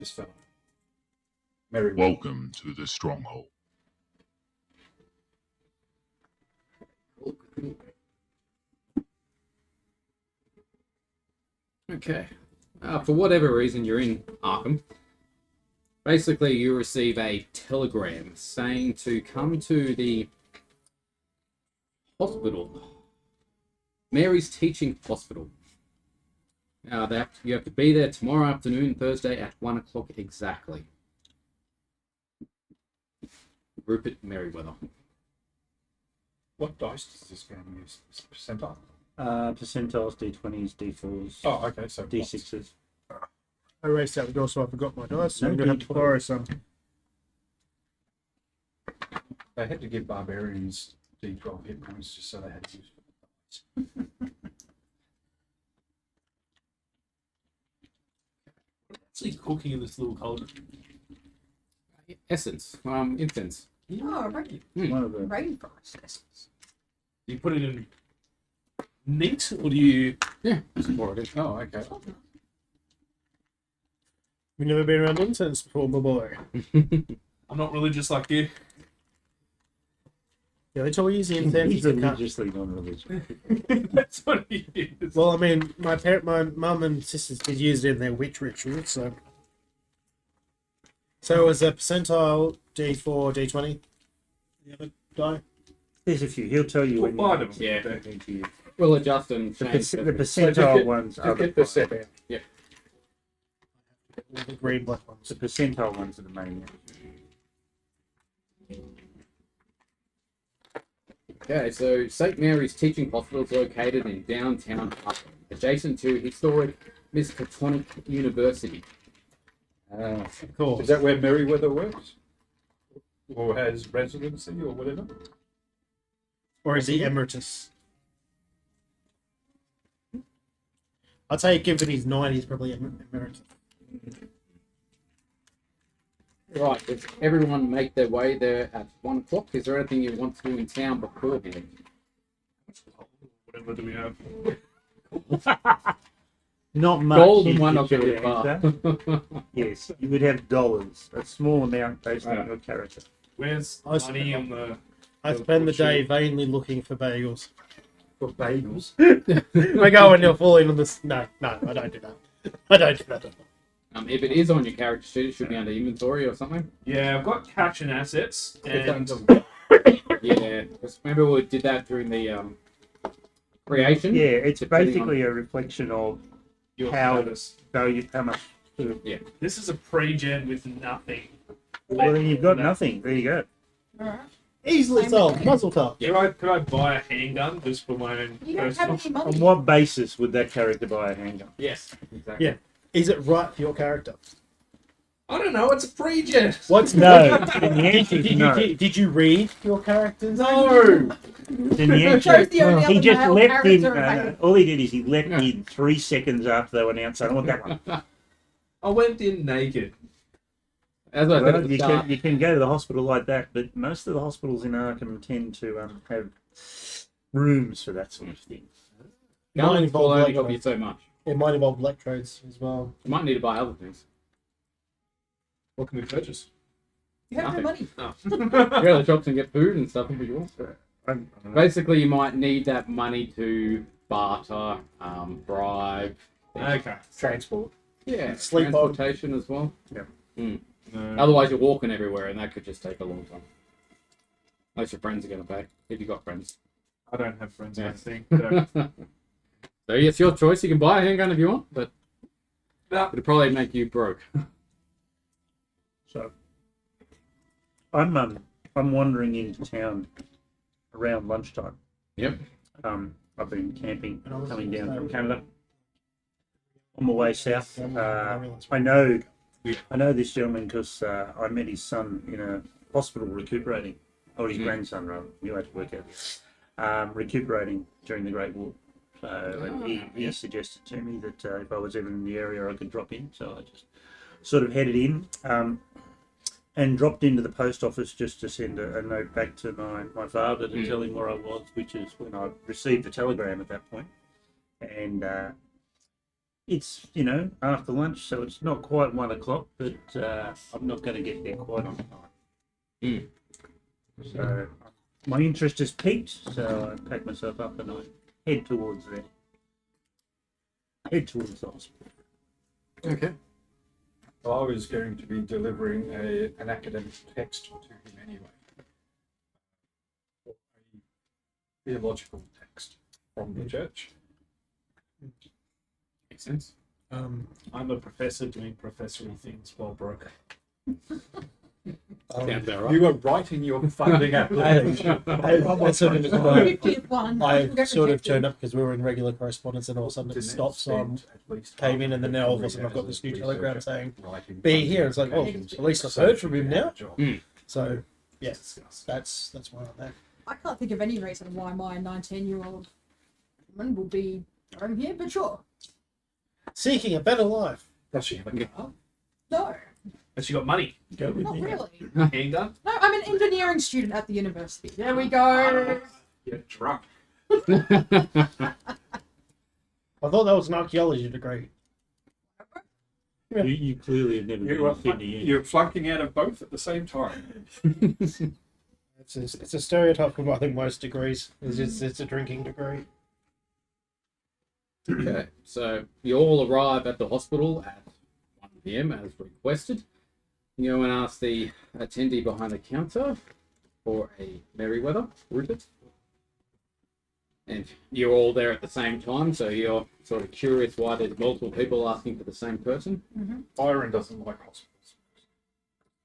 This fellow. Merry. Welcome to the stronghold. Okay. For whatever reason you're in Arkham, basically you receive a telegram saying to come to the hospital. Mary's Teaching Hospital. You have to be there tomorrow afternoon, Thursday at 1 o'clock exactly. Rupert Merriweather. What dice does this game use? Percentile? Percentiles, D20s, D4s, Oh, okay. So D6s. I raced out the door, so I forgot my dice. So No I'm going to have to D12. borrow some. they had to give barbarians D12 hit points just so they had to use dice. Actually cooking in this little cauldron. Essence. Incense. Oh, right. One of the Rainforest essence. Do you put it in neat, or do you... Yeah, just pour it in. Oh, okay. We've never been around incense before, my boy. I'm not religious like you. Yeah, they told you the incense. he's you can't- religiously non-religious. That's what he is. Well, I mean, my mum and sisters did use it in their witch rituals, so. So it was a percentile, D4, D20. The other die. There's a few. He'll tell you when Find you them. Yeah. don't need to use. We'll adjust and The, change. the them. percentile ones are Just the get the set out. All the green black ones. The percentile ones are the main ones. Okay, so St. Mary's Teaching Hospital is located in downtown Arkham, adjacent to historic Miskatonic University. Of course. Is that where Merryweather works? Or has residency or whatever? Or is he emeritus? I'd say given he's 9, he's probably emeritus. Right, does everyone make their way there at 1 o'clock? Is there anything you want to do in town beforehand? Whatever do we have? Not much. Gold and is one the not very short far. answer. Yes, you would have dollars, a small amount based on Right. your character. Where's I money on the... I spend the day vainly looking for bagels. For bagels. I go and you're falling on this. No, I don't do that. I don't do that. If it is on your character sheet, it should be under inventory or something. Yeah, I've got cash and assets, and... Yeah, just remember we did that during the creation. Yeah, it's Depending basically a reflection of Your how status. value, how much. This is a pre-gen with nothing. Well, then you've got nothing. There you go. Alright. Easily solved. Muzzle top. Could I buy a handgun just for my own You don't have personal... any On money. what basis would that character buy a handgun? Yes, exactly. Yeah. Is it right for your character? I don't know, it's a pre-gen. What's No. Then the answer is Did no. did you read your characters? No! Then the answer Chose the only he other just male left in. character available. All he did is he left in 3 seconds after they were announced. I don't want that one. I went in naked. As I said Well, at the you start, can, you can go to the hospital like that, but most of the hospitals in Arkham tend to have rooms for that sort of thing. guns involve will only like help that. you so much. It might involve electrodes as well. You might need to buy other things. What can we purchase? You have no money. Oh. Go to the shops and get food and stuff if you want. I don't know. Basically, you might need that money to barter, bribe. Okay. Transport. Yeah, Sleep on. transportation as well. No. Otherwise, you're walking everywhere, and that could just take a long time. Most your friends are going to pay, if you got friends. I don't have friends, I Yeah. don't think. So. So it's your choice. You can buy a handgun if you want, but No. it'll probably make you broke. So I'm wandering into town around lunchtime. Yep. I've been camping, coming down from Canada. On my way south, I know this gentleman because I met his son in a hospital recuperating, or his grandson rather. You had to work out. Recuperating during the Great War. So and he suggested to me that if I was ever in the area, I could drop in. So I just sort of headed in and dropped into the post office just to send a note back to my father to tell him where I was, which is when I received the telegram at that point. And It's, you know, after lunch, so it's not quite 1 o'clock, but I'm not going to get there quite on time. So my interest is peaked, so I pack myself up and I head towards there. Head towards the hospital. Okay. Well, I was going to be delivering an academic text to him anyway. A theological text from the church. Makes sense. I'm a professor doing professory things while broke. Sounds about right. You were writing your funding application. I sort of, 50th one. I Get sort of rejected. turned up because we were in regular correspondence, and all of a sudden it stopped. So I came in, and then now all of a sudden I've got this new telegram saying, "Be here." It's like, oh, at least I've heard from him now. So yes, that's why I'm there. I can't think of any reason why my 19-year-old woman will be going here, but sure. Seeking a better life. Does she have a car? No, Has she got money? Go with not me. really. Handgun? No, I'm an engineering student at the university. There we go. Yeah, drunk. I thought that was an archaeology degree. You clearly have never been You are in Sydney yet. you're flunking out of both at the same time. It's a stereotype of I think most degrees. It's a drinking degree. Okay, so you all arrive at the hospital at 1 p.m. as requested. You go and ask the attendee behind the counter for a Merryweather rooted. And you're all there at the same time, so you're sort of curious why there's multiple people asking for the same person. Byron doesn't like hospitals.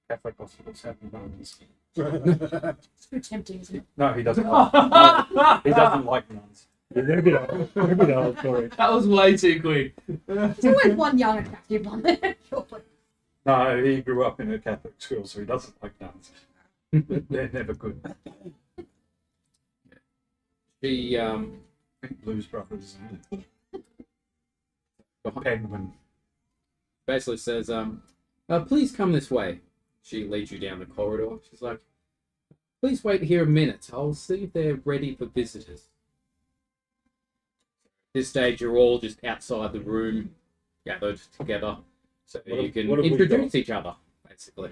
Catholic hospitals have nuns. It's too tempting, isn't it? No, he doesn't like he doesn't like nuns. Yeah, they're a bit old. They're a bit old for it. That was way too quick. There's always one young attractive one there. Surely. No, he grew up in a Catholic school, so he doesn't like nuns. They're never good. She I think Blues Brothers and Penguin. basically says, please come this way. She leads you down the corridor. She's like, please wait here a minute. I'll see if they're ready for visitors. At this stage, you're all just outside the room, gathered together, so What you have- can what have we introduce got? each other, basically.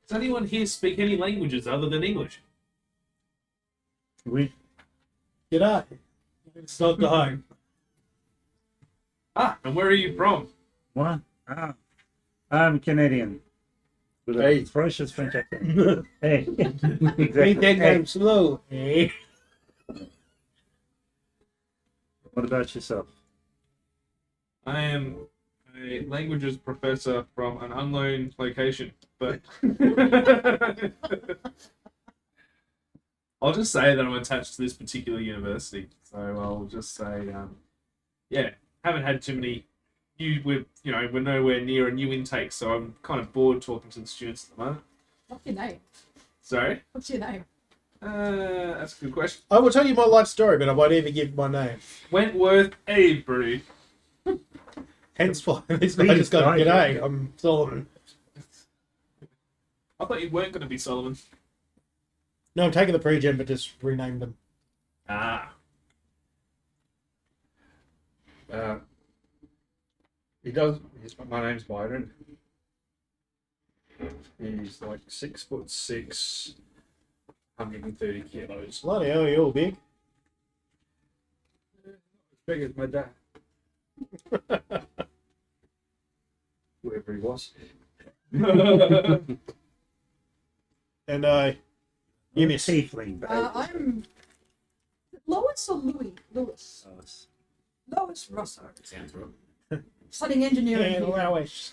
Does anyone here speak any languages other than English? We, G'day. It's not the home. Ah, and where are you from? what? Ah, I'm Canadian. With a ferocious French accent. Hey. Exactly. Read that Hey, name slow. what about yourself? I am a languages professor from an unknown location, but I'll just say that I'm attached to this particular university. So I'll just say, yeah, haven't had too many. We're nowhere near a new intake, so I'm kind of bored talking to the students at the moment. What's your name? Sorry, What's your name? that's a good question. I will tell you my life story, but I won't even give my name. Wentworth Avery. Hence why this guy just got g'day. I'm Solomon. I thought you weren't going to be Solomon. No, I'm taking the pre-gen, but just renamed them. Ah, He does. My name's Byron. He's like 6'6", 130 kilos. Bloody hell, you're all big. As big as my dad. Whoever he was. And you miss. Tiefling, baby. I'm Lois or Louis? Lewis. Lois Russo. Sounds right. Studying engineering. And here. Lowish.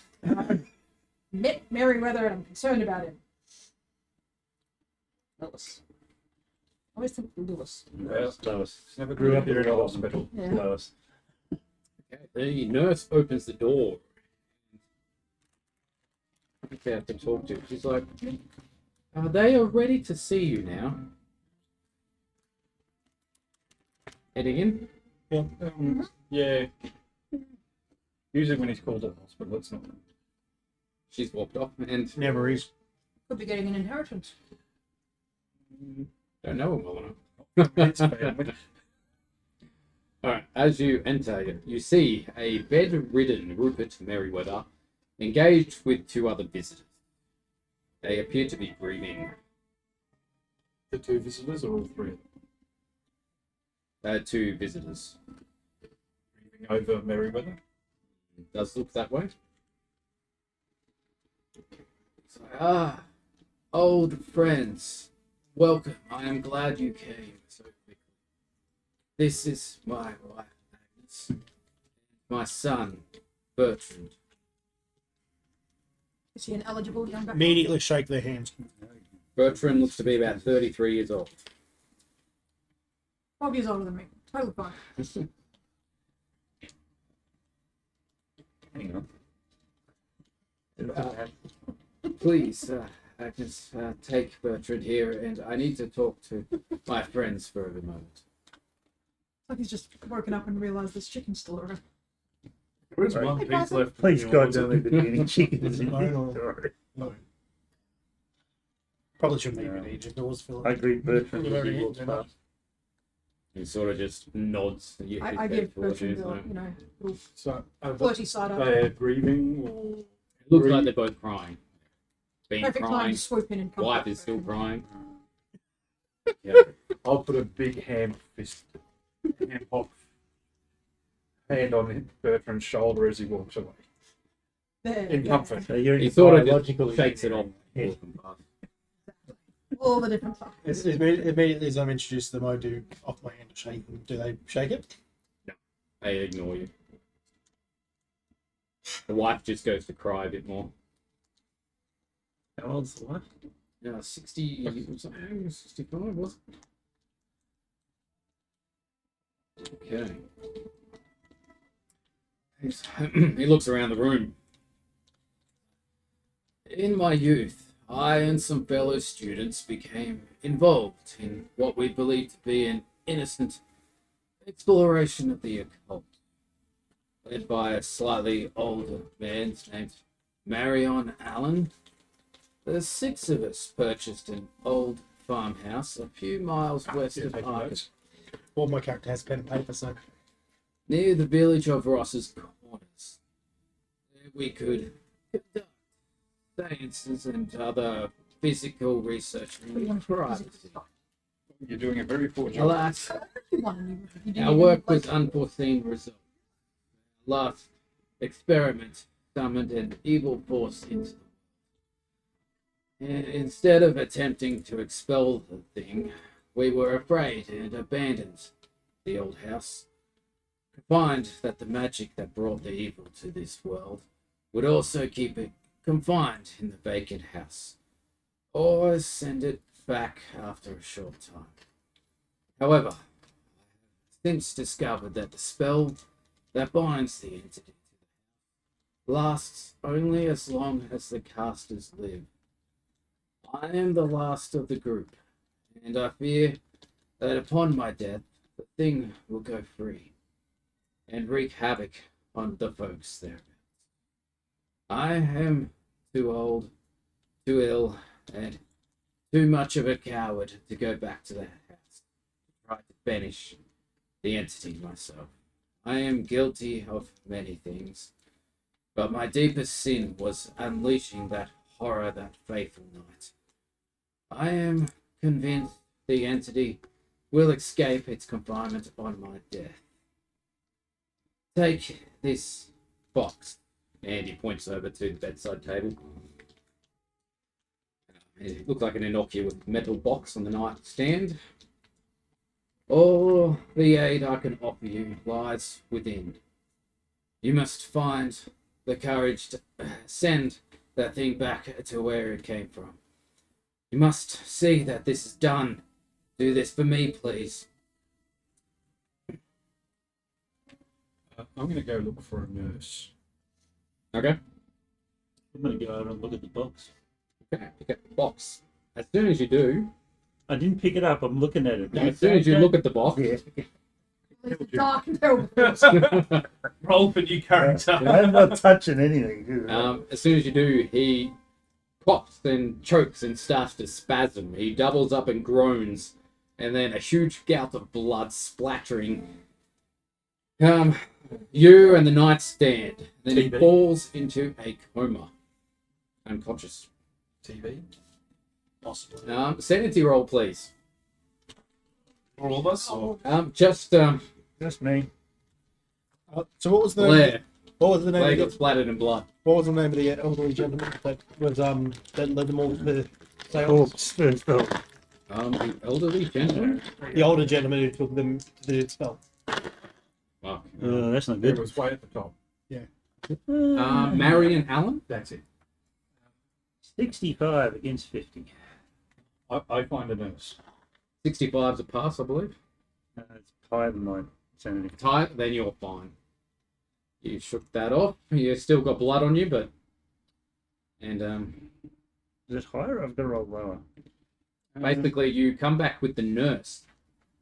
Met Merryweather and I'm concerned about him. Lewis. I always think Lewis. Well, Lois. never grew up here in a hospital. Yeah. Lois. Okay, the nurse opens the door. Okay, I have to talk to. She's like, they are ready to see you now. Heading in. Yeah. Usually when he's called at the hospital, it's not. She's walked off and Never is. Could be getting an inheritance. don't know him well enough. It's family. Alright, as you enter, you see a bedridden Rupert Merriweather engaged with two other visitors. They appear to be grieving. The two visitors or all three? Two visitors. Grieving over Merryweather? It does look that way. So, old friends, welcome. I am glad you came so quickly. This is my wife, Agnes. My son, Bertrand. Is he an eligible younger? Immediately shake their hands. Bertrand looks to be about 33 years old. 12 years older than me. Totally fine. Hang on. Please, Agnes, take Bertrand here, and I need to talk to my friends for a moment. Like he's just woken up and realised this chicken's still around. There is one Hey, piece Martha. left. Please in God, yours. don't leave any chickens in I know. here. Sorry. Probably shouldn't No. even need your doors, Philip. I agree, Bertrand. We've as already he walks eaten enough. past. He sort of just nods. And I give Bertrand the, little So, flirty side eye. they're grieving or It looks like they're both crying. Been Perfect time crying. to swoop in and come Wife back. is still crying. I'll put a big hand pop hand on Bertrand's shoulder as he walks away. There, In yeah. comfort. So you're He in sort of biological just shakes it off. Yeah. All the different stuff. Immediately as I'm introduced to them, I do off my hand to shake them. Do they shake it? They ignore you. The wife just goes to cry a bit more. How old's the wife? Yeah, 60 something, 65, was it? Okay. He looks around the room. In my youth, I and some fellow students became involved in what we believed to be an innocent exploration of the occult, led by a slightly older man named Marion Allen. The six of us purchased an old farmhouse a few miles west of taking Ajax, notes. Well, my character has pen and paper, so near the village of Ross's Corners. There we could conduct sciences and other physical research in privacy. You're doing a very poor job. Alas, You didn't our even, work was like, unforeseen results. Last experiment summoned an evil force into the world. Instead of attempting to expel the thing, we were afraid and abandoned the old house. To find that the magic that brought the evil to this world would also keep it confined in the vacant house, or send it back after a short time. However, I have since discovered that the spell that binds the entity lasts only as long as the casters live. I am the last of the group, and I fear that upon my death, the thing will go free and wreak havoc on the folks there. I am too old, too ill, and too much of a coward to go back to that house to try to banish the entity myself. I am guilty of many things, but my deepest sin was unleashing that horror that fateful night. I am convinced the entity will escape its confinement on my death. Take this box. And he points over to the bedside table. It looks like an innocuous metal box on the nightstand. All the aid I can offer you lies within. You must find the courage to send that thing back to where it came from. You must see that this is done. Do this for me, please. I'm going to go look for a nurse. Okay. I'm going to go over and look at the box. Okay, pick up the box. As soon as you do, I didn't pick it up. I'm looking at it. as soon as you look at the box, Yeah. It's dark and terrible. Roll for new character. I'm not touching anything. as soon as you do, he coughs and chokes and starts to spasm. He doubles up and groans, and then a huge gout of blood splattering You and the knight stand. Then he TV. falls into a coma, unconscious. TV. Possibly. Sanity roll, please. For all of us? Or? Just Just me. So what was the Blair. what was the name Blair of got the, splattered in blood. what was the name of the elderly gentleman that was that led them all to the sales? Corpse first spell. The elderly gentleman. The older gentleman who took them to the spell. Wow. That's not It good. was way at the top. Marion Allen. That's it. 65 against 50. I find a nurse. 65's a pass, I believe. It's higher than my sanity. Tight, then you're fine. You shook that off. You still got blood on you, but and Is it higher? I've got to roll lower. basically you come back with the nurse.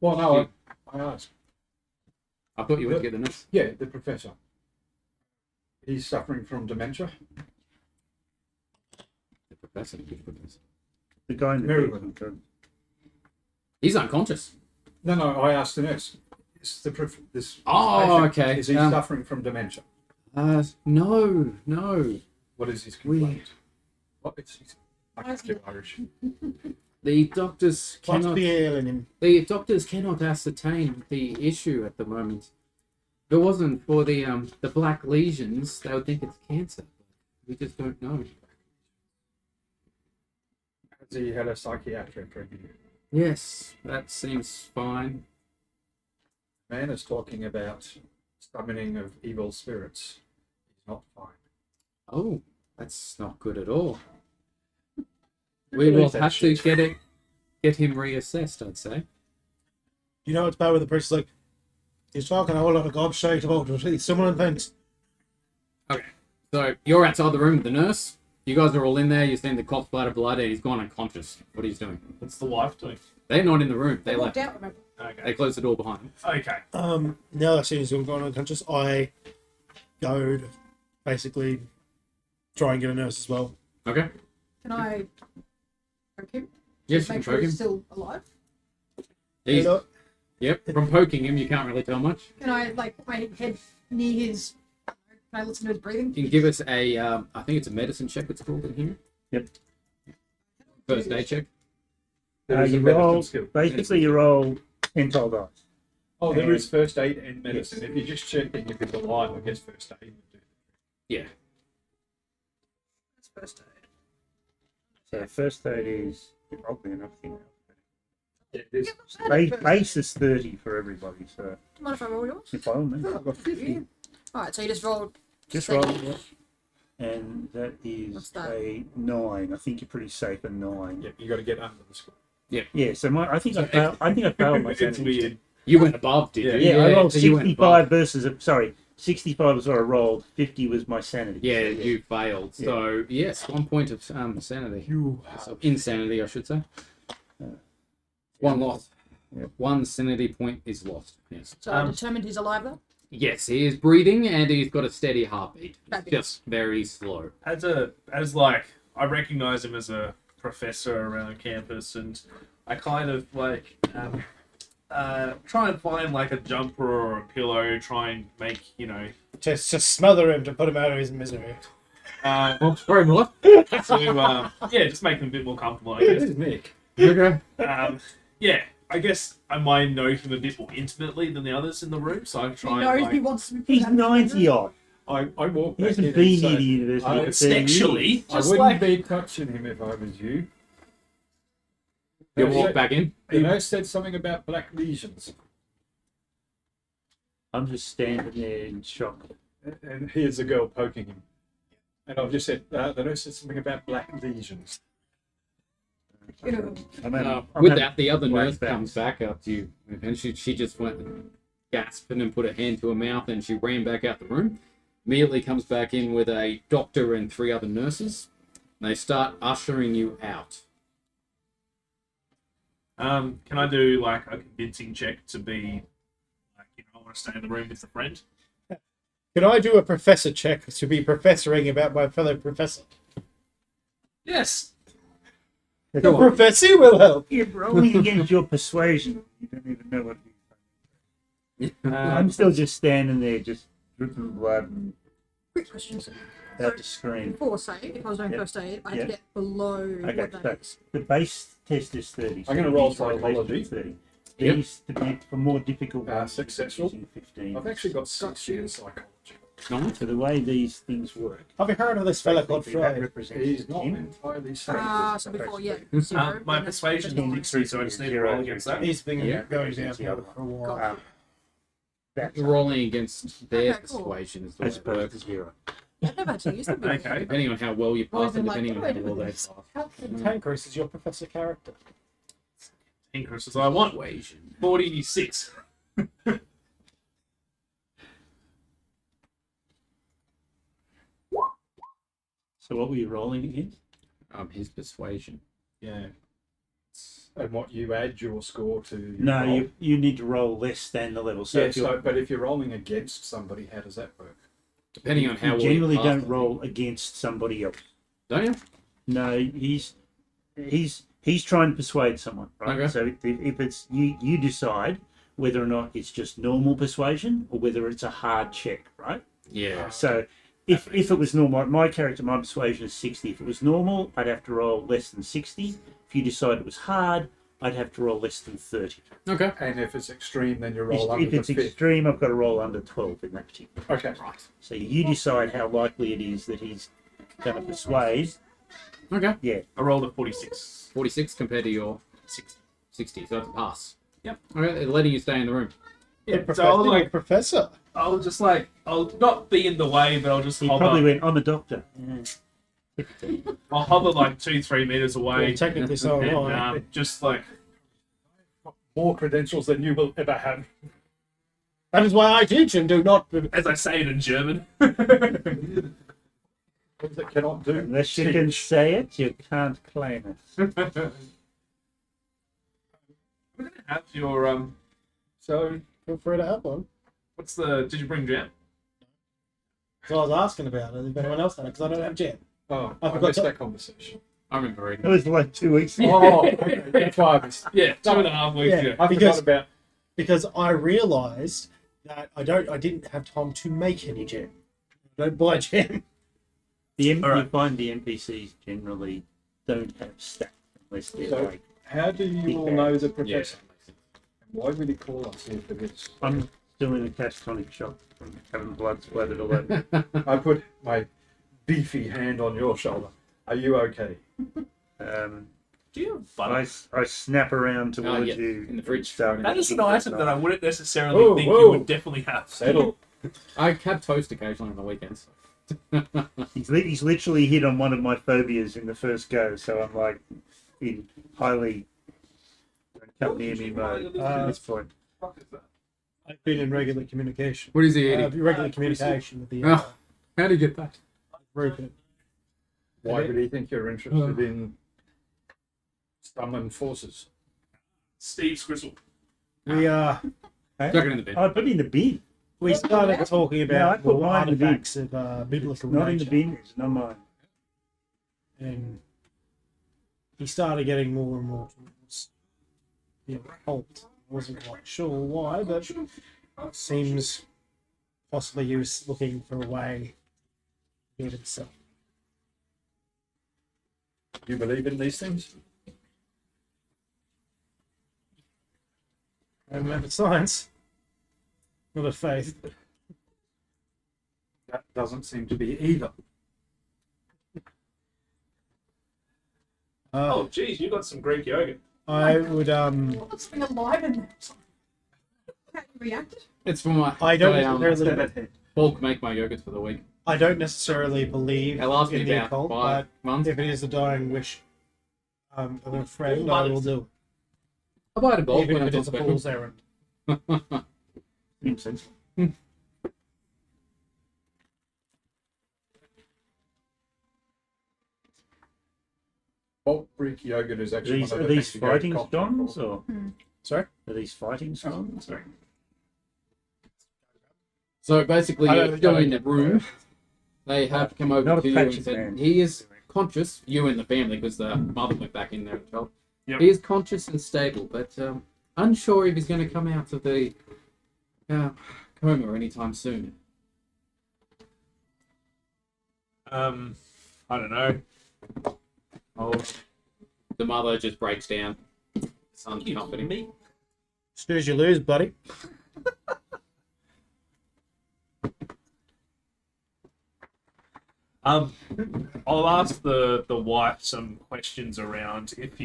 Well, no, I asked. I thought you went to get the nurse. Yeah, the professor. He's suffering from dementia. The professor. Which professor? The guy in the Merriman. vehicle. He's unconscious. No, I asked the nurse. Is this Oh, patient, okay. Is he suffering from dementia? No. What is his complaint? What? I can't do Irish. The doctors What's cannot. the ailing him? The doctors cannot ascertain the issue at the moment. If it wasn't for the black lesions, they would think it's cancer. We just don't know. Has he had a psychiatric review? Yes, that seems fine. Man is talking about summoning of evil spirits. He's not fine. Oh, that's not good at all. We will that have to shit. get him reassessed, I'd say. You know what's bad with the priest? Like he's talking a whole lot of gobshite about these similar things. Okay, so you're outside the room with the nurse. You guys are all in there. You've seen the cop splatter blood, and he's gone unconscious. What are you doing? What's the wife doing? They're not in the room. They They left. walked out, remember? Okay. They closed the door behind them. Okay. Now that I've seen he's going unconscious, I go to basically try and get a nurse as well. Okay. Can I poke him? Yes, you Make can sure poke him. he's still alive. He's, You know, yep. From poking him, you can't really tell much. Can I like put my head near his? Can I listen to his breathing? You can give us a, I think it's a medicine check. It's called in here. Yep. First aid check. There is a You medicine roll, skill. basically you roll 10 tall dice. Oh, there is first aid and medicine. If you're just checking if he's alive, I guess first aid would do. Yeah. That's first aid. So first aid is probably enough thing. Yeah, there's Base is 30 for everybody, so Do you mind if I roll yours? if I mean, I've got 50. Alright, so you just rolled. Just Same. roll, yeah. And that is What's that? a 9. I think you're pretty safe at 9. yeah, you got to get under the score. Yeah, so I think I failed my It's sanity. weird. You went above, did you? Yeah, I rolled so you went 65 versus, sorry, 65 was what I rolled, 50 was my sanity. Yeah, So, you failed. Yeah. So yes, 1 point of sanity. So insanity, I should say. One loss. Yeah. 1 sanity point is lost. Yes. So I determined he's alive though. Yes, he is breathing and he's got a steady heartbeat. It's Fabulous. just very slow. As like I recognize him as a professor around campus, and I kind of like try and find like a jumper or a pillow, try and make Just smother him to put him out of his misery. Oh, sorry, what? to just make him a bit more comfortable. I It guess. is Nick. Okay. I guess I might know him a bit more intimately than the others in the room, so I He try knows and he like, wants to be. He's 90 odd. I walk He back hasn't in been and near say, the university I- for 30 years. sexually, I just wouldn't like be touching him if I was you. You The walk nurse- back in. The nurse said something about black lesions, I'm just standing there in shock. and here's a girl poking him. And I've just said, the nurse said something about black lesions. You know, I'm having- I'm With having that, the other nurse flashbacks. comes back up to you, and she just went gasping and put her hand to her mouth, and she ran back out the room. Immediately comes back in with a doctor and 3 other nurses. And they start ushering you out. can I do like a convincing check to be like I want to stay in the room with a friend? Can I do a professor check to be professoring about my fellow professor? Yes. The professor will help. You're rolling against your persuasion. You don't even know what I'm still just standing there, just dripping blood and Quick question. So about to scream. before say, if I was doing Yep. first aid, I had Yep. to get below Okay, what so that is. the base test is 30. I'm gonna so roll these roll psychology. 30. Yep. These, for more difficult ones, successful. using 15. I've actually got 6 years psychology. Nice. So the way these things work, Have you heard of this fella called basically that Freud? represents He's not 10. entirely safe. So before, yeah. My persuasion is 63, so I just need to roll against that. He's been Yeah. going downhill for a while. Um, that's Rolling against their Okay, cool. persuasion is the as way it opposed works. to 0. I've never had to use them before. Okay. Depending on how well you Always pass and been like, depending on what do I how do well with they this? pass. How cantankerous is your professor character? Increase as I want. Persuasion. 46. So what were you rolling against? His persuasion. Yeah. And what you add your score to. Your No, roll. you need to roll less than the level. So Yeah, if you're, so, but if you're rolling against somebody, how does that work? Depending on how you well generally you pass, don't I think. roll against somebody else. Don't you? No, he's trying to persuade someone, right? Okay. So if it's you decide whether or not it's just normal persuasion or whether it's a hard check, right? Yeah. So if it was normal, my character, my persuasion is 60. If it was normal, I'd have to roll less than 60. If you decide it was hard, I'd have to roll less than 30. Okay. And if it's extreme, then you roll under If the it's 5th. extreme, I've got to roll under 12 in that particular. Okay. Right. So you decide how likely it is that he's going to persuade. Okay. Yeah. I rolled a 46. 46 compared to your 60. 60, so it's a pass. Yep. Okay, they're letting you stay in the room. Yeah, Professor, so I'll like, professor. I'll just like, I'll not be in the way, but I'll just He hover. probably went, I'm a doctor. I'll hover like 2-3 meters away, Well, technically so and am I. just like, More credentials than you will ever have. That is why I teach and do not. as I say it in German. Things that cannot do. Unless you can say it, you can't claim it. We're gonna have your So, Feel free to have one. what's the? Did you bring jam? So I was asking about it. If anyone else had it, because I don't have jam. oh, I I forgot missed to- that conversation. I remember It reading. was like 2 weeks ago. Oh, okay. That's why I missed. Yeah, 2.5 weeks. Yeah. Yeah. I Because- forgot about. Because I realised that I didn't have time to make any jam. I don't buy jam. You Alright. find the NPCs generally don't have stats unless they're So- like. How do you all know the professor? Why would he call us here for this? I'm still in a catatonic shock from having blood splattered all over. I put my beefy hand on your shoulder. Are you okay? Do you have butter? I snap around towards yeah, you in the fridge. Start That is an item that I wouldn't necessarily Whoa, think whoa. you would definitely have. Settle. I have toast occasionally on the weekends. He's literally hit on one of my phobias in the first go, so I'm like in highly come near me mode at this point. Fuck is that? I've been in regular communication. What is he eating? Regular communication with the Oh. How do you get that? Rupert. Why would he think you're interested in summoned forces? Steve Scrizzle. We Chuck it in the bin. I put it in the bin. we started talking I about put mine in the bin. artifacts of biblical Not in the nature. bin. It's not mine. And he started getting more and more towards the occult. I wasn't quite sure why, but it seems possibly he was looking for a way to get himself. Do you believe in these things? I remember science, not a faith. That doesn't seem to be either. Oh, geez, you got some Greek yogurt. I would What's been alive in there? How you reacted? It's for my. I don't necessarily necessarily bulk make my yogurts for the week. I don't necessarily believe It lasts me in the about occult, 5 but months. if it is a dying wish of a friend, I will do I buy it in it. bulk Even when if it it's is on a fool's special. errand. Makes sense. Bulk Greek yogurt is actually These, one are of the these things you go to fighting Costco stones for. or Sorry? are these fighting stones? Or? So basically, I don't you think go I in the like room. They have come over Not a to you and patched said man. he is conscious. You and the family, because the mother went back in there as well. Yep. He is conscious and stable, but unsure if he's going to come out of the coma anytime soon. I don't know. Oh, The mother just breaks down. The son's you comforting me? Snooze, you lose, buddy. I'll ask the wife some questions around if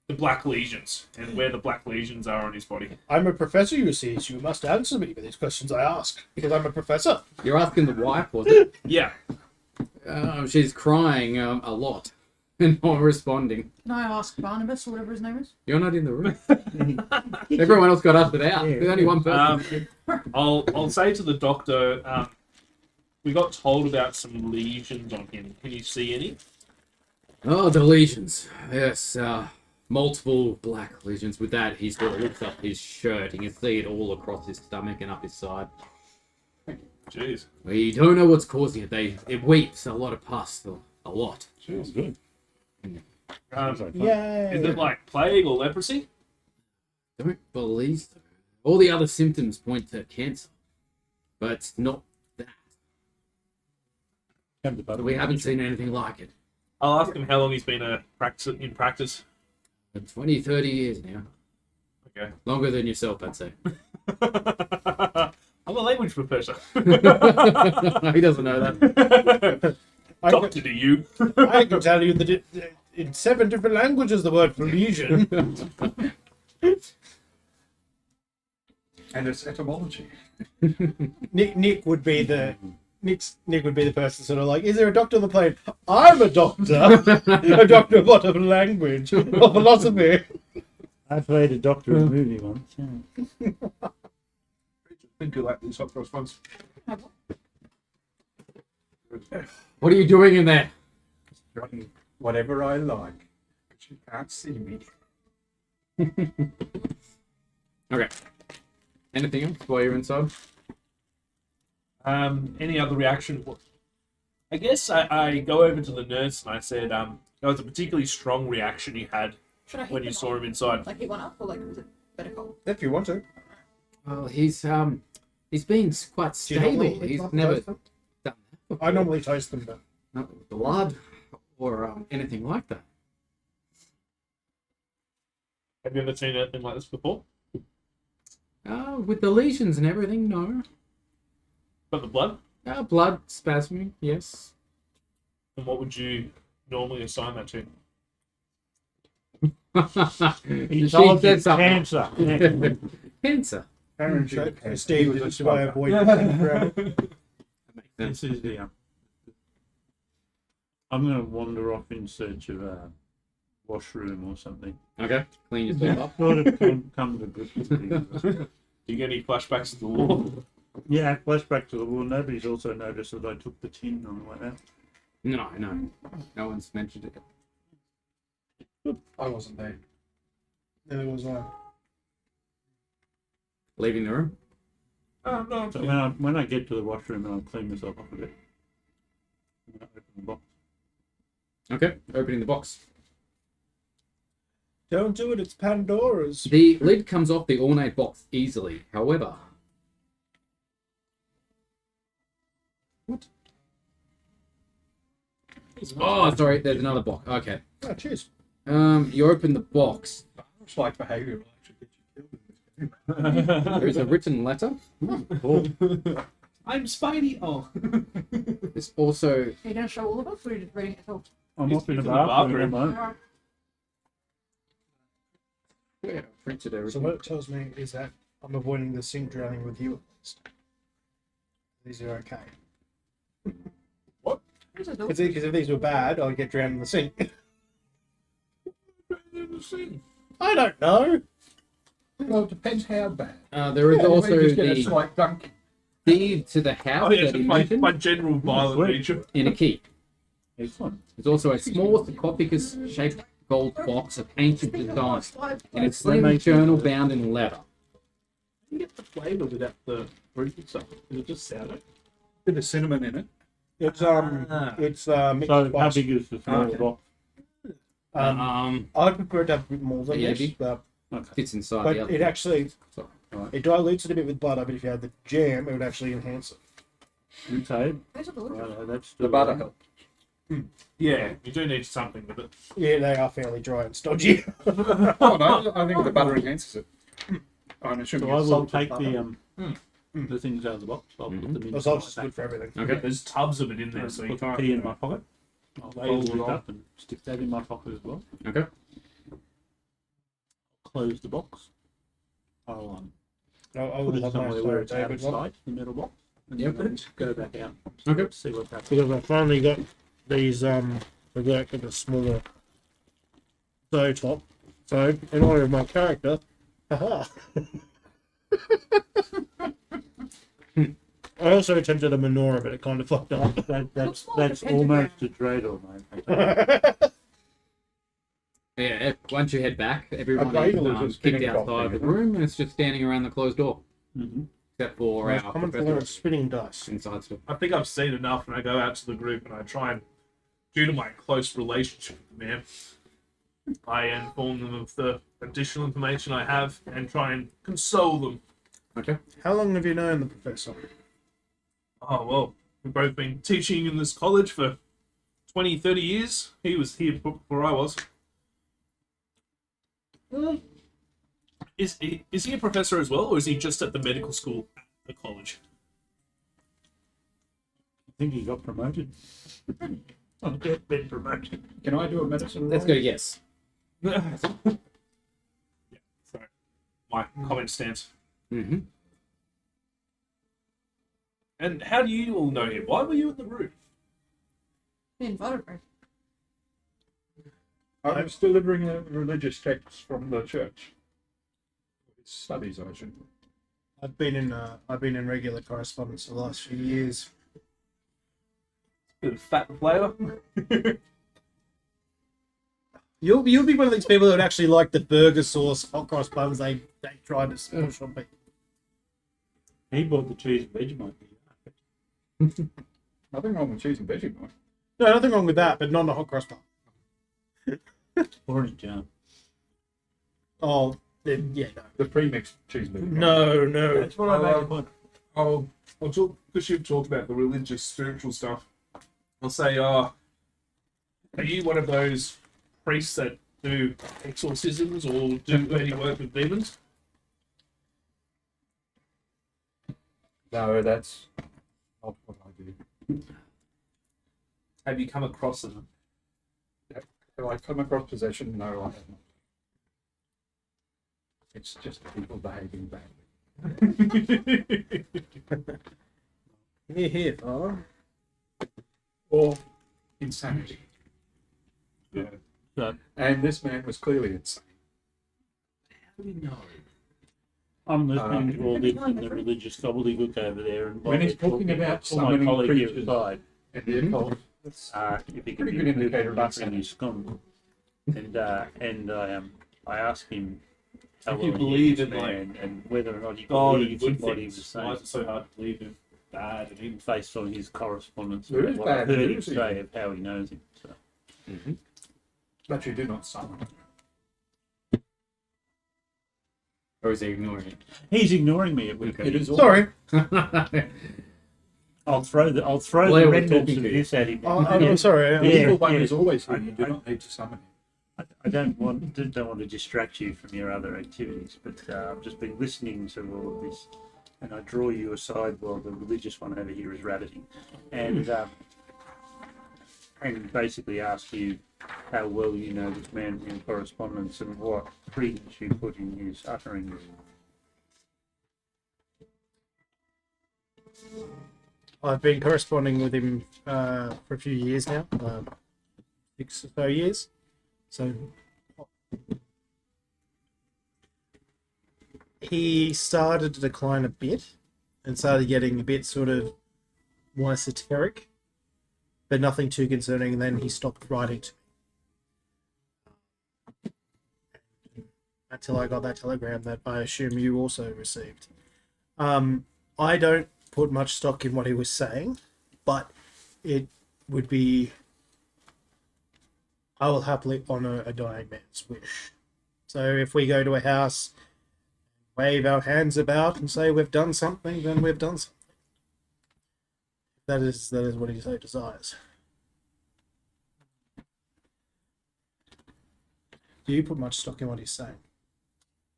the black lesions and where the black lesions are on his body. I'm a professor, you see, so you must answer me with these questions I ask, because I'm a professor. You're asking the wife, was it? Yeah. She's crying a lot and not responding. Can I ask Barnabas, or whatever his name is? You're not in the room. Everyone else got ushered out. There's only one person. I'll say to the doctor, we got told about some lesions on him. Can you see any? Oh, the lesions. Yes, multiple black lesions. With that, he sort of lifts up his shirt. You can see it all across his stomach and up his side. Jeez. We don't know what's causing it. It weeps a lot of pus, a lot. Sounds good. Yay! Is it like plague or leprosy? Don't believe so. All the other symptoms point to cancer, but not that. We haven't seen anything like it. I'll ask him how long he's been in practice. 20, 30 years now. Okay. Longer than yourself, I'd say. I'm a language professor. He doesn't know that. Doctor to you. I can tell you that in 7 different languages the word for lesion. And its etymology. Nick would be the person sort of like, is there a doctor on the plane? I'm a doctor. A doctor of what? Of language or philosophy. I played a doctor in a movie once. Yeah. I think you like these hot cross ones. What are you doing in there? Writing whatever I like, but you can't see me. Okay. Anything else while you're inside? Any other reaction? I guess I go over to the nurse and I said, there was a particularly strong reaction you had Should I hit when you them saw up? him inside. Like hit one up, or like was it better call? If you want to. Well, he's been quite Do you normally stable. He's never toast them? done that. I normally toast them, but Not with blood or anything like that. Have you ever seen anything like this before? With the lesions and everything, no. But the blood? Blood spasming, yes. And what would you normally assign that to? He She told you said something. cancer. Yeah. Cancer. Steve did it by avoiding That makes sense. This is the. I'm going to wander off in search of a washroom or something. Okay, clean yourself up. Sort of come to grips with things. Do you get any flashbacks to the war? Yeah, flashback to the war. Nobody's also noticed that I took the tin on the way out. No one's mentioned it. I wasn't there. Neither was I. Leaving the room. Oh, no. So when I get to the washroom, I'll clean myself up a bit. And I open the box. Okay, opening the box. Don't do it, it's Pandora's. The lid comes off the ornate box easily. However, oh, sorry, there's another box. Okay. Oh, cheers. You open the box. It's like behaviour will actually get you killed in this game. There is a written letter. I'm Spidey. Oh. There's also Are you going to show all of us, or are you just reading it all? I'm He's off in the in the bathroom. bathroom. Mate. Alright. yeah, printed So everything. what it tells me is that I'm avoiding the sink drowning with you at least. These are okay. There's a door. Because if these were bad, I'd get drowned in the sink. I don't know. Well, it depends how bad. There is Yeah, you also may just get a the slight dunk. deed to the house Oh, yeah, that he just mentioned my general violent Sweet. nature. in a key. Excellent. There's also a small sarcophagus-shaped gold box of ancient design, and it's They slim make- journal bound in leather. You get the flavour without the fruit and stuff. Is it just sour? Bit of cinnamon in it. It's mixed So how spice. big is the small Okay. box? I prefer to have a bit more than Yeah, this, big. but Okay. Fits inside But the other. it actually Sorry. Alright. it dilutes it a bit with butter. But if you had the jam, it would actually enhance it. Okay. Those are delicious. Right, that's The butter helped. Yeah, you do need something with it. Yeah, they are fairly dry and stodgy. Oh no, I think the butter enhances it. I'm assuming So I it's will salted take butter. the things out of the box. I'll put them in. The salt is good for everything. Okay. There's tubs of it in there, so you Put the can't. tea in my pocket. I'll fold it roll. up and stick that in my pocket as well. Okay. Close the box. I'll I'll put it have somewhere my where it's out David of one. sight, the metal box. And Yep. then go back out. Okay. See what's happening. Because I finally got these for that with a smaller dough top. So in honor of my character, haha. I also attempted a menorah, but it kind of fucked up. That's Looks more like a almost a dreidel, mate. Yeah, once you head back, everyone A is dreidel is a kicked spinning top outside the thing, room and it's just standing around the closed door. Mm-hmm. Except for Most our common for professor spinning dice. inside still. I think I've seen enough, and I go out to the group and I try and, due to my close relationship with the man, I inform them of the additional information I have and try and console them. Okay. How long have you known the professor? Oh, well, we've both been teaching in this college for 20, 30 years. He was here before I was. Is he a professor as well, or is he just at the medical school at the college? I think he got promoted. I've just been promoted. Can I do a medicine? Let's go yes. Yeah, sorry. My comment stance. Mm-hmm. And how do you all know him? Why were you in the room? He invited me. I was delivering a religious text from the church. It's studies, I should. I've been in regular correspondence for the last few years. Bit of fat flavour. You'll be one of these people that would actually like the burger sauce hot cross buns they tried to push on people. He bought the cheese and Vegemite. Nothing wrong with cheese and veggie, mate. No, nothing wrong with that, but not a hot cross bun. Orange jam. Oh, yeah, no. The pre-mixed cheese and veggie. No. That's what I made the point. I'll talk, because you've talked about the religious, spiritual stuff. I'll say, are you one of those priests that do exorcisms or do any work with demons? No, that's not what I do. Have you come across them? Have I come across possession? No, I haven't. It's just people behaving badly. Here, Father. Or insanity. Yeah. So, And this man was clearly insane. How do we know? I'm listening to all this and the religious gobbledygook over there, and When he's talking about all my summoning colleague here creatures aside, and the occult, if he can Pretty be good a indicator of bus in insanity. his scum, and I asked him how If you well believe he in, is, like, man, and whether or not he God and believes good in what he things. was Why saying. is it so hard to believe in bad and evil? Based on his correspondence, There and is what I bad heard him news say here. of how he knows him. So. but you do not summon. Or is he ignoring it? He's ignoring me. It is all Sorry. I'll throw the Blair was remnants talking of to you. this at him. I'm sorry. The Yeah, evil one yeah. is always here. You do I- not need to summon him. I don't want to distract you from your other activities, but I've just been listening to all of this, and I draw you aside while the religious one over here is rabbiting, and basically ask you how well you know this man in correspondence and what credence you put in his utterings. I've been corresponding with him for a few years now, 6 or so years. So he started to decline a bit and started getting a bit sort of more esoteric, but nothing too concerning. And then he stopped writing to me until I got that telegram that I assume you also received. I don't put much stock in what he was saying, but it would be, I will happily honor a dying man's wish. So if we go to a house, wave our hands about and say we've done something, then we've done something. That is what he so desires. Do you put much stock in what he's saying?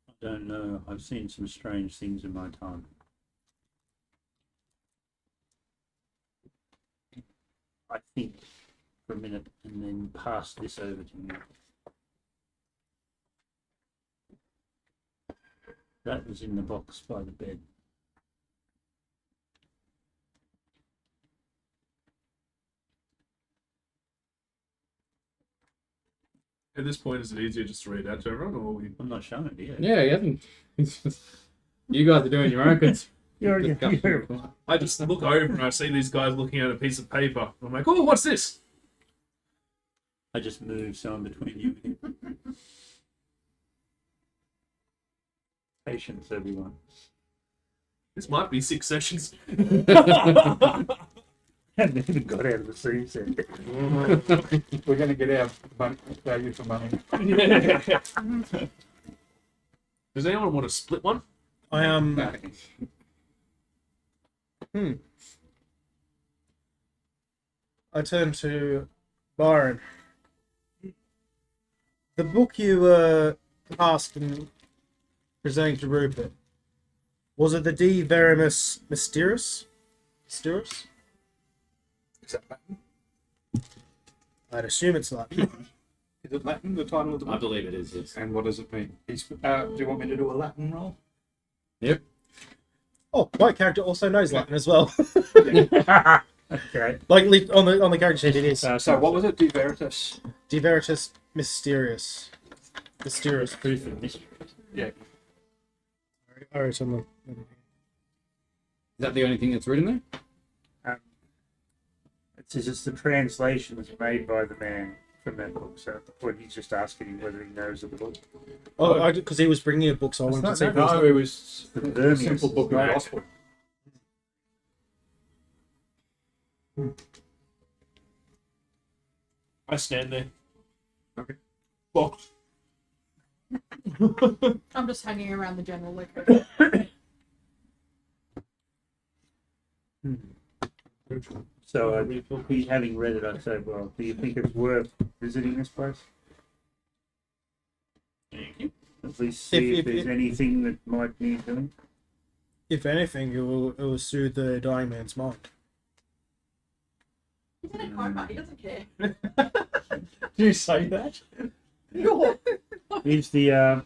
I don't know. I've seen some strange things in my time. I think for a minute and then pass this over to you. That was in the box by the bed. At this point, is it easier just to read out to everyone, or we? I'm not showing it yet. Yeah, he hasn't. You guys are doing your own You're discussion. I just look over and I see these guys looking at a piece of paper. I'm like, oh, what's this? I just moved someone between you and him. Patience, everyone. This might be 6 sessions. Haven't even got out of the seat yet. We're going to get our value for money. Does anyone want to split one? I am. I turn to Byron. The book you were asked and presenting to Rupert, was it the De Verimus Mysterious? Mysterious? Is that Latin? I'd assume it's Latin. Is it Latin, the title of the I book? believe it is, yes. And what does it mean? Do you want me to do a Latin roll? Yep. Oh, my character also knows Latin as well. Okay. Like on the character sheet, it is So what was it? De Veritas? De Veritas Mysterious. Mysterious. Proof of mystery. Yeah. I wrote on the. Is that the only thing that's written there? It says it's the translations made by the man from that book. So at the point he's just asking him whether he knows of the book. Oh, because he was bringing a book, so I wanted to see. if it was- No, it was The a Vermius simple book is of right. gospel. I stand there. Okay. Box. I'm just hanging around the general liquor. So he's having read it. I said, well, do you think it's worth visiting this place? At least see if there's anything that might need doing. If anything, it will soothe the dying man's mind. He's in a coma. He doesn't care. Do you say that? Sure. Is the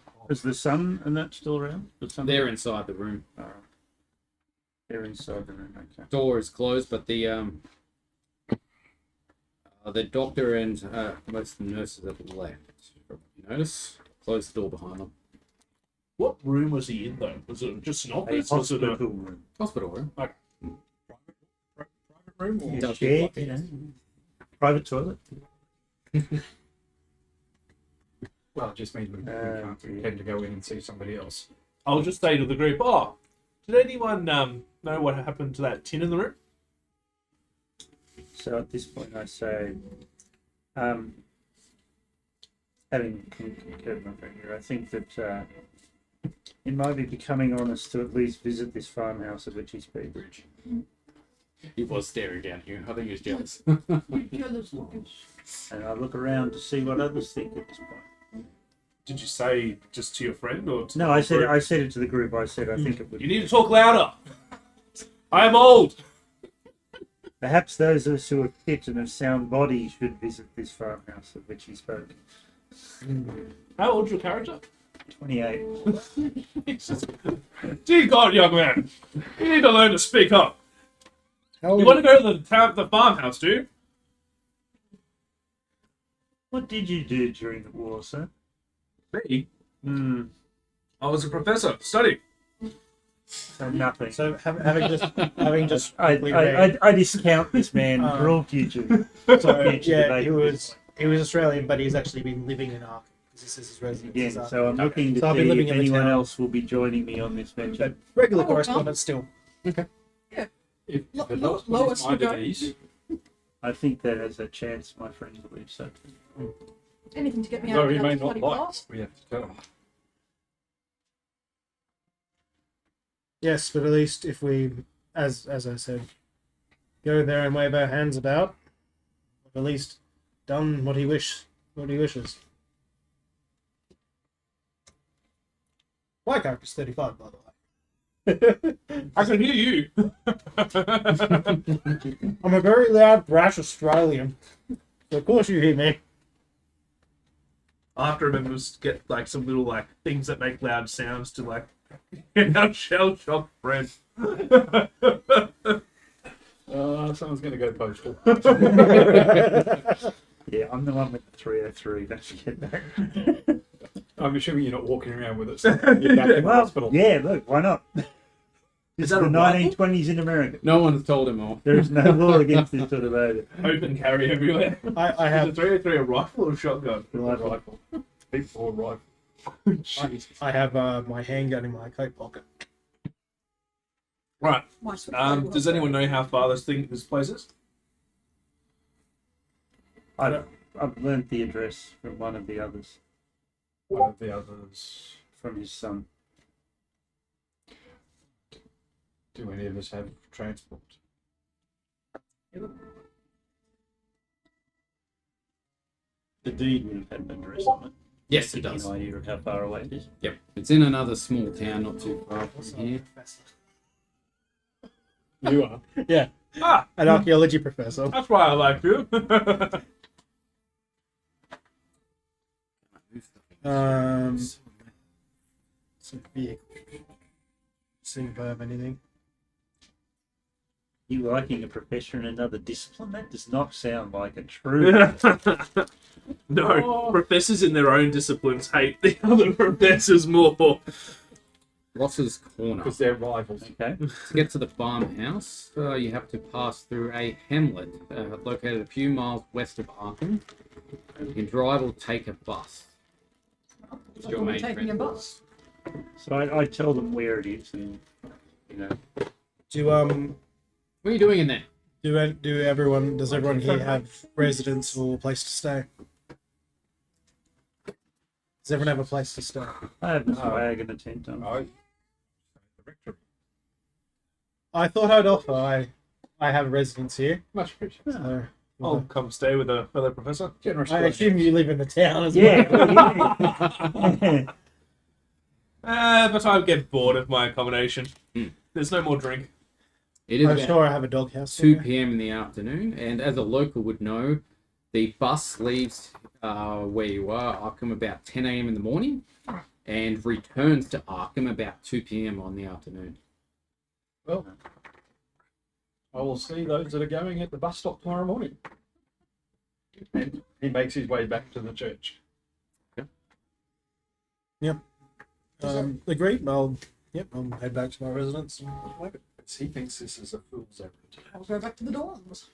sun and that still around? The sun? They're inside the room. Alright. They're inside the room. Okay. Door is closed, but the doctor and most of the nurses have left. You notice? Close the door behind them. What room was he in, though? Was it just an A office? Was it hospital a... room. Hospital room. Private room? Or? Yeah, Does shared, look like you it. know. Private toilet. Well, it just means we can't pretend to go in and see somebody else. I'll just say to the group, oh, did anyone know what happened to that tin in the room? So at this point, I say, having concurred my friend here, I think that it might be becoming honest to at least visit this farmhouse at which he's Bridge. He was staring down at you. I think he was jealous. Jealous looking. And I look around to see what others think at this point. Did you say just to your friend or to No, the I said group? I said it to the group. I said I think it would. You need to talk louder. I am old. Perhaps those of us who are fit and of sound body should visit this farmhouse of which he spoke. How old's your character? 28. Dear God, young man, you need to learn to speak up. How You want to go to the farmhouse, dude? What did you do during the war, sir? Me? Hmm. I was a professor, studying. So nothing. So having just I discount this man for all future. so future yeah, debate. he was Australian, but he's actually been living in Ark because this is his residence. Again, is Ark. so I'm looking to So I've been see living if in the anyone town. else will be joining me on this venture. But regular Oh, well. correspondence still. If Lo- it lo- helps Lois with his mind will at go. ease, I think that has a chance, my friend believes so. Anything to get me out though of he may another not bloody like blast. what we have to tell him. Yes, but at least if we, as I said, go there and wave our hands about, we've at least done what he wishes. My character's 35, by the way. I can hear you. I'm a very loud, brash Australian. So of course you hear me. I have to remember to get like some little like things that make loud sounds to like our shell shock friend. Someone's going to go postal. Yeah, I'm the one with the 303. Don't forget that. I'm assuming you're not walking around with it. So you're back in the Well, hospital. yeah, look, why not? Is It's that the a rifle? 1920s in America. No one's told him off. There is no law against this sort of odor. Open carry everywhere. I Is have a 303 a rifle or a shotgun? Rifle. Big four rifle. I have my handgun in my coat pocket. Right. My switch Does anyone know how far this place is? I've learnt the address from one of the others, One of the others. from his son. Do any of us have transport? The deed would have had an address on it. Yes, it Give you does. an idea of how far away it is. Yep. It's in another small town, not too far from here. You are? Yeah, Ah, an archaeology professor. that's why I like you. Some vehicle. Superb, anything? You liking a professor in another discipline? That does not sound like a true. No, professors in their own disciplines hate the other professors more. Ross's Corner. Because they're rivals. Okay. To get to the farmhouse, you have to pass through a hamlet located a few miles west of Arkham. You can drive or take a bus. It's your main taking a transport. bus. So I tell them where it is, and Do What are you doing in there? does everyone here have residence or place to stay? Does everyone have a place to stay? I have a swag and a tent on. I. The rectory. I thought I'd offer. I have a residence here. Much appreciated. So, I'll come stay with a fellow professor. Generous. I assume you live in the town as Yeah. well. Yeah. But I get bored of my accommodation. Hmm. There's no more drink. It is I'm about sure I have a doghouse. 2 p.m. in the afternoon, and as a local would know, the bus leaves where you are, Arkham, about 10 a.m. in the morning, and returns to Arkham about 2 p.m. on the afternoon. Well, I will see those that are going at the bus stop tomorrow morning. And he makes his way back to the church. Agreed. I'll head back to my residence. Because he thinks this is a fool's errand. I'll go back to the dorms.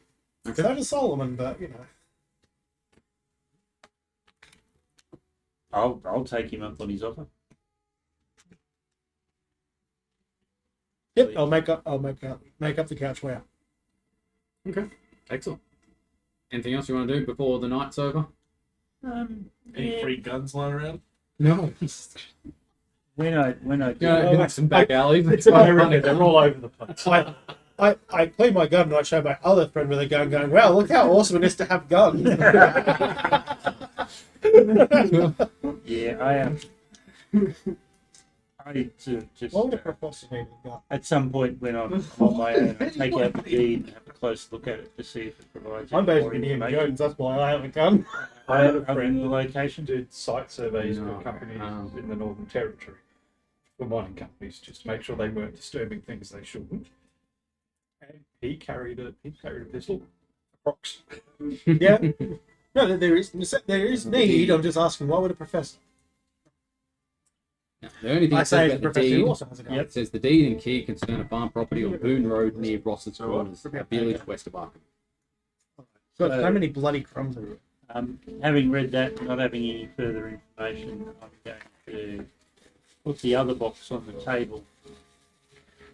Could have a Solomon, but you know. I'll take him up on his offer. Yep, I'll make up the couch where. Okay, excellent. Anything else you want to do before the night's over? Any free guns lying around? No. When I Yeah, like some back alleys. They're all over the place. I clean my gun and I show my other friend with a gun going, well, look how awesome it is to have guns. yeah, I just What would a professor need a gun? at some point when I'm on my own, I take out the deed and have a close look at it to see if it provides. I'm any more basically Ian information. Jones, that's why I have a gun. I had a Other than friend the who location. did site surveys No, for companies um, in the Northern Territory, for mining companies, just to make sure they weren't disturbing things they shouldn't. And he carried a pistol, approx. Yeah. No, there is need. I'm just asking, why would a professor? Now, the only thing I it say says the about the professor deed, who also has a gun. it says the deed and key concern a farm property on Boone Road near Ross's Corners, a village west of Arkham. Got so many bloody crumbs in it. Having read that, not having any further information, I'm going to put the other box on the table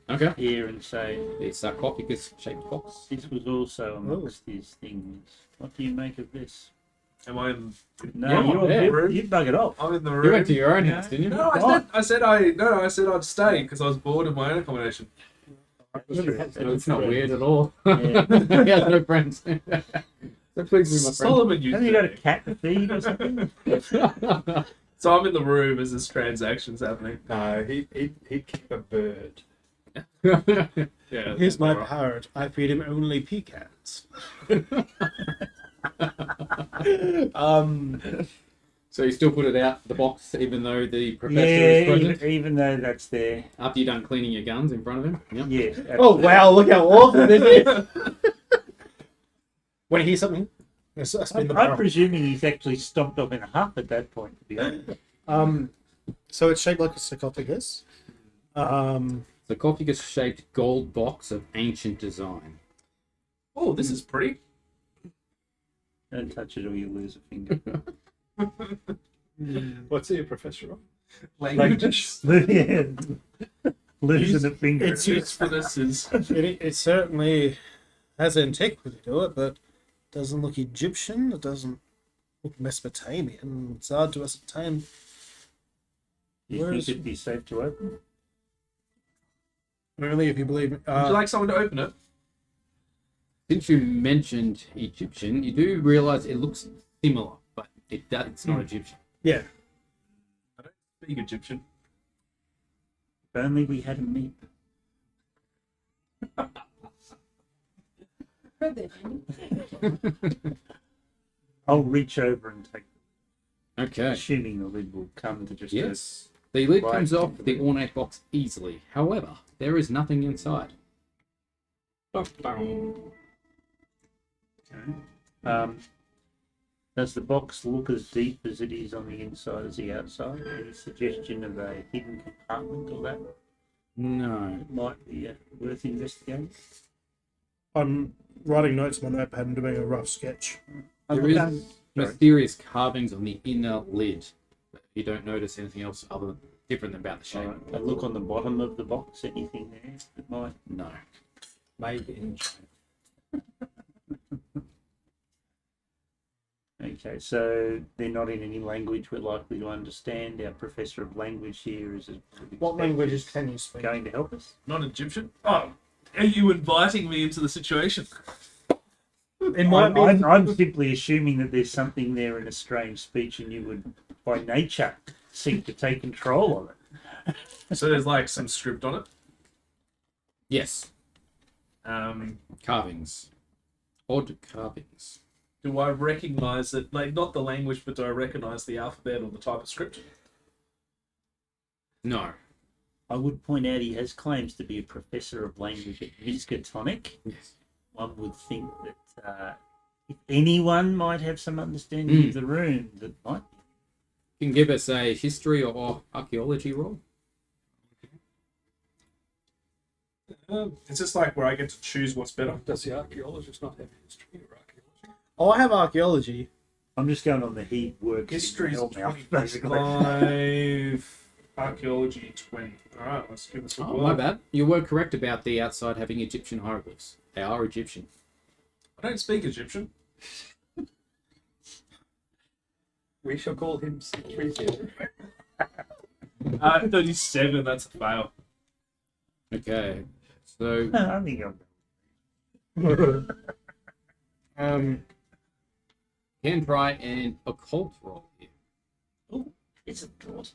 Okay. here and say, The sarcophagus shaped box. this was also amongst these things. What do you make of this? Am I in? No, Yeah, you buggered off. I'm in the room. You went to your own house, didn't you? No, I said I'd stay because I was bored of my own accommodation. It's not weird at all. Yeah. He has no friends. So please be my friend. Solomon used Haven't you got a cat to feed or something? So I'm in the room as this transaction's happening. No, he'd keep a bird. Yeah. Here's my parrot. I feed him only pecans. So you still put it out the box, even though the professor Yeah, is present. even though that's there. After you're done cleaning your guns in front of him. Yep. Yeah. Oh wow! Look how awesome this is. Want to hear something? Yes, I spin the I'm barrel. presuming he's actually stomped off in a huff at that point, to be honest. So it's shaped like a sarcophagus. Sarcophagus-shaped gold box of ancient design. Oh, this is pretty. Don't touch it or you lose a finger. What's he a professor of? Languages. Yeah. Losing a finger. It's Usefulness is. it certainly has antiquity to it, but doesn't look Egyptian. It doesn't look Mesopotamian. It's hard to ascertain. Do you think it'd be safe to open? Only if you believe. Would you like someone to open it? Since you mentioned Egyptian, you do realise it looks similar, but it's not Egyptian. Yeah. I don't speak Egyptian. If only we had a meep. Heard that, Andy. I'll reach over and take it, Okay. assuming the lid will come to just Yes. The lid Right. comes off the ornate box easily. However, there is nothing inside. Does the box look as deep as it is on the inside as the outside? Any suggestion of a hidden compartment or that No. might be worth investigating? I'm writing notes on my notepad and doing a rough sketch. There is mysterious carvings on the inner lid. But you don't notice anything else other different about the shape. Alright, and look on the bottom of the box. Anything there that might? No. Made in China. Okay, so they're not in any language we're likely to understand. Our professor of language here is What languages can you speak? going to help us. Not Egyptian. Oh, are you inviting me into the situation? It might be. I'm simply assuming that there's something there in a strange speech, and you would, by nature, seek to take control of it. So there's like some script on it. Yes. Carvings. Odd carvings. Do I recognise it? Like not the language, but do I recognise the alphabet or the type of script? No. I would point out he has claims to be a professor of language at Miskatonic. Yes. One would think that if anyone might have some understanding of the rune, that might be. You can give us a history or archaeology roll. It's just like where I get to choose what's better. Does the archaeologist not have history or archaeology? Oh, I have archaeology. I'm just going on the he works. History's in hell now, 25, archaeology 20. All right, let's give this a Oh, whirl. my bad. You were correct about the outside having Egyptian hieroglyphs. They are Egyptian. I don't speak Egyptian. We shall call him 630. 37. That's a fail. Okay. So, I think I'm. can try an occult roll here. Oh, it's a thought.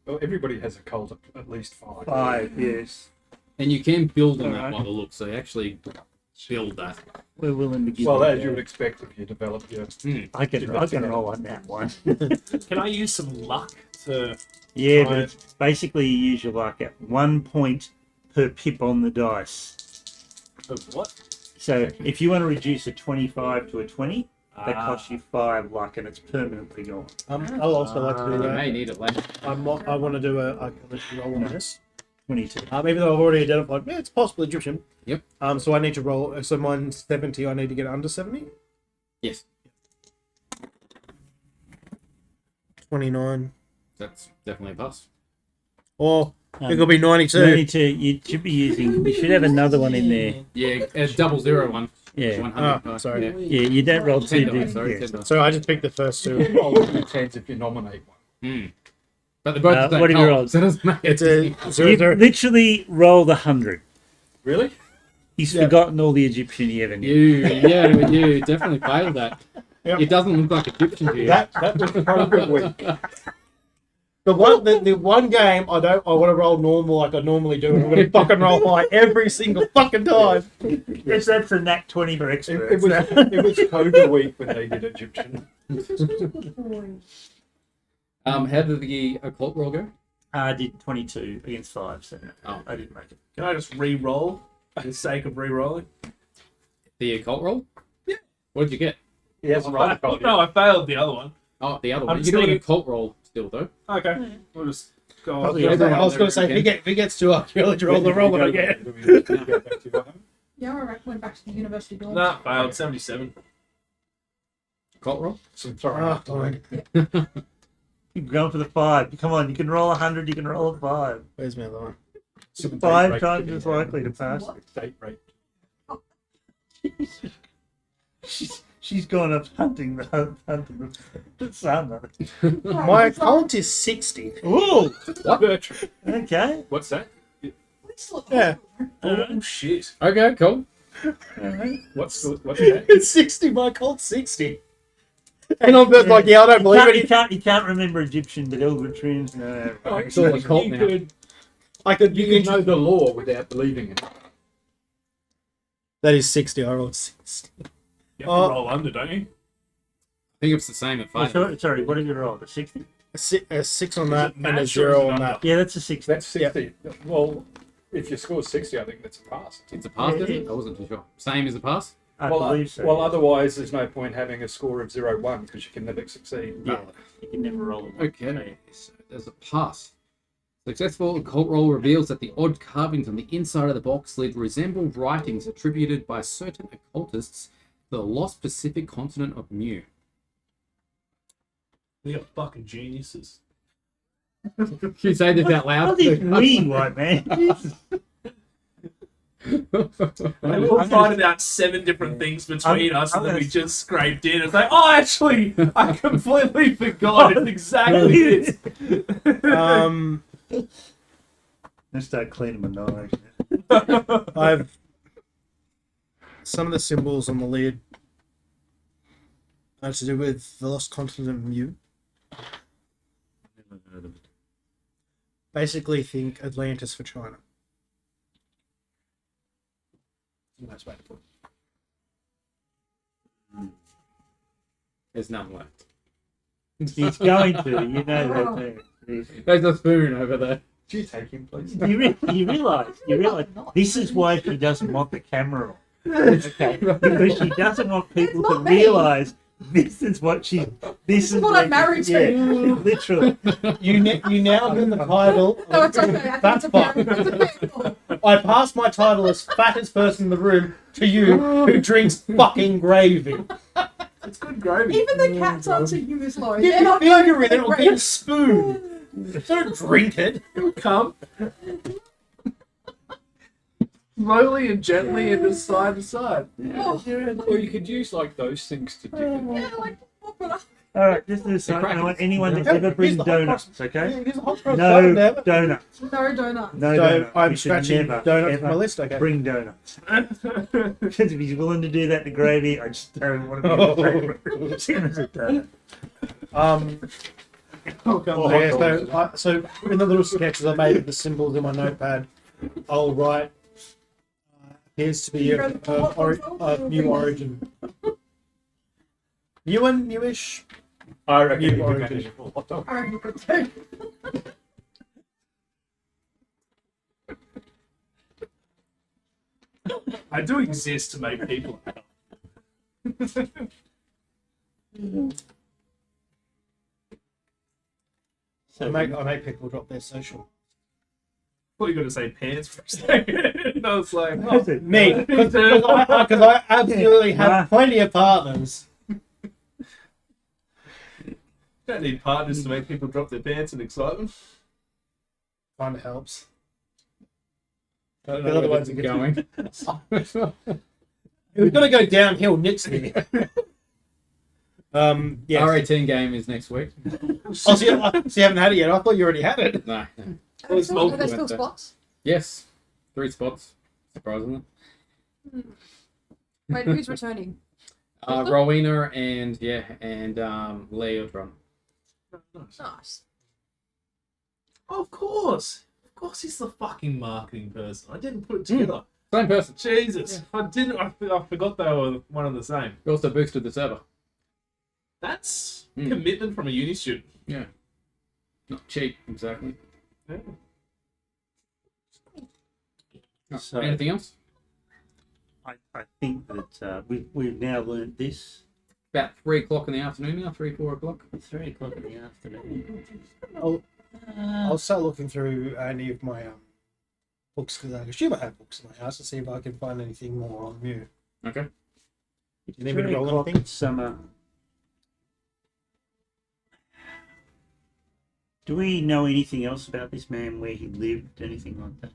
Well, everybody has a cult of at least 5. 5, yes. And you can build on that Alright. by the look, so you actually build that. We're willing to give Well, it a as you go. would expect if you develop your... I can roll on that one. Can I use some luck to? Yeah, Try but it. it's basically you use your luck at 1 point per pip on the dice. Of what? So if you want to reduce a 25 to a 20, that Ah. costs you 5 luck and it's permanently gone. I'll also like to do You that. may need it later. I want to do a archaeology roll on this. 22. Even though I've already identified, yeah, it's possibly Egyptian. Yep. So I need to roll. So mine's 70. I need to get under 70. Yes. 29. That's definitely a pass. Or It'll be 92. 92. You should be using. You should have another one in there. Yeah, a 001. one. Yeah. 100. Oh, sorry. Yeah. Yeah. You don't roll two. 10 dice, do sorry, you? 10 dice. So I just picked the first two. Roll two tens if you nominate one. Hmm. But they're both the same what have you colour, rolled? so it doesn't matter. It's a You 0. literally rolled 100. Really? He's Yeah. forgotten all the Egyptian he ever knew. You definitely failed that. Yep. It doesn't look like Egyptian to you. That was probably weak. The one game I want to roll normal like I normally do, and I'm going to fucking roll high every single fucking time. Yes, that's a nat 20 for It experts. was Cobra week when they did Egyptian. How did the occult roll go? I did 22 against 5, so Oh. I didn't make it. Can I just re-roll for the sake of re-rolling? The occult roll? Yeah. What did you get? He hasn't rolled a copy. No, I failed the other one. Oh, the other I'm one. You can do an still- occult roll still, though. Okay, we'll just go. Probably on. everyone- I was going to say, if he gets too archaeology, roll the roll that I get. Yeah, I went back to the university dorm. Nah, failed. 77. Occult roll? Some sorry. Oh, fine. Keep going for the 5. Come on, you can roll 100, you can roll a 5. Where's my other one? Some 5 date times rate as likely to pass. Date rate. She's gone up hunting the sun. My occult is 60. Ooh, Bertram. okay. What's that? Yeah. Oh shit! Okay, cool. What's that? It's 60. My occult's 60. And I'm just like, yeah, I don't believe it. You can't remember Egyptian, but Eldritch. No. It's all occult now. I could You could know the law without believing it. That is 60. I rolled 60. You have to roll under, don't you? I think it's the same at 5. Sorry, what did you roll? A 60? A 6 on that and a Match or 0 is it on under? that. Yeah, that's a 60. That's 60. Well, if you score 60, I think that's a pass. It's a pass, is it? I wasn't too sure. Same as a pass? I well, believe so. well, yeah. otherwise, there's no point having a score of 0-1 because you can never succeed. Yeah, you can never roll it. Okay, so there's a pass. Successful occult roll reveals that the odd carvings on the inside of the box lid resemble writings attributed by certain occultists to the lost Pacific continent of Mu. They are fucking geniuses. Can you say this out loud? What is we, white man? Jesus. We all finding out 7 different things between us, and then we just scraped in and say, "Oh, actually, I completely forgot. It's exactly this." Let's start cleaning my knife. I've some of the symbols on the lid are to do with the lost continent of Mu. Basically, think Atlantis for China. Nice way to put it. There's none left. He's going to, you know that. Too. There's a spoon over there. Do you take him, please? You realise this is why she doesn't want the camera on. Okay, because she doesn't want people It's to not me. realise this is what she. This is what I'm married to. Yeah, literally. You now win the title. No, it's okay. I That's think it's fine. okay. I pass my title as fattest person in the room to you, who drinks fucking gravy. It's good gravy. Even the cats answer you as low. Get They're your not finger in it or great. get a spoon. Don't drink it. Come slowly and gently and just side to side. Oh, Or you could use like those things to dip it. yeah, like, what would I- All right, just do something. I want anyone to ever bring Here's the hot donuts. cross. Okay. Yeah, here's a hot cross No button, never. donuts. No donut. No So donuts. I'm You should scratching never, donuts from ever my list. Okay. Bring donuts. Because if he's willing to do that to gravy, I just don't want to be in the paper. As soon as it does. So in the little sketches I made of the symbols in my notepad, I'll write appears to be a new origin. New and newish. I reckon You you are could a manage a hot dog. I reckon you could too. I do exist to make people happy. I make people drop their social. What are you going to say, pants for a second? I was like, oh, Me, because I absolutely have plenty of partners. don't need partners to make people drop their pants in excitement. Kind of helps. I don't The know other where ones this are is going. We've got to go downhill next year. Yeah. R18 game is next week. Oh, so you haven't had it yet? I thought you already had it. No. Are there multiple still ones there. spots? Yes. 3 spots. Surprisingly. Wait, who's returning? Rowena and Leotron. Nice. Of course he's the fucking marketing person. I didn't put it together. Same person. Jesus, I forgot they were one and the same. We also boosted the server. That's commitment from a uni student. Yeah. Not cheap, exactly. Yeah. So- Anything else? I think that we've now learnt this. About 3 o'clock in the afternoon now, 4 o'clock. 3 o'clock in the afternoon. I'll start looking through any of my books, because I assume I have books in my house, to see if I can find anything more on Mew. Okay. Do you need me to 3 roll o'clock anything? in summer. Do we know anything else about this man, where he lived, anything like that?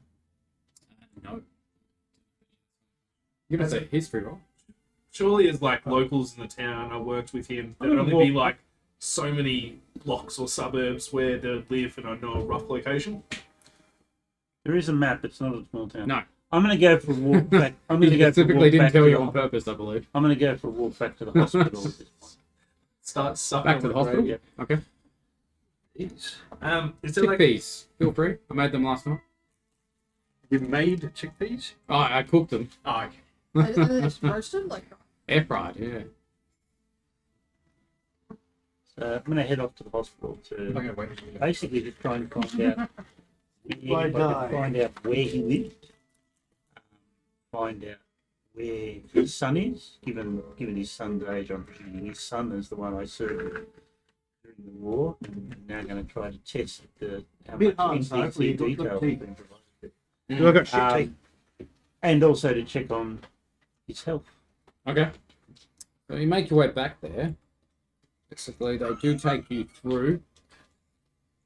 No. Give us a history roll. Surely as like locals in the town, I worked with him. There'd only be like so many blocks or suburbs where they live, and I know a rough location. There is a map. It's not a small town. No. I'm going to go for a walk back. I'm going to He go for a specifically walk didn't back tell to you the- on purpose, I believe. I'm going to go for a walk back to the hospital at this point. Start sucking Back on to the grave. hospital? yeah. Okay. Is there like Chickpeas. Feel free. I made them last night. You made chickpeas? Oh, I cooked them. Oh, okay. Are they just roasted? Like, Air fried, yeah. So I'm going to head off to the hospital I'm to going to wait. basically just try and find out. If I can find out where he lived, find out where his son is. Given his son's age, I'm presuming his son is the one I served during the war. And I'm now going to try to test how much in detail has been provided. I got shit tea. And also to check on his health. Okay. So you make your way back there. Basically, they do take you through.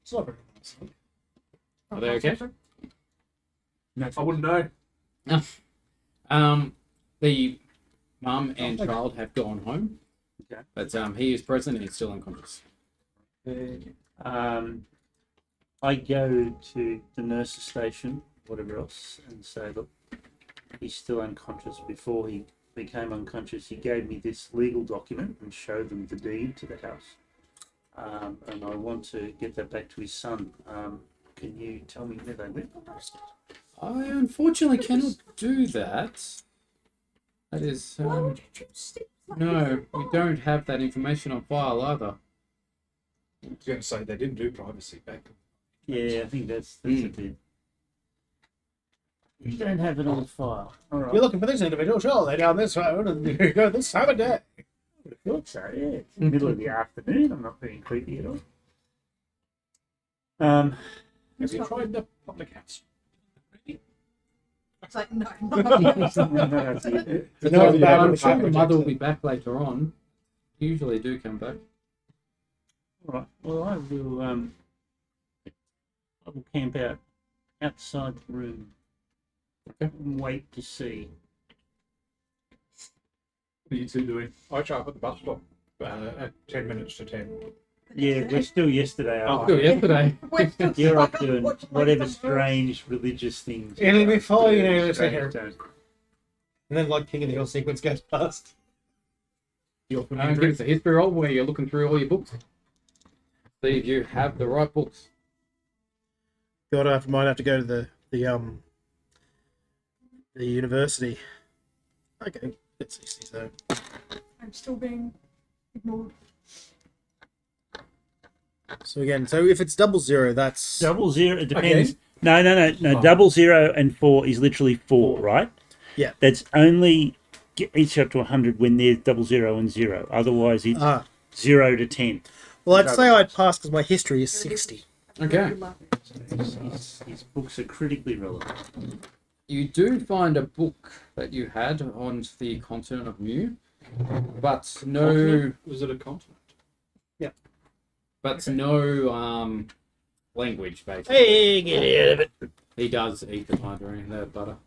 It's not very nice. Are they okay? I wouldn't know. The mum and child have gone home. Okay. But he is present and he's still unconscious. I go to the nurse's station, whatever else, and say, look, he's still unconscious. Before he became unconscious, he gave me this legal document and showed them the deed to the house. And I want to get that back to his son. Can you tell me where they live? I unfortunately cannot do that. That is... why would you choose Steve? no, we don't have that information on file either. I was going to say they didn't do privacy back then. Yeah, I think that's a bit. You don't have it on file. All right. You're looking for this individual, sure, they're down this road, and you go this time of day. I thought so, yeah. It's the middle of the afternoon. I'm not being creepy at all. Have you tried the public house? It's like, no. I'm sure the mother will be back later on. Usually do come back. All right. Well, I will camp out outside the room. Okay. And wait to see. What are you two doing? I show up at the bus stop at 10 minutes to 10. Yeah, we're still yesterday. Oh, aren't we? still yesterday. You're up doing whatever strange religious things. It'll be fine, you know, Strange here. stones. And then, like, King of the Hill sequence goes past. Give us a history roll where you're looking through all your books. See if you have the right books. God, I might have to go to the university. Okay, it's easy, so. I'm still being ignored. So again, so if it's 00, that's... 00, it depends. No. 00 and 4 is literally 4, right? Yeah. That's only each up to 100 when there's 00 and 0. Otherwise, it's 0 to 10. Well, I'd say I'd pass because my history is 60. Okay. His books are critically relevant. You do find a book that you had on the continent of Mu, but no, Was it a continent? but no language, basically. Hey, get out of it. He does eat the margarine, the butter.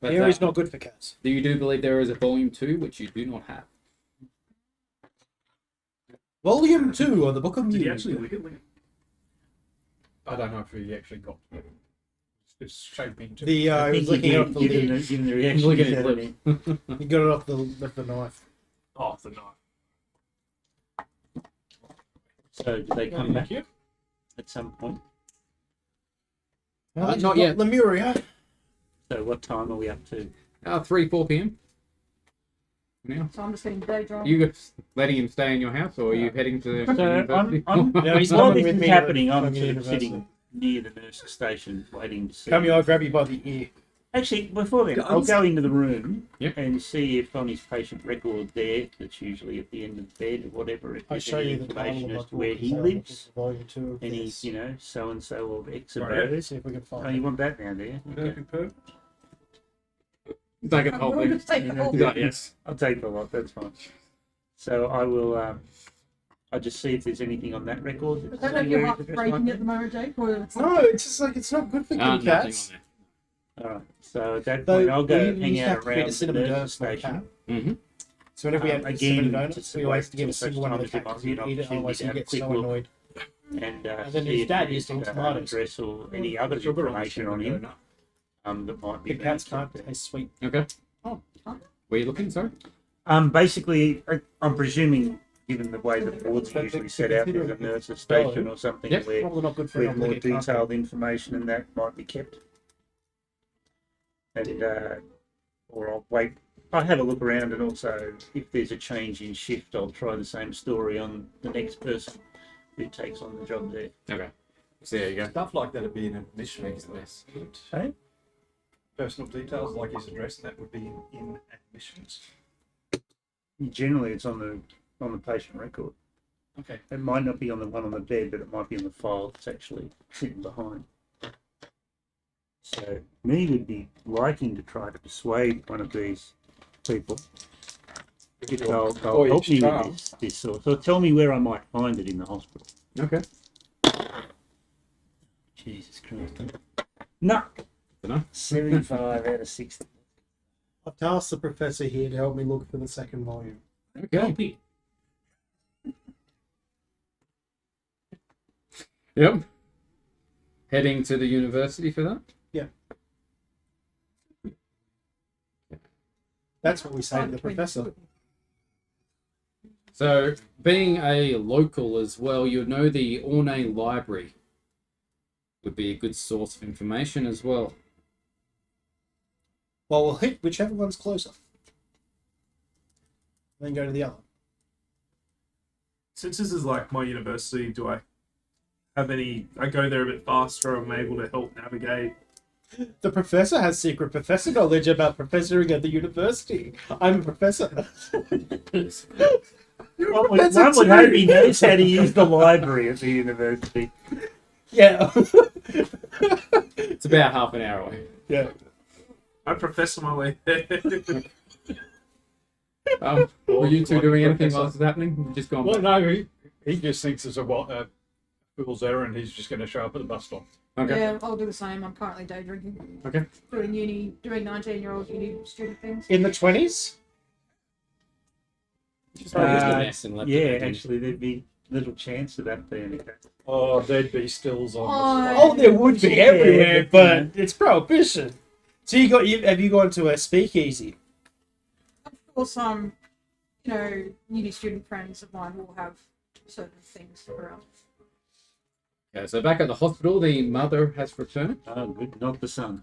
But Here is not good for cats. you do believe there is a volume 2, which you do not have. Volume 2 of the Book of Did he Mew. actually lick it? I don't know if he actually got it. It's shaping to The I I think was he looking off did, the given lid. the, given the reaction. Look at he's his had lips. in He got it off the knife. Oh, the knife. it. So do they come back at some point? Well, not yet. Lemuria. So what time are we up to? 3, 4 p.m. Now, So I'm just getting day drunk. you letting him stay in your house, or are you heading to the So university? No, he's while coming this with is me happening, to I'm the sort of university. sitting near the nurse's station waiting to see. Come here, I'll grab you by the ear. Actually, before then, I'll go into the room Yep. and see if on his patient record there, that's usually at the end of the bed or whatever, if I'll there's show any you the title information of as my to where book, he so lives. Volume 2 of Any, this. you know, so and so of X Right. abode. See if we can find Oh, it. you want that now, do you? Okay. Perfect, perfect. Take it the whole We'll thing. just take the whole He's like, yes. I'll take the lot, that's fine. So I will, I'll just see if there's anything on that record. I don't know if your heart's breaking at the moment, Jake, or it's No, it's just like it's not good for kitty Nothing cats. on Alright, so at that Though point I'll go we hang used to have out to feed around a the cinnamon nurse's donuts for a station. cat. there. Mm-hmm. So whenever we had Again, cinnamon donuts, just we always wait had to get a till such single one of the time as there cat might be because an he'd eat it, otherwise opportunity he'd to get have a so quick annoyed. And then see his if dad there's used to eat an tomatoes. address or any other sugar on information on him that might be The cats being can't taste sweet. Okay. Where are you looking, sorry? Basically, I'm presuming, given the way the board's usually set out, there's a nurse's station or something Yep. where Probably not good for more an detailed information and that might be kept. And or I'll wait. I'll have a look around, and also if there's a change in shift, I'll try the same story on the next person who takes on the job there. Okay. So there you go. Stuff like that would be an admission list. Hey? Personal details like his address, that would be in admissions. Generally, it's on the patient record. Okay. It might not be on the one on the bed, but it might be in the file that's actually sitting behind. So, me would be liking to try to persuade one of these people if they'll help me with this sort. So tell me where I might find it in the hospital. Okay. Jesus Christ. No. Dunno. 75 out of 60. I've tasked the professor here to help me look for the second volume. Okay. Yep. Heading to the university for that? That's what we say to the professor. So, being a local as well, you know the Ornay Library would be a good source of information as well. Well, we'll hit whichever one's closer. Then go to the other. Since this is like my university, do I have any? I go there a bit faster. I'm able to help navigate. The professor has secret professor knowledge about professoring at the university. I'm a professor. One would hope he knows how to use the library at the university. Yeah. It's about half an hour away. Yeah. I professor my way there. Were you two doing anything while this is happening? You've just gone Well, back. no, he just thinks there's a fool's errand. He's just going to show up at the bus stop. Okay. Yeah, I'll do the same. I'm currently day drinking. Okay. Doing 19-year-old uni student things. In the 20s? Just probably just a mess and left it Yeah, there, didn't actually, there'd be little chance of that being the case. Oh, there'd be stills on the Oh, there would be Yeah, everywhere, but, but it's prohibition. So have you gone to a speakeasy? Of course, uni student friends of mine will have certain things around. Okay, so back at the hospital, the mother has returned. Oh, good. Not the son.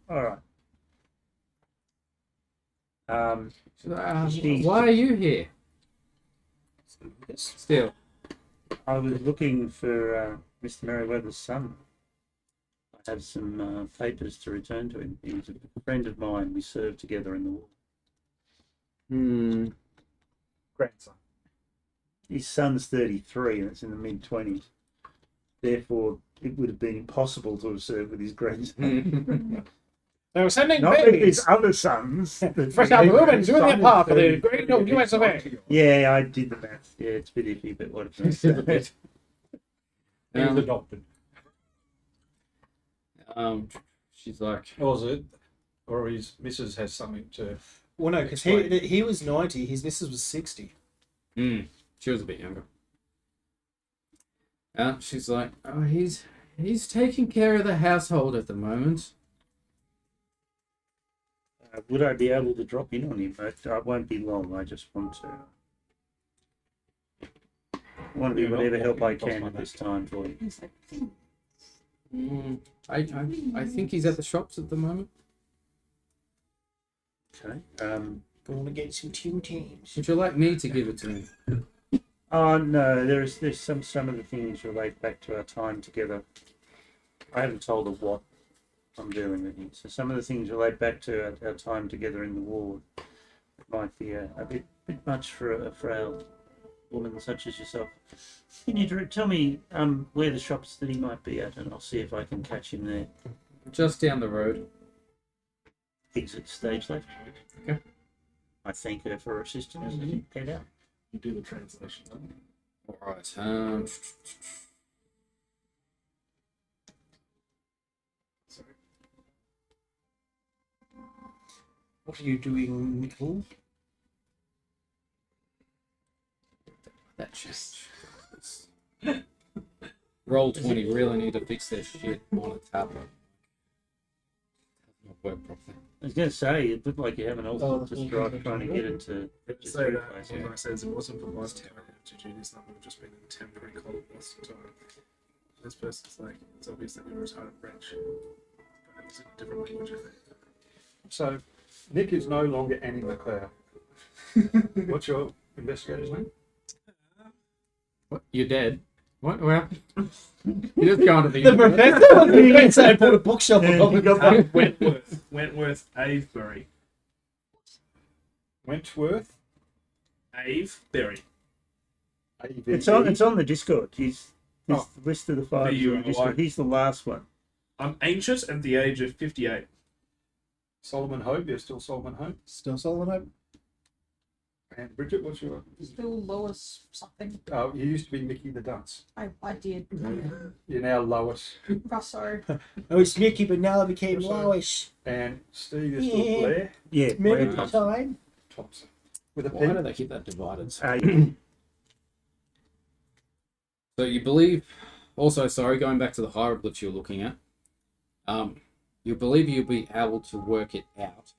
All right. Why are you here? Still. I was looking for Mr. Merriweather's son. I have some papers to return to him. He was a friend of mine. We served together in the war. grandson. His son's 33 and it's in the mid-20s. Therefore, it would have been impossible to have served with his grandson. They were sending Not with babies. his other sons. Fresh out the women doing their part for the great old US of A. Yeah, I did the math. Yeah, it's a bit iffy, but what He was adopted. She's like, Or was it? Or his missus has something to. Well, no, because he was 90, his missus was 60. she was a bit younger. She's like, oh, he's taking care of the household at the moment. would I be able to drop in on him? I won't be long. I just want to be whatever help I can at this time for you. He's like, I think he's at the shops at the moment. Okay. Going to get some Tim Tams. Would you like me to give it to him? Oh no, there's some of the things relate back to our time together. I haven't told her what I'm doing with him, so some of the things relate back to our time together in the ward. It might be a bit much for a frail woman such as yourself. Can you tell me where the shops that he might be at, and I'll see if I can catch him there. Just down the road. Exit stage left. Okay. I thank her for her assistance and head out. You do the translation. All right. What are you doing, Nickel? That changed. Roll 20. Really need to fix their shit on a tablet. Not work properly. I was going to say, it looked like you have an ultimate just trying to get it to Let's just say that replace it. when I says it wasn't for my time to do this, that would have just been a temporary call lost time. This person's like, it's obvious that you're retired French, but it was in a different language, I think. So, Nick is no longer Annie McLeod. What's your investigator's name? What? You're dead? What happened? You just go into the The professor? You didn't say I bought a bookshelf or something. Wentworth Avebury. Wentworth. Avebury. It's on the Discord. He's the list of the five. You On the Discord. like- He's the last one. I'm ancient at the age of 58. Solomon Hope. You're still Solomon Hope. Still Solomon Hope? And Bridget, what's your? still Lois something. Oh, you used to be Mickey the Dunce. I did. You're now Lois. Russo. Oh, it's Mickey, but now I became Lois. And Steve is still Yeah. Blair Yeah. Remember Blair the time? Thompson. With a Why do P. they keep that divided? Thompson. So you believe, also, sorry, going back to the hieroglyphs you're looking at, you believe you'll be able to work it out.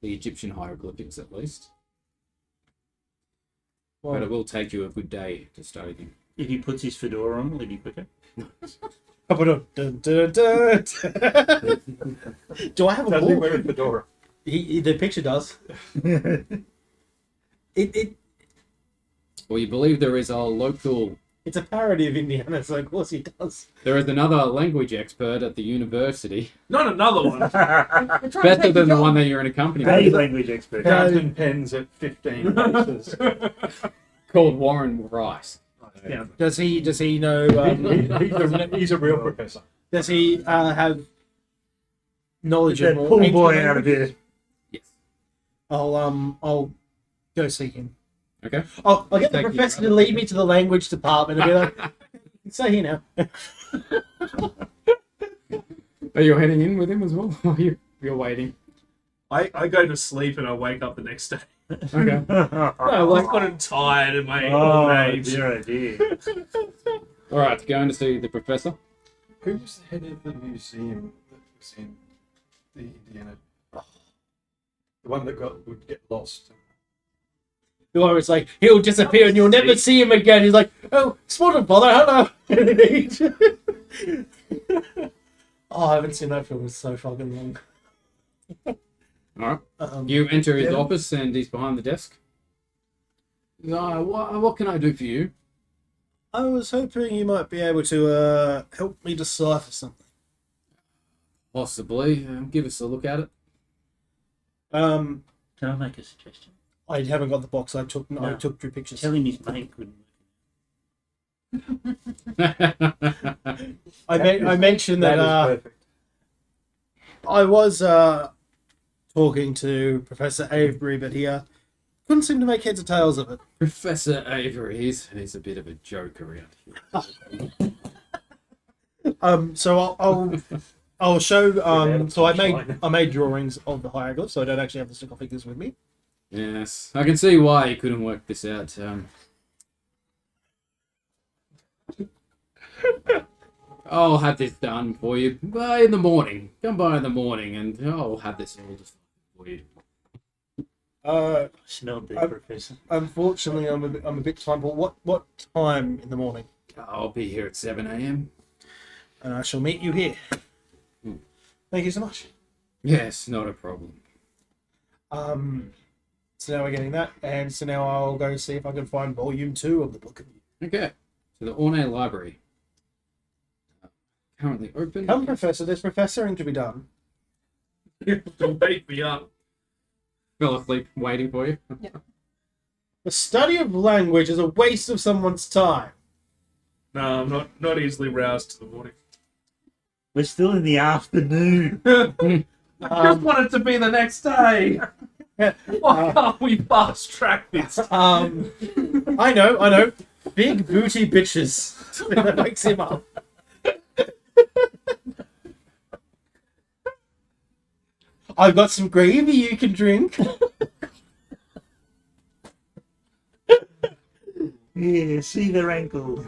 The Egyptian hieroglyphics, at least. But it will take you a good day to study them. If he puts his fedora on, will it be quicker? Dun, dun, dun. Do I have a Does he book? wear a fedora? The picture does. Well, you believe there is a local... It's a parody of Indiana, so of course he does. There is another language expert at the university. Not another one. We're trying to Better take than your the one job. that you're in a company A with. language expert. Fountain pens at 15 paces. Called Warren Rhys. Yeah. Does he know? He's a real professor. Does he have knowledge Get of that more pool ancient boy out of languages? here. Yes. I'll go see him. Okay. I'll get the Thank you. professor to lead me to the language department and be like, "Say here now." Are you heading in with him as well? Or you're waiting? I go to sleep and I wake up the next day. Okay. I'm like kind of tired in my Oh, old age. dear, oh dear. All right, going to see the professor. Who was the head of the museum that was in the Indiana? The one that would get lost. The one where it's like he'll disappear and you'll never see him again. He's like, "Oh, spotted bother, hello." Oh, I haven't seen that film in so fucking long. All right. You enter his office and he's behind the desk. What can I do for you? I was hoping you might be able to help me decipher something. Possibly. Give us a look at it. Can I make a suggestion? I haven't got the box. I took two pictures. Tell him his mate couldn't. I mentioned that. That is perfect. I was talking to Professor Avery, but he couldn't seem to make heads or tails of it. Professor Avery, he's a bit of a joke around here. So I'll show. So I made drawings of the hieroglyphs, so I don't actually have the stick figures with me. Yes, I can see why you couldn't work this out. I'll have this done for you by the morning. Come by in the morning, and I'll have this all just for you. Smelled there, Professor. Unfortunately, I'm a bit time. But what time in the morning? I'll be here at 7 a.m. And I shall meet you here. Thank you so much. Yes, not a problem. So now we're getting that, and so now I'll go see if I can find volume 2 of the book. Okay, so the ornate library. Currently open. Come, Professor. There's professoring to be done. Don't wake me up. Fell asleep waiting for you. The study of language is a waste of someone's time. No, I'm not easily roused to the morning. We're still in the afternoon. I just want it to be the next day. Why can't we fast track this? I know. Big booty bitches. That wakes him up. I've got some gravy you can drink. Yeah, see their ankles.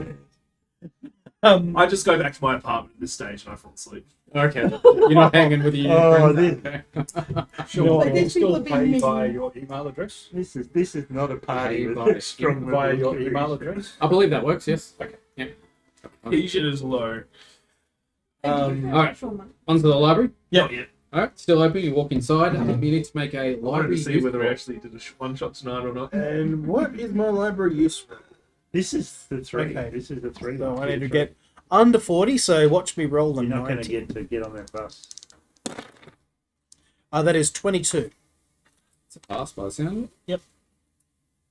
I just go back to my apartment at this stage and I fall asleep. Okay, you're not hanging with your Oh, friends. this, Okay. Sure, But these people still have been pay missing- by your email address. this is not a party Hey, with via- strong Via your liberal email views. address. I believe that works. Yes. Okay. Yeah. Asian is low. Thank you for alright. your money. Onto the library. Not yet. All right, still open. You walk inside. You need to make a I wanted library. to see use whether we roll. actually did a one-shot tonight or not. And what is my library use for? This is the 3. Okay. This is the 3. So I need to get under 40, so watch me roll the You're not going 90. to get on that bus. That is 22. It's a pass by the sound of it. Yep.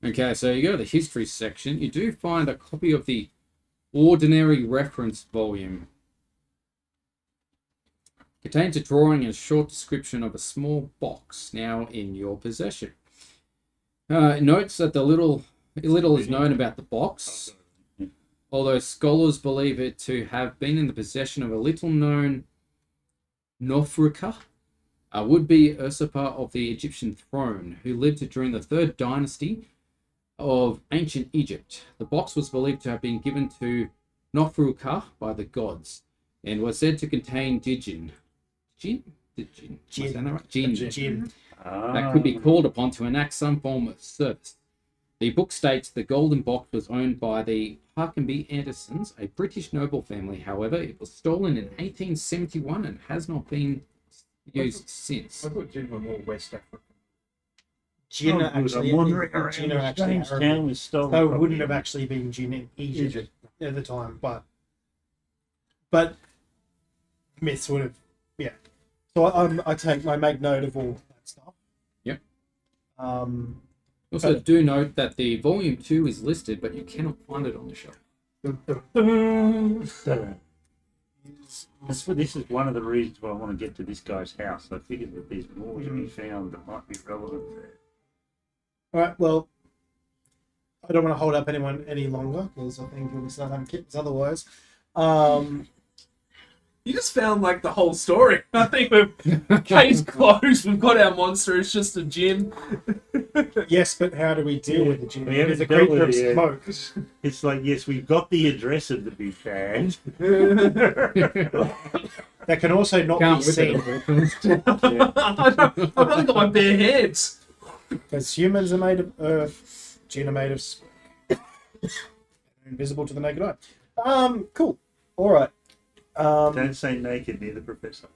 Okay, so you go to the history section. You do find a copy of the ordinary reference volume. Contains a drawing and a short description of a small box now in your possession. It notes that little is known about the box, although scholars believe it to have been in the possession of a little-known Nofruka, a would-be usurper of the Egyptian throne, who lived during the 3rd dynasty of ancient Egypt. The box was believed to have been given to Nofruka by the gods, and was said to contain Jinn. Am I saying that right? Jinn. That could be called upon to enact some form of service. The book states the golden box was owned by the Parkenby Andersons, a British noble family. However, it was stolen in 1871 and has not been used since. I thought Jin were more West African. Jinn Oh, are good. actually, I'm wandering around Jinn are a actually strange Arabic. town with stolen So it property. wouldn't have actually been Jinn in Egypt at the time, but myths would have, yeah. So I make note of all that stuff. Yep. So- Do note that the volume 2 is listed, but you cannot find it on the shelf. This is one of the reasons why I want to get to this guy's house. I figured that there's more to be found that might be relevant there. All right. Well, I don't want to hold up anyone any longer because I think we'll start having kittens otherwise. You just found like the whole story. I think we've case closed. We've got our monster. It's just a gin. Yes, but how do we deal with the gin? We It is haven't a dealt creature of with it yet. smoke. It's like, yes, we've got the address of the big bad. That can also not Can't be whip seen it. I've only got my bare hands. because humans are made of earth, gin are made of smoke. They're invisible to the naked eye. Cool. All right. Don't say naked near the professor.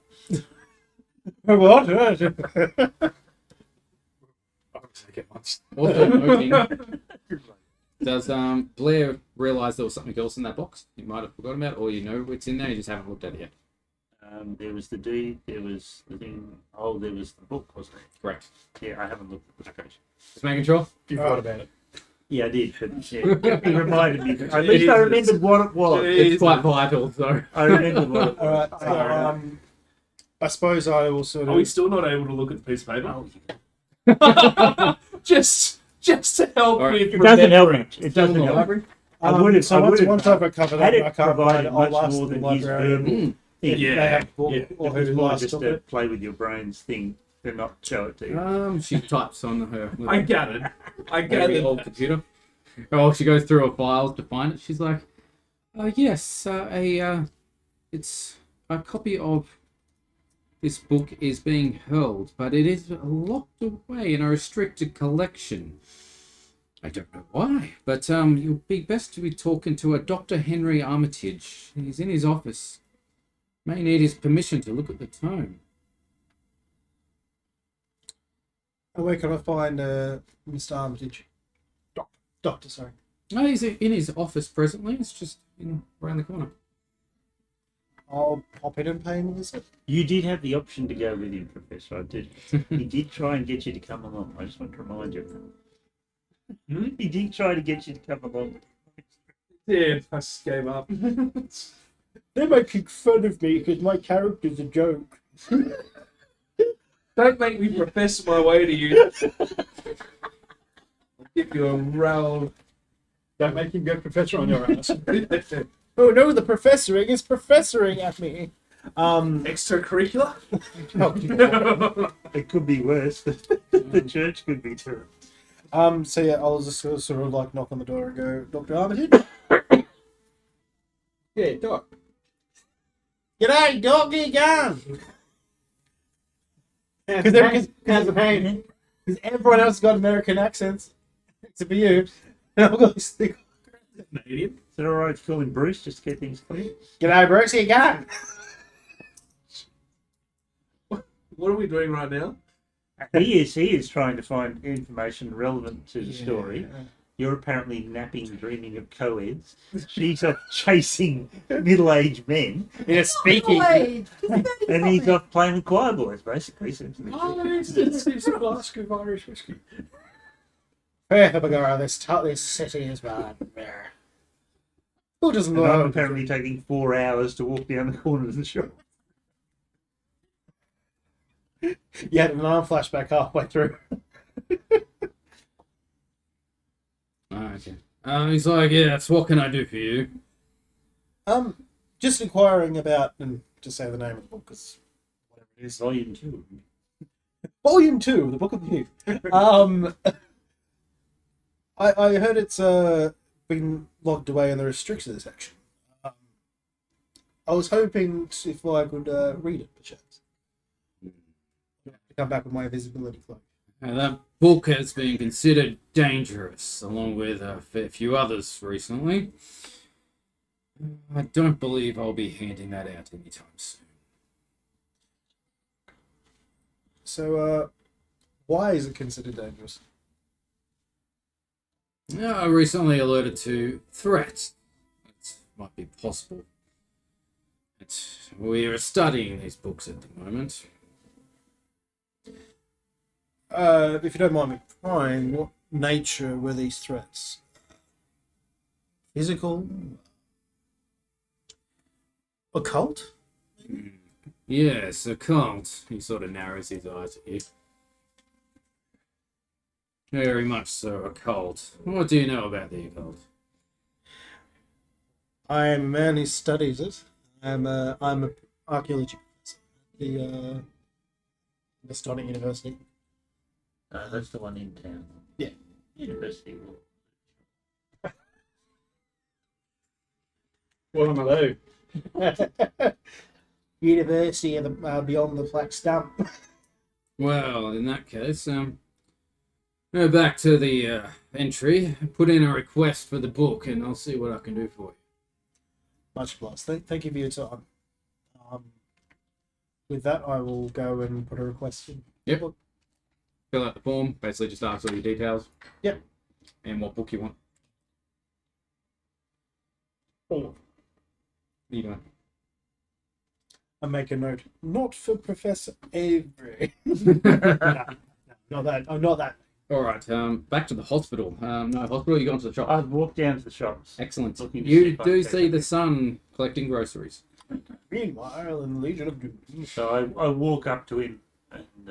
What? Also noting, does Blair realise there was something else in that box you might have forgotten about, or you know it's in there, you just haven't looked at it yet? There was the deed, there was the thing, there was the book, wasn't it? Correct. Yeah, I haven't looked at the book. Just making sure. You forgot about it. Yeah, I did, but yeah, it reminded me. At least I remembered what it was. It's quite vital, so. I remembered what it All was. right. So, I suppose I will sort Are we of. still not able to look at the piece of paper? Oh, just to help All right. with it doesn't help. remembering. It doesn't Still in the help. library? I would have. So once I've recovered had that, it I can't provided find it. I'll much ask more the than his librarian verbal Mm. if Yeah, they have a book Yeah, or it was who more last just took a it. play with your brains thing to not show it to you. She types on her I gathered. very gathered. old computer. Oh, she goes through her files to find it. She's like, yes, it's a copy of this book is being held, but it is locked away in a restricted collection. I don't know why, but you'll be best to be talking to a Dr. Henry Armitage. He's in his office. May need his permission to look at the tome. Where can I find Mr. Armitage? Doctor, sorry. No, he's in his office presently. It's just around the corner. I'll pop in and pay him a visit. You did have the option to go with him, Professor. I did. He did try and get you to come along. I just want to remind you of that. He did try to get you to come along. Yeah, I just gave up. They're making fun of me because my character's a joke. Don't make me profess my way to you. I'll give you a round. Don't make him go professor on your ass. Oh no, the professoring is professoring at me. Extracurricular? It could be worse. The church could be too. So yeah, I'll just sort of like knock on the door and go, Dr. Armitage? Yeah, Doc. G'day, doggy gun! Because everyone else has got American accents. Except for you. And I've got this thing. Canadian? Is it alright to call him Bruce just to get things clear? G'day, Bruce, you gun! What are we doing right now? He is trying to find information relevant to the story. You're apparently napping, dreaming of co-eds. She's off chasing middle-aged men. In a speaking. Wait, And he's off playing with choir boys, basically. Oh, it's a flask of Irish whiskey. This city is bad. Who doesn't And know? I'm apparently taking 4 hours to walk down the corner of the shop. You had an arm flashback halfway through. Okay. He's like, yes, what can I do for you? Just inquiring about, and just say the name of the book, because whatever it is. Volume 2. Volume 2, the Book of the Youth. I heard it's been locked away in the restricted section. I was hoping if I could read it, perchance. Come back with my invisibility cloak. Now, that book has been considered dangerous, along with a fair few others recently. I don't believe I'll be handing that out anytime soon. So, why is it considered dangerous? I recently alerted to threats that might be possible. We are studying these books at the moment. If you don't mind me prying, what nature were these threats? Physical? Occult? Yes, occult. He sort of narrows his eyes at you. Very much so, occult. What do you know about the occult? I am a man who studies it. I'm an archaeology professor at the Stonic University. That's the one in town. Yeah. University. What am I do? University of the beyond the black stump. Well, in that case, go back to the entry, put in a request for the book, and I'll see what I can do for you. Much obliged. Thank you for your time. With that, I will go and put a request in. Yep. Fill out the form, basically just ask all your details. Yep. And what book you want. Oh, You know. I make a note. Not for Professor Avery. No, not that. I'm not that. Alright, back to the hospital. No, hospital, you gone to the shop. I've walked down to the shops. Excellent. Looking to see You if I can do take see it. the son collecting groceries. Meanwhile, in the Legion of Doom. So I walk up to him and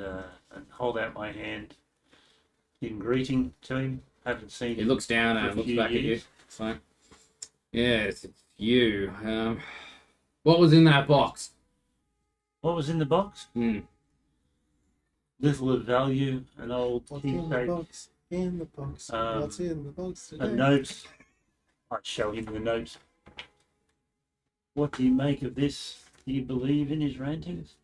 hold out my hand in greeting to him. Haven't seen He him looks down for a and looks few back at you. years. It's like, yes, it's you. What was in that box? What was in the box? Hmm. Little of value, an old What's in the keepsake, box? In the box. What's in the box a today? note. I show him the note. What do you make of this? Do you believe in his rantings?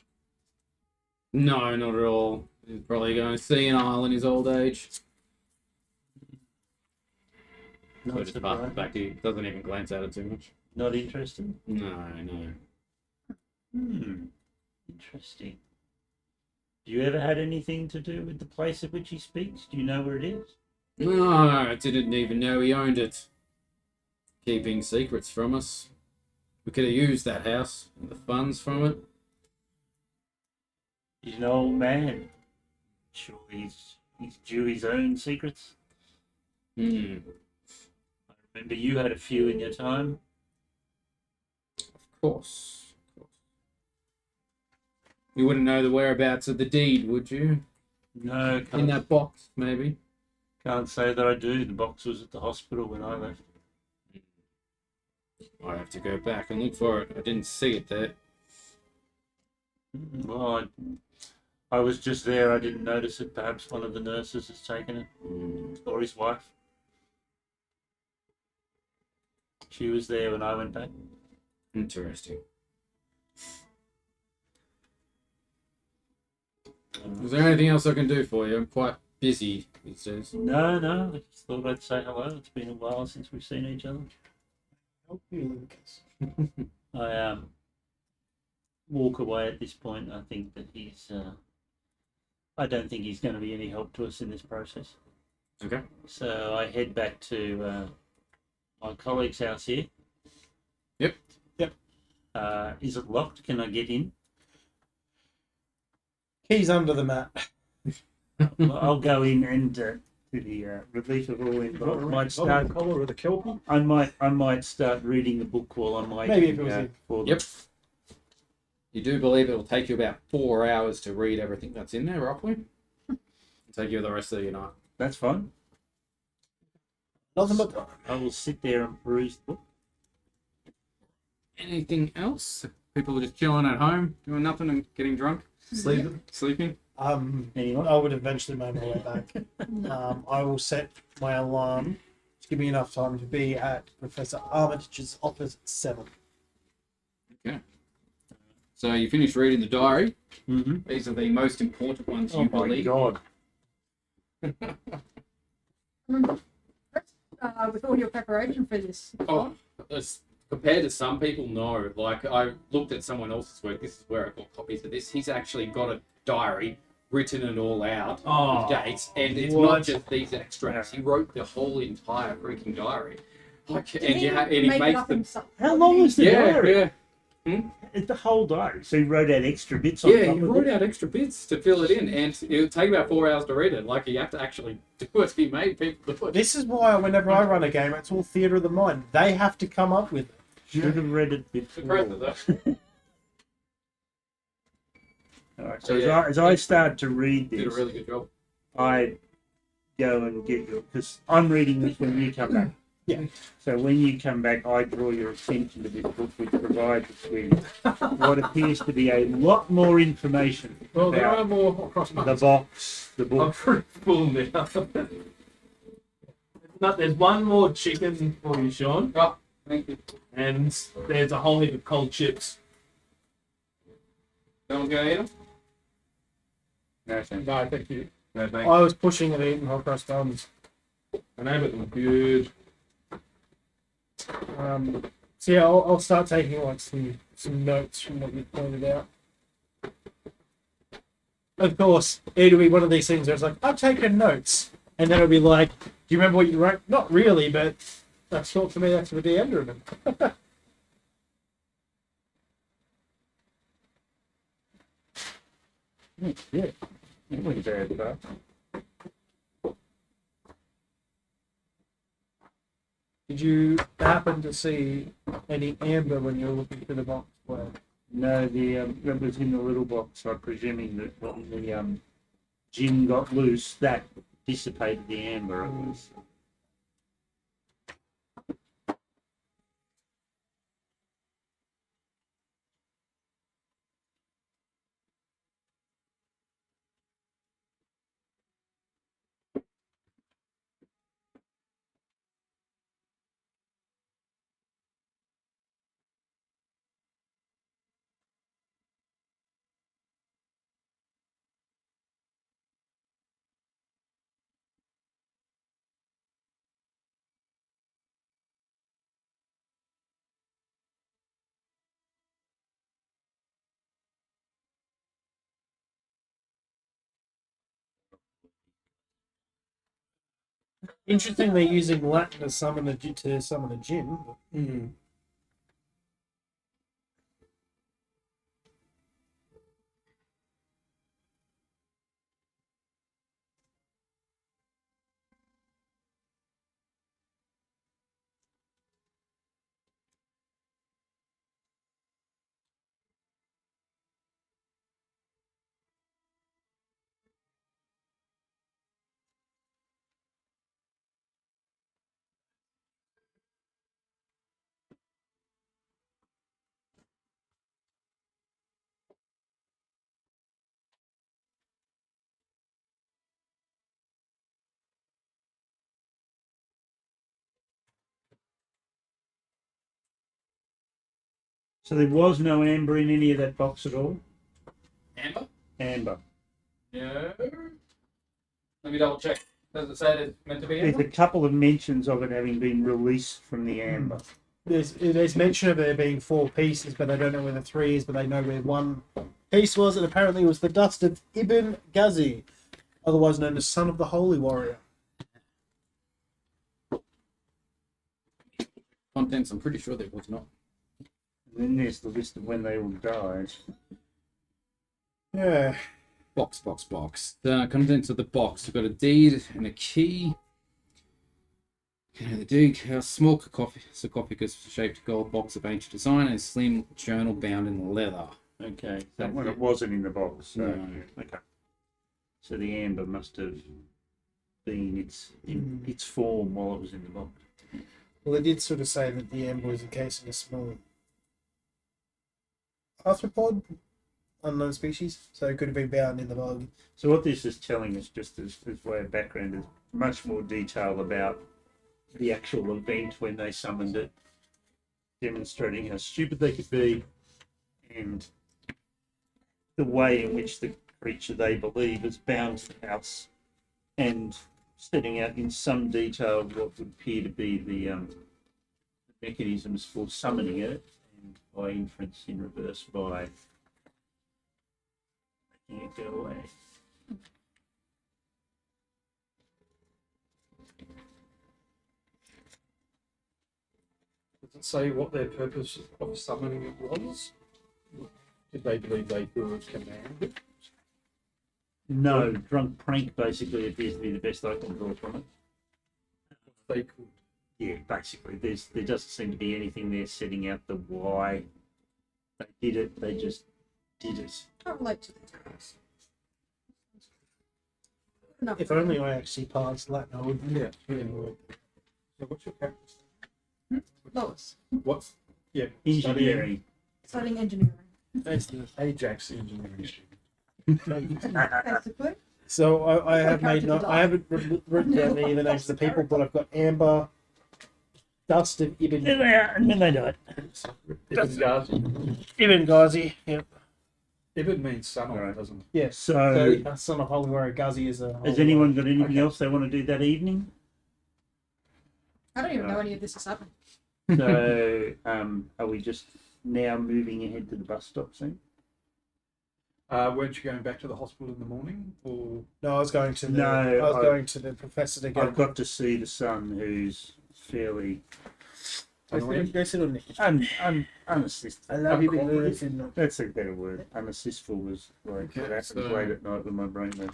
No, not at all. He's probably going senile in his old age. So Not just passes surprised. it back to you. Doesn't even glance at it too much. Not interested? No. Interesting. Do you ever had anything to do with the place of which he speaks? Do you know where it is? No, I didn't even know he owned it. Keeping secrets from us. We could have used that house and the funds from it. He's an old man. Sure, he's due his own secrets. Hmm. I remember you had a few in your time. Of course. You wouldn't know the whereabouts of the deed, would you? No, In can't, that box, maybe? can't say that I do. The box was at the hospital when I left. I have to go back and look for it. I didn't see it there. Well, I was just there. I didn't notice it. Perhaps one of the nurses has taken it, or his wife. She was there when I went back. Interesting. Is there anything else I can do for you? I'm quite busy these days. No. I just thought I'd say hello. It's been a while since we've seen each other. Help you, Lucas. I walk away at this point. I think that he's. I don't think he's going to be any help to us in this process. Okay. So I head back to my colleague's house here. Yep. Is it locked? Can I get in? Keys under the mat. Well, I'll go in and to the relief of all involved. Might start. collar of the kelpie. I might start reading the book while I'm waiting. Maybe if it was for Yep. You do believe it'll take you about 4 hours to read everything that's in there, roughly? It'll take you the rest of your night. That's fine. Nothing but I will sit there and peruse the book. Anything else? People are just chilling at home, doing nothing and getting drunk? Sleeping? Anyone? I would eventually make my way back. I will set my alarm to give me enough time to be at Professor Armitage's office at 7. Okay. So you finish reading the diary. Mm-hmm. These are the most important ones Oh you my believe. god. With all your preparation for this. Oh, compared to some people, no. Like, I looked at someone else's work. This is where I got copies of this. He's actually got a diary, written it all out, Oh, with dates, and it's what? not just these extracts. He wrote the whole entire freaking diary. Like, Did and he and make he it makes up them. himself? How long was the diary? Yeah. It's the whole diary. So he wrote out extra bits on Yeah, top he of wrote it. out extra bits to fill it in, and it would take about 4 hours to read it. Like, you have to actually do it. He made people do it. This is why whenever I run a game, it's all theatre of the mind. They have to come up with it. Should have read it It's impressive, before. though. All right. So Yeah. as I start to read Did a this, really good job. I go and get your, because I'm reading this when you come back. Yeah. So when you come back, I draw your attention to this book, which provides us with what appears to be a lot more information Well, there about are more across the box, the I'm book. pretty full now. No, there's one more chicken for you, Sean, Oh, thank you. and there's a whole heap of cold chips. No one's going to eat them? No, thank you. No, thank you. No, thanks. I was pushing and eating hot cross buns. I know, but they're good. So yeah, I'll start taking like some notes from what you pointed out. Of course, it'll be one of these things where it's like, I've taken notes. And then it'll be like, do you remember what you wrote? Not really, but that's short for me, that's for the end of it. Yeah. It wasn't very bad. Did you happen to see any amber when you were looking for the box? No, that was in the little box. I'm presuming that when the gin got loose, that dissipated the amber. It was. Interesting, they're using Latin to summon a gin. So there was no amber in any of that box at all? Amber? Amber. No. Let me double check. Does it say it's meant to be There's amber? a couple of mentions of it having been released from the amber. There's mention of there being 4 pieces, but I don't know where the 3 is, but they know where 1 piece was, and apparently it was the dust of Ibn Ghazi, otherwise known as Son of the Holy Warrior. Contents, I'm pretty sure there was not. And then there's the list of when they all died. Yeah. Box. The contents of the box. We've got a deed and a key. The deed, a small sarcophagus-shaped gold box of ancient design, and a slim journal bound in leather. Okay, that one it wasn't in the box. So, No. okay. So the amber must have been in its form while it was in the box. Well, they did sort of say that the amber was encased in a small arthropod, unknown species, so it could have been bound in the bug. So what this is telling us, just as way of background, is much more detail about the actual event when they summoned it, demonstrating how stupid they could be, and the way in which the creature they believe is bound to the house, and setting out in some detail what would appear to be the mechanisms for summoning it, and by inference in reverse by making it go away. Does it say what their purpose of summoning it was? Did they believe they could command it? No, drunk prank basically appears to be the best I can draw from it. They could. Yeah, basically, there doesn't seem to be anything there setting out the why they did it. They just did it. Can't relate to the task. Enough. If only I actually passed Latin, I would. Yeah, really would. So what's your character? Lois, What's Engineering. studying engineering. That's the Ajax engineering student? Basically. So I have made Character I haven't written down any of the names of the people, but I've got Amber, Dust of Ibn. There they are, and then they died. Ibn Ghazi. Ibn Ghazi. Yep. Ibn means son of, Alright. doesn't it? Yes. So, Son of Holy Warrior Ghazi is a. has anyone got anything else they want to do that evening? I don't even know any of this is happening. So, are we just now moving ahead to the bus stop soon? Weren't you going back to the hospital in the morning? Or No, I was going to the. No, I was I- going to the professor to I've go. got to see the son, who's fairly Go sit on Nick. unassisted. I love you, Uncooperative. but That's a better word. Unassistful was like Okay, that happens so- late at night when my brain goes.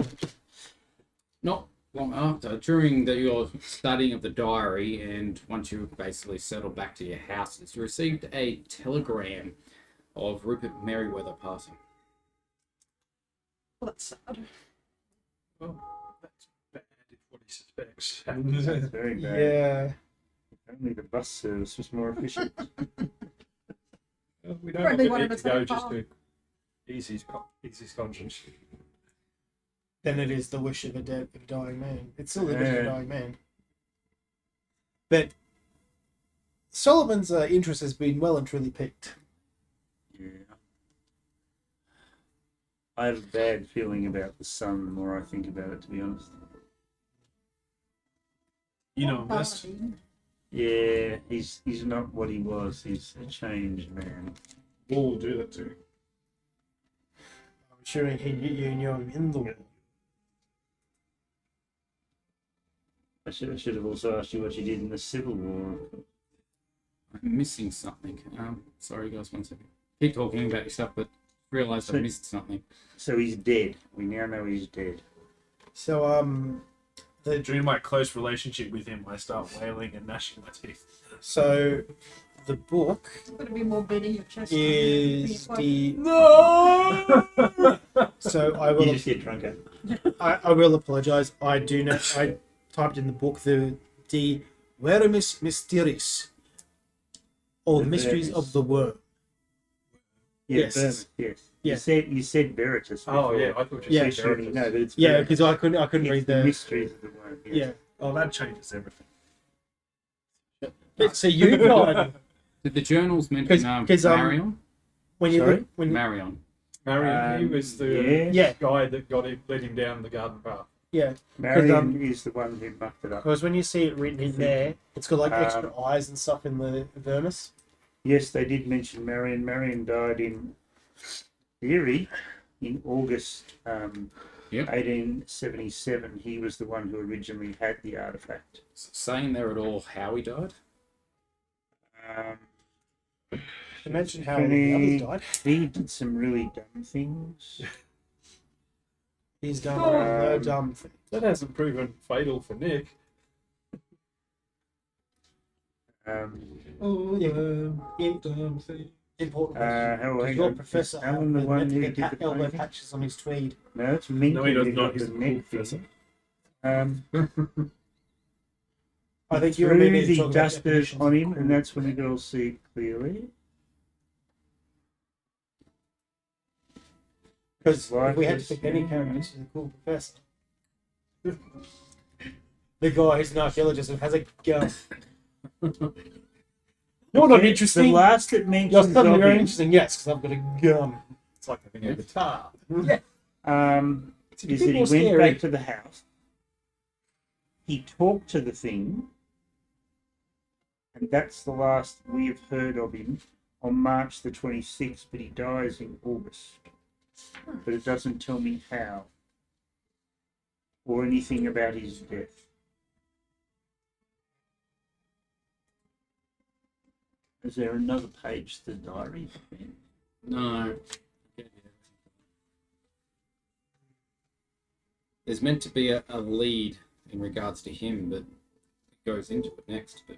Not long after, during your studying of the diary, and once you basically settled back to your houses, you received a telegram of Rupert Merriweather passing. Well, that's sad. Well, that's bad if what he suspects That's happens. very bad. Yeah. Only the bus service was more efficient. We don't Probably want one it of to us go had a just car. to ease his conscience. Then it is the wish of a dying man. It's still the wish of a Yeah. dying man. But Solomon's interest has been well and truly piqued. Yeah. I have a bad feeling about the son the more I think about it, to be honest. You know, Oh, best. Yeah, he's not what he was. He's a changed man. We'll do that too. I'm assuming you knew him in the war. I should have also asked you what you did in the Civil War. I'm missing something. Sorry, guys, 1 second. Keep talking about your stuff, but realised I missed something. So he's dead. We now know he's dead. So During my close relationship with him, I start wailing and gnashing my teeth. so the book Got to be more beating your chest. is the No! so I You will just get drunker. I will apologize. I do not. I typed in the book the Verimis Mysteris, or The Mysteries Veritas. of the Worm. Yeah, Yes. Vermis, yes. Yeah. You said Veritas. Oh before. yeah, I thought you Yeah, said Sure, Veritas. no, but it's Yeah, Veritas. because I couldn't It's read the the mysteries of the worm. Yes. yeah. Oh, that changes everything. So you got Did the journals mention 'Cause, Marion? when you Sorry? look when Marion. Marion, he was the yes. Yeah. guy that led him down the garden path. yeah, Marion is the one who mucked it up. because when you see it written in there, it's got like extra Um, eyes and stuff in the Vermis. Yes, they did mention Marion. Marion died in theory in August Yep. 1877. He was the one who originally had the artifact. Saying there at all how he died? To mention how When the he- others died, He did some really dumb things. he's done no dumb thing. That hasn't proven fatal for Nick. Oh, Damn thing. important. Hang Does your on. professor Is have Alan the one who did the elbow painting? patches on his tweed? No, it's Minky. No, he does who not. got He's the a neck professor. thing. I think you and me Threw need to the talk about dusters definitions on of him, cool. and that's when we could all see it clearly. Because if we had to Lifeless, pick any yeah. character, this is a cool professor. The guy who's an archaeologist and has a gun. You're not The interesting. last that You're mentions suddenly of very him, interesting, yes, because I've got a gun. It's like having a guitar. is a that bit he more went scary. back to the house. He talked to the thing, and that's the last we have heard of him on March the 26th, but he dies in August. But it doesn't tell me how or anything about his death. Is there another page to the diary? No. There's meant to be a lead in regards to him, but it goes into it next. But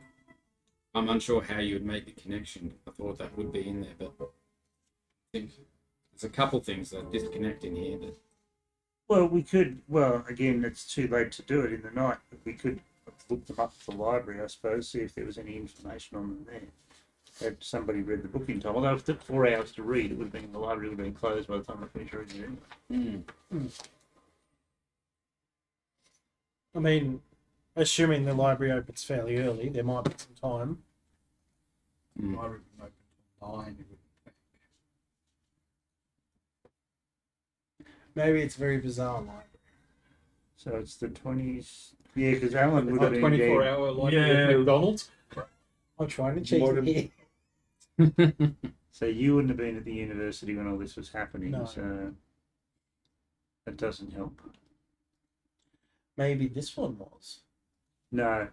I'm unsure how you would make the connection. I thought that would be in there, but I think there's a couple things that disconnect in here. That Well, we could. Well, again, it's too late to do it in the night, but we could look them up at the library, I suppose, see if there was any information on them there. Had somebody read the book in time? Although if it took 4 hours to read, it would have been the library would have been closed by the time I finished reading it anyway. I mean, assuming the library opens fairly early, there might be some time. Library would open till 9, you would think. Maybe it's a very bizarre library. So it's the 20s. Yeah, because Alan would have Like been 24-hour library Yeah. at McDonald's. I'm trying to cheat Modern- here. So you wouldn't have been at the university when all this was happening. No. So that doesn't help. Maybe this one was. No,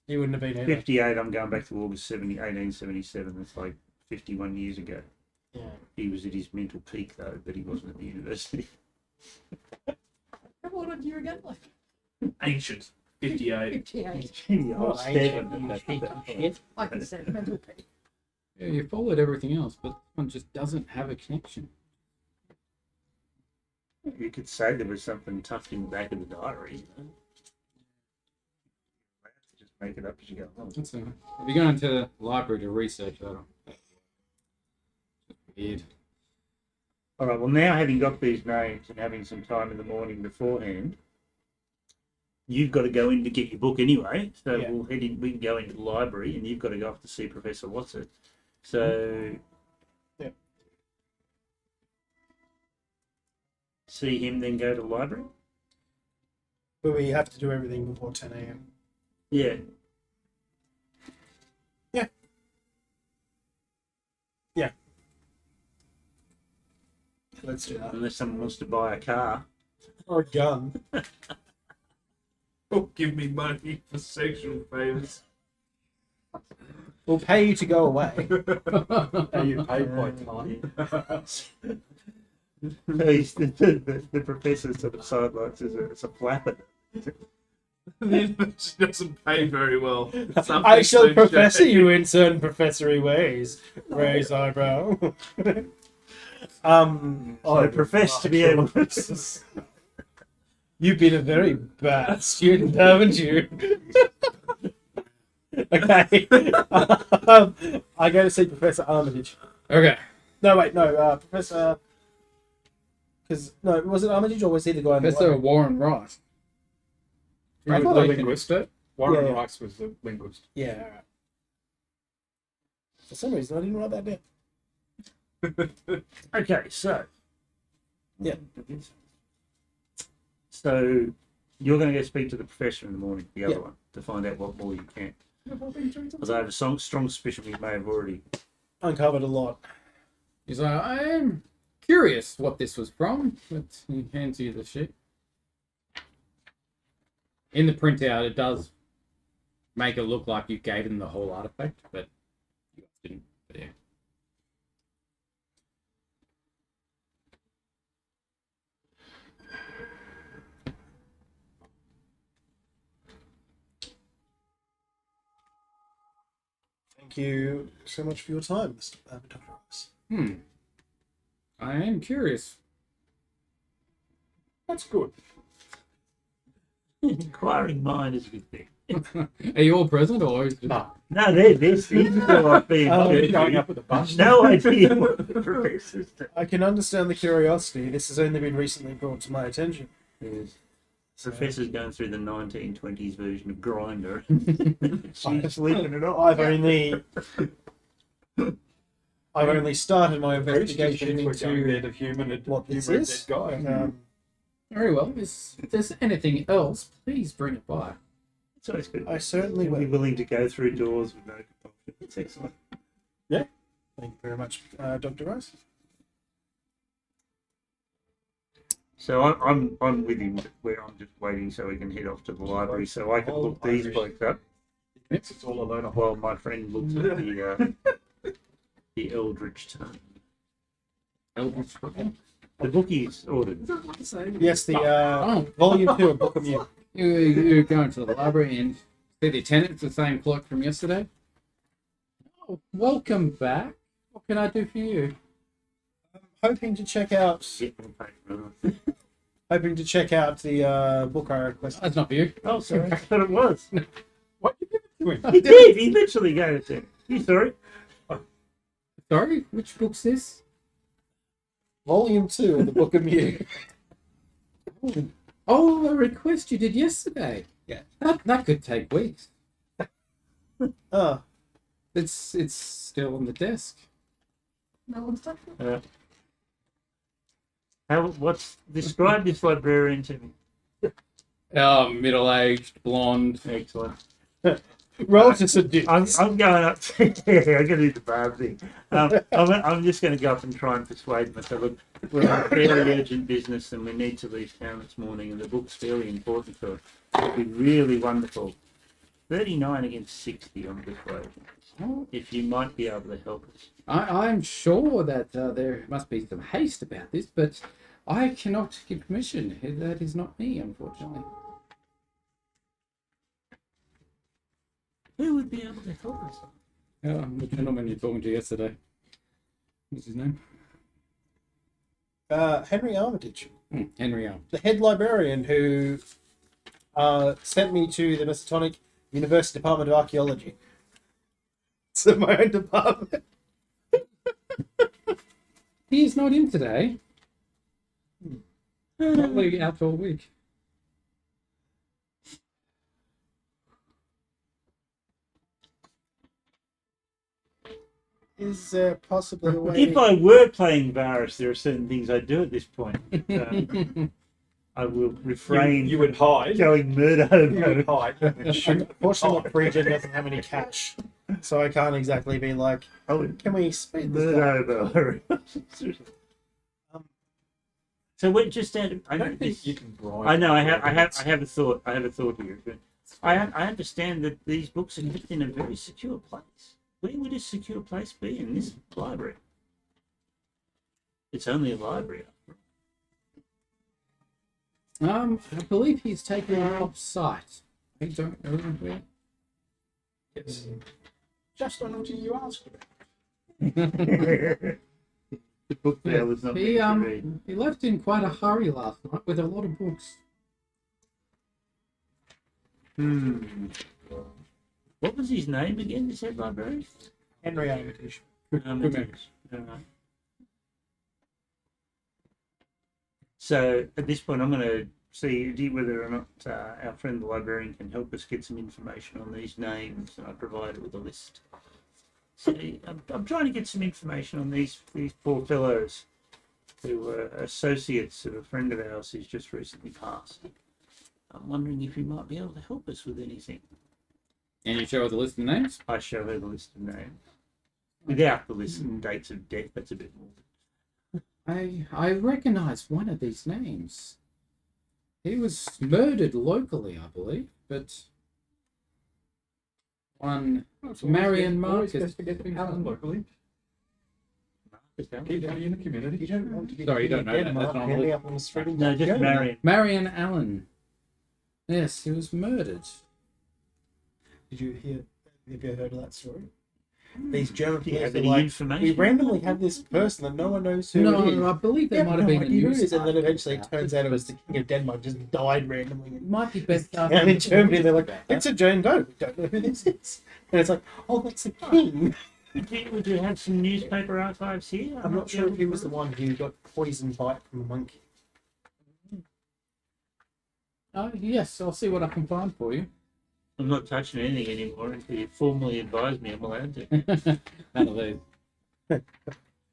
He wouldn't have been either. 58. I'm going back to August 1877. That's like 51 years ago. Yeah. He was at his mental peak though, but he wasn't at the university. How old are you again? Like Ancient. 58. 58. Gee, I Oh, was ancient, 7 you at cheeky that point. shit. Like you said, mental peak. Yeah, you followed everything else, but this one just doesn't have a connection. You could say there was something tucked in the back of the diary. You know? Just make it up as you go along. That's all right. If you go into the library to research that, weird. All right. Well, now having got these names and having some time in the morning beforehand, you've got to go in to get your book anyway. So Yeah. we'll head in. We can go into the library, and you've got to go off to see Professor Watson. So. Yeah. See him, then go to the library. But we have to do everything before 10 a.m. Yeah. Let's do that. Unless someone wants to buy a car. Or a gun. Oh, give me money for sexual favors. We'll pay you to go away. Are you paid by time? The professor sort of sidelights as a flapper. She doesn't pay very well. Some I things shall don't professor show. you in certain professory ways. Raise eyebrow. I profess to be able to. You've been a very bad student, haven't you? Okay. I go to see Professor Armitage. Okay. No, wait, no, Professor. Because no, was it Armitage or was he the guy? In the Professor library? Warren Rice. I I thought thought the I- linguist. Warren Yeah. Rice was the linguist. Yeah. For some reason, I didn't write that down. Okay, so. Yeah. So you're going to go speak to the professor in the morning, the other Yeah. one, to find out what more you can. Because I have a strong suspicion we may have already. Uncovered a lot. He's like, I am curious what this was from, but he hands you the sheet. In the printout, it does make it look like you gave him the whole artifact, but you didn't. But yeah. Thank you so much for your time, Mr. Dr. Rice. I am curious. That's good. Inquiring mind is a good thing. Are you all present, or is it... No, No, they're still like being they're going up with the bus. no idea what the professor's doing. I can understand the curiosity. This has only been recently brought to my attention. Yes. Professor's going through the 1920s version of Grindr. She's sleeping it off. I've only started my investigation We're going there into to human and what this human is. dead guy. Very well. If there's anything else, please bring it by. It's always good. I certainly Be will. willing to go through doors with no compulsion. It's excellent. Thank you very much, Dr. Rice. So I'm with him. Where I'm just waiting so we can head off to the library so I can look these blokes up It's all a load of while my friend looks at the Eldritch Tome. Eldritch Football? The book he's ordered. Yes, the Oh, volume 2 of Book of Mew. you go into the library and see the attendant, the same clock from yesterday. Oh, welcome back. What can I do for you? Hoping to check out the book I requested. That's not for you. Oh, sorry. I thought it was. What you give it to him? He did. He literally gave it to him. You sorry? Sorry, which book's this? Volume 2 of the Book of Mew. Oh, a request you did yesterday. Yeah. That could take weeks. Ah, It's still on the desk. No one's touched it. Describe this librarian to me? Oh, middle-aged, blonde. Excellent. roll to seduce. I'm going up to, yeah, I'm going to do the barb thing. I'm just going to go up and try and persuade myself. Look, we're on fairly urgent business and we need to leave town this morning and the book's fairly important for us. It'd be really wonderful. 39 against 60 on persuasion. If you might be able to help us. I'm sure that there must be some haste about this, but I cannot give permission. That is not me, unfortunately. Who would be able to help us? The gentleman you're talking to yesterday. What's his name? Henry Armitage, Henry Arm. the head librarian who sent me to the Massachusetts University Department of Archaeology. It's my own department. He's not in today. Probably out all week. Is there possibly a way? If I were playing Varis, there are certain things I'd do at this point. I will refrain. You would hide. Going murder You would hobo. hide. And then shoot. Unfortunately, my pregen doesn't have any cash, so I can't exactly be like, I would can we speed this murder up? hobo. So we're just out of, I don't think you can bribe. I know. I have a thought. I have a thought here. But I understand that these books are kept in a very secure place. Where would a secure place be in this library? It's only a library. I believe he's taken it off site. I don't know where. Yes. Just on until you asked about. The book there was not He meant to read. he left in quite a hurry last night with a lot of books. What was his name again? This head librarian? Henry Armitage. So at this point, I'm going to see whether or not our friend the librarian can help us get some information on these names, and I provided with a list. So I'm trying to get some information on these poor fellows who were associates of a friend of ours who's just recently passed. I'm wondering if he might be able to help us with anything. And you show her the list of names? I show her the list of names. Without the list and dates of death, that's a bit more. I recognize one of these names. He was murdered locally, I believe, but one Marion Always Marcus. best to get things done locally. Keep it in the community. You don't want to be Sorry, you don't know dead that, Mark that's not ending a- up on the street. No, just Marion. Marion Allen. Yes, he was murdered. Did you hear? Have you heard of that story? These German Do you have police are any like, information? we randomly have this person that no one knows who it is. No, I believe there Yeah, might have no been a idea who it news is, and then article eventually it about turns out it was the King of Denmark just died randomly. It might be best And in Germany, they're like, it's a German guy. We don't know who this is. And it's like, oh, that's the king. Would you have some newspaper archives here? I'm not sure if he was the one who got poisoned bite from a monkey. Yes, I'll see what I can find for you. I'm not touching anything anymore until you formally advise me I'm allowed to. None of these.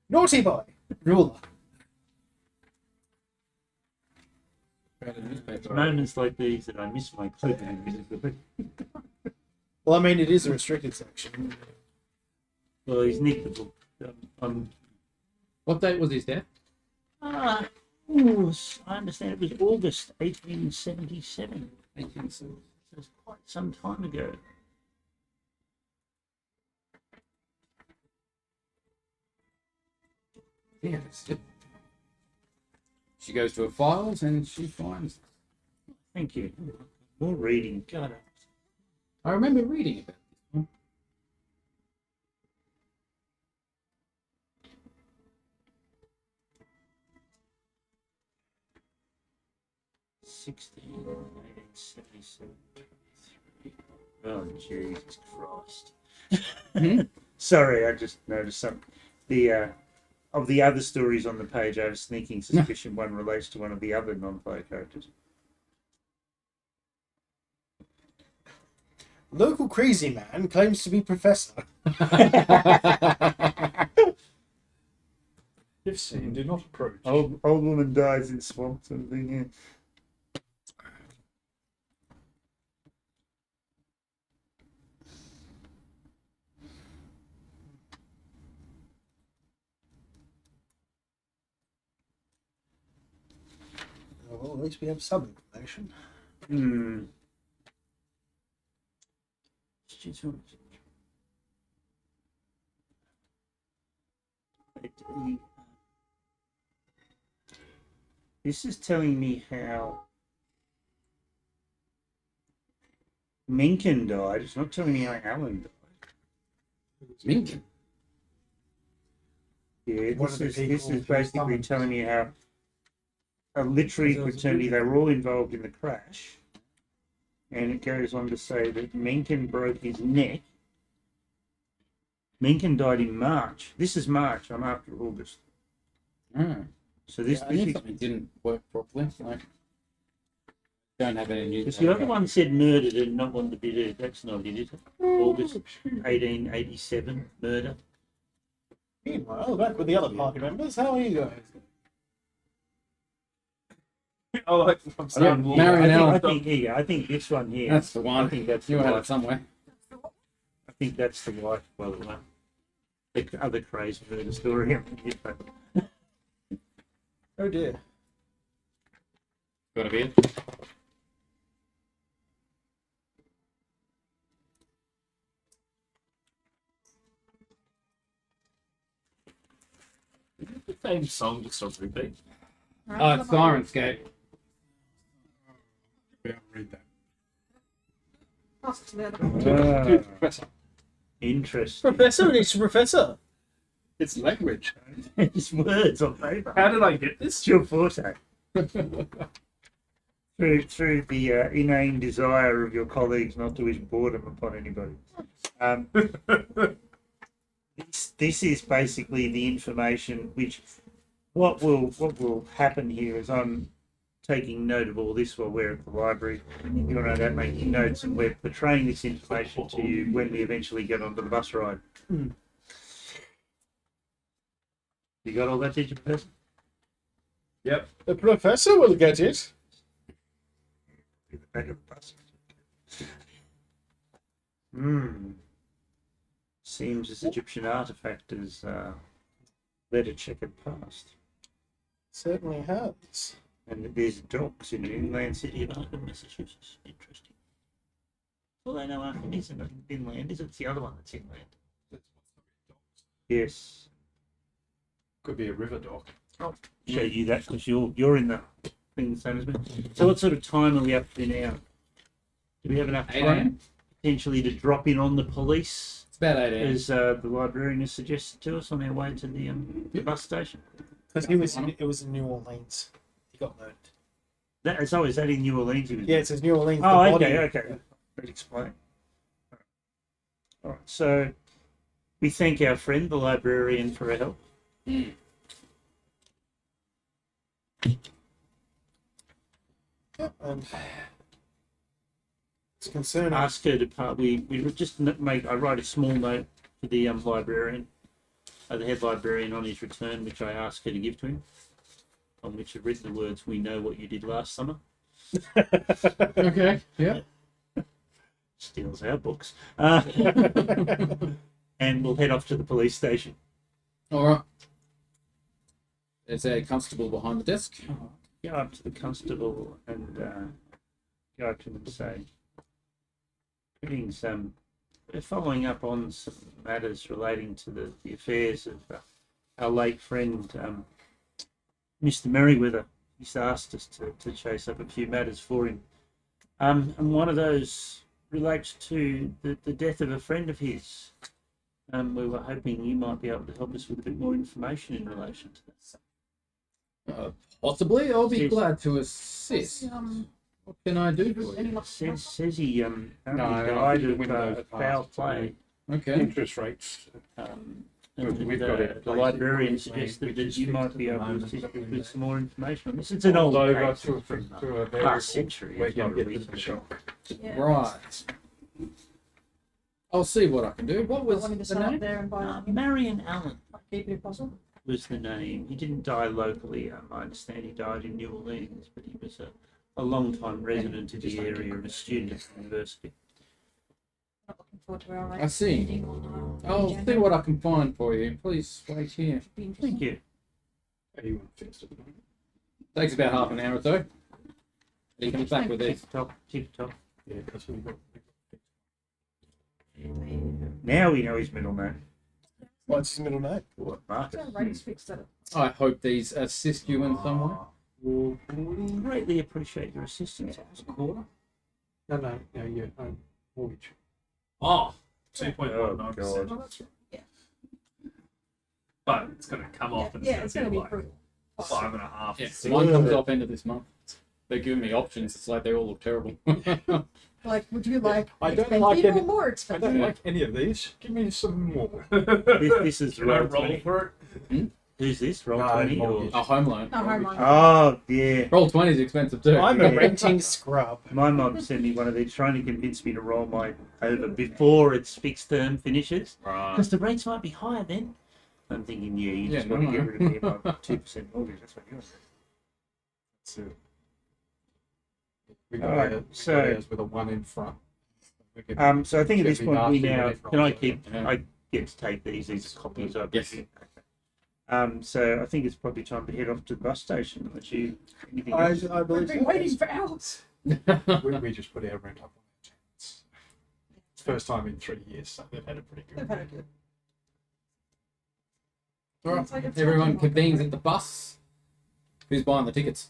Naughty boy! Ruler. It's moments like these that I miss my clip invisibility. Well, I mean, it is a restricted section. Well, he's nicked the book. What date was his death? I understand it was August 1877. 1870. So it's quite some time ago. Yes. She goes to her files and she finds. Thank you. More reading. God. I remember reading about this one. Oh, Jesus Christ. Sorry, I just noticed something. Of the other stories on the page, I have a sneaking suspicion one relates to one of the other non-player characters. Local crazy man claims to be professor. If seen, do not approach. Old woman dies in swamp sort of thing, yeah. Well, at least we have some information. This is telling me how Mencken died. It's not telling me how Alan died. Mink. Yeah, One this of the is people basically summoned. telling you how a literary fraternity, they were all involved in the crash. And it goes on to say that Mencken broke his neck. Mencken died in March. This is March. I'm after August. So this, I this knew is, something didn't work properly. Like, don't have any news. because the other one said murdered and not one to be dead. That's not it, is it? August 1887, murder. Meanwhile, back with the other party members, how are you guys? Oh, like, I'm starting Yeah, to Marion L. I think this one here. That's the I one. think that's You the had it wife. somewhere. I think that's the wife, by the way. The other crazy murder story. Oh dear. Got a beard. the same song just on repeat. Oh, it's Sirenscape. Be able to read that. Pass it to the other. Professor. Interesting. Professor, it's Professor. It's language. It's words on paper. How did I get this? It's your forte. through the inane desire of your colleagues not to wish boredom upon anybody. This is basically the information which what will happen here is I'm taking note of all this while we're at the library. You're no doubt making notes, and we're portraying this information to you when we eventually get onto the bus ride. You got all that, did you, Professor? Yep. The Professor will get it. In the back of the bus. Seems this Egyptian artifact is led a checkered past. Certainly has. And there's docks in the inland city of Arkham, Massachusetts. Interesting. Although no, Arkham isn't inland, is it? It's the other one that's inland. Yes. Could be a river dock. I'll show you that because you're in the thing the same as me. So what sort of time are we up to now? Do we have enough 8 time a.m.? potentially to drop in on the police, It's about 8 a.m. as the librarian has suggested to us on our way to the bus station? Because it was in New Orleans. He got murdered. That is always that in New Orleans. He was. Yeah, it says New Orleans. Oh, the okay, body. okay. That explains. All right, so we thank our friend, the librarian, for her help. Yep, and it's concerning. Ask her to we just I write a small note to the librarian, the head librarian, on his return, which I ask her to give to him, on which I've written the words, "We know what you did last summer." Okay. Yeah. Steals our books. And we'll head off to the police station. All right. There's a constable behind the desk. Go up to the constable and go up to him and say, "Greetings, we're following up on some matters relating to the affairs of our late friend, Mr. Merriweather. He's asked us to chase up a few matters for him. And one of those relates to the death of a friend of his. We were hoping you might be able to help us with a bit more information in relation to that." Possibly. I'll be Yes. glad to assist. What can I do for you? Says he apparently No, died the of window's foul passed, play. Okay. Interest rates. We've got it. The librarian suggested that you might be able to assist with some more information on this. It's an old Over case to from a very last century. We're It's going not to really get the shock. Yeah. Right. I'll see what I can do. What I was wanted to the sit up name? there and buy them. Marion Allen Keep it if possible. was the name. He didn't die locally. I understand he died in New Orleans, but he was a long-time resident of the area and a student at the university. Not looking forward to our I see. meeting on, I'll agenda. see what I can find for you. Please wait here. Be interesting. Thank you. Are you fixed at the moment? Takes about half an hour or so. He comes back with this. Tip top. Yeah, because we've got. Now we know his middle name. What's his middle name? What, Mark? So Rhys fixed it. I hope these assist you in some way. We'll greatly appreciate your assistance. No, yeah, mortgage. Oh, Oh, 2.19%. God. Oh, that's right. but it's going to come off and Yeah, it's going to be like brutal. 5.5. Yeah, mine comes off end of this month. They're giving me options. It's like they all look terrible. Like, would you like I don't expensive like or any- more I expensive? don't like any of these. Give me some more. This is Can I roll roll 20. for it? Who's this? Roll No, 20? Or... mortgage. A home loan. No, home loan. Oh, yeah. Roll 20 is expensive too. I'm a Yeah. renting scrub. My mum sent me one of these, trying to convince me to roll mine over before its fixed term finishes. Right. Because the rates might be higher then. I'm thinking, yeah, you just Yeah, want no, to no. get rid of me about 2% mortgage. That's what you're saying. We got Alright, ours, so- with a 1 in front. We can- So I think at this Should be point we nasty now when it can I rolls keep over. I get to take these are copies I Yes. presume. So I think it's probably time to head off to the bus station unless you anything I else. believe We've been so. waiting for hours. we just put our rent up on our tenants. It's the first time in 3 years, so they've had a pretty They've good. had a good. Alright, It's like it's everyone not- convenes at the bus. Who's buying the tickets?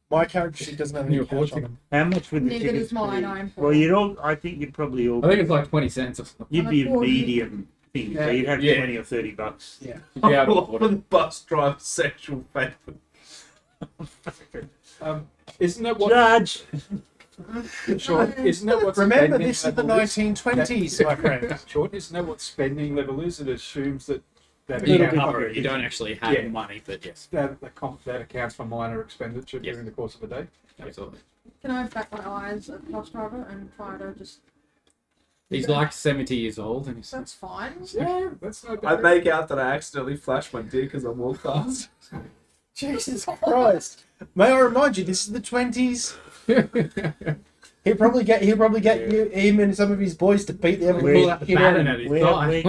My character sheet doesn't have any You're cash on forcing- them. How much would the Neither tickets does mine, be? I'm Well, poor. you'd all. I think you'd probably all. I think it's like 20 cents or something. You'd be a I'm a poor- medium thing, so you'd have Yeah. 20 or 30 bucks. Yeah. Yeah, For the bus driver's sexual favour. Isn't that what? Judge. Sean, isn't that what? Remember, spending this is the level is? 1920s, my friend. Sean, isn't that what spending level is? It assumes that that You accounts- can cover it. You don't actually have Yeah. money, but yes. that accounts for minor expenditure Yes. during the course of a day. Absolutely. Can I back my eyes at the bus driver and try to just... He's like 70 years old and he's That's fine. Yeah, that's no I bad. make out that I accidentally flashed my dick as I walk past. Jesus Christ! May I remind you, this is the 20s. He'll probably get him and some of his boys to beat the other We're- pull out the kid baton out. at his We're, thigh.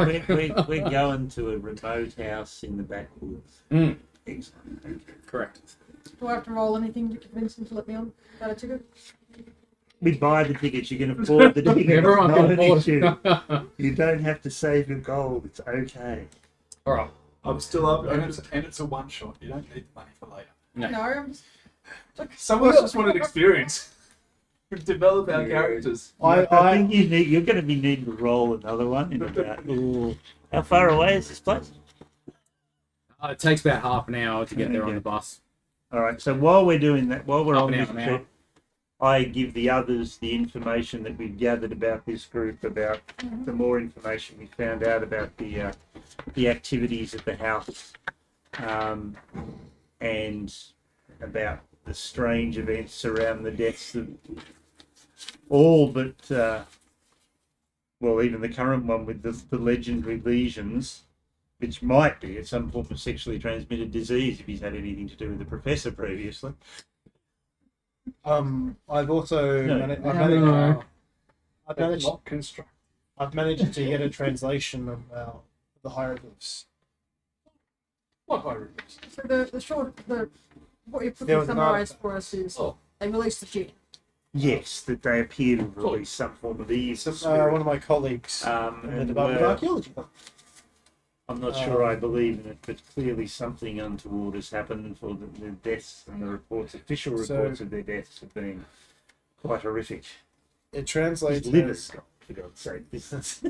we're going to a remote house in the backwoods. Mm, Excellent. correct. Do I have to roll anything to convince him to let me on? Got a ticket? We buy the tickets. You can afford the tickets. Everyone Not can an afford issue. it. You don't have to save your gold. It's okay. All right. I'm still up. And it's a one shot. You don't need the money for later. No. No, I'm just... Some of us just wanted experience. Develop our Yeah. characters. I think you're going to be needing to roll another one in about. Ooh, how far away is this place? It takes about half an hour to get there on Okay. the bus. All right. So while we're doing that, while we're Half on an this hour now. trip, I give the others the information that we've gathered about this group, about the more information we found out about the activities at the house, and about the strange events around the deaths of all but, well, even the current one with the legendary lesions, which might be some form of sexually transmitted disease if he's had anything to do with the professor previously. I've also No. I've managed Not construct. I've managed to get a translation of the hieroglyphs. What hieroglyphs? So the short... What you put There in was an summarised artifact. for us is... Oh. They released the gene. Yes, that they appear to release some form of evil One of my colleagues in the and Department of Archaeology. I'm not sure I believe in it, but clearly something untoward has happened for the deaths and the reports, official So- reports of their deaths have been quite horrific. It His translates liver's as, gone, for God's sake. This is,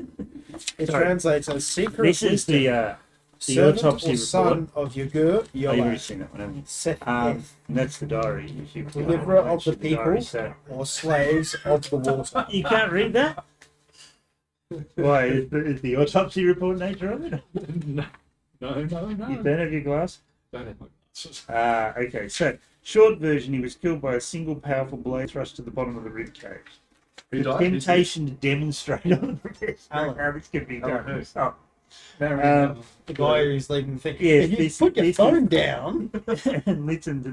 it Sorry. translates as secret this is wisdom, the servant autopsy or report. son of Yagur Oh, you've already Yola, seen that one, haven't you? Seth And that's the diary. If you Deliverer of the the diary, people. so- or slaves of the water. You can't read that? Why, is the autopsy report nature of it? No. You don't have your glass? Don't have my glasses. Okay, so short version, he was killed by a single powerful blade thrust to the bottom of the rib cage. Who The died? temptation to demonstrate on the professor Alan. how this can be Alan done. who? Oh, Very, The guy who's leading the thing. Yes, If you this- put your this phone is- down. and listen to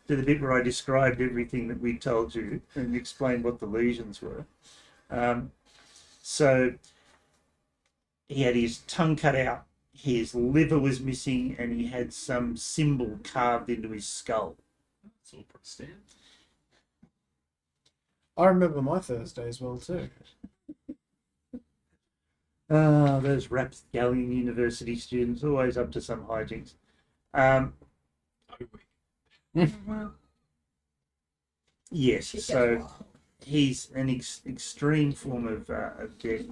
the bit where I described everything that we told you and explained what the lesions were. So he had his tongue cut out, his liver was missing, and he had some symbol carved into his skull. It's all pretty standard. I remember my Thursday as well too. Ah, those rapscallion university students, always up to some hijinks. Yes, It gets so wild. he's an extreme form of death,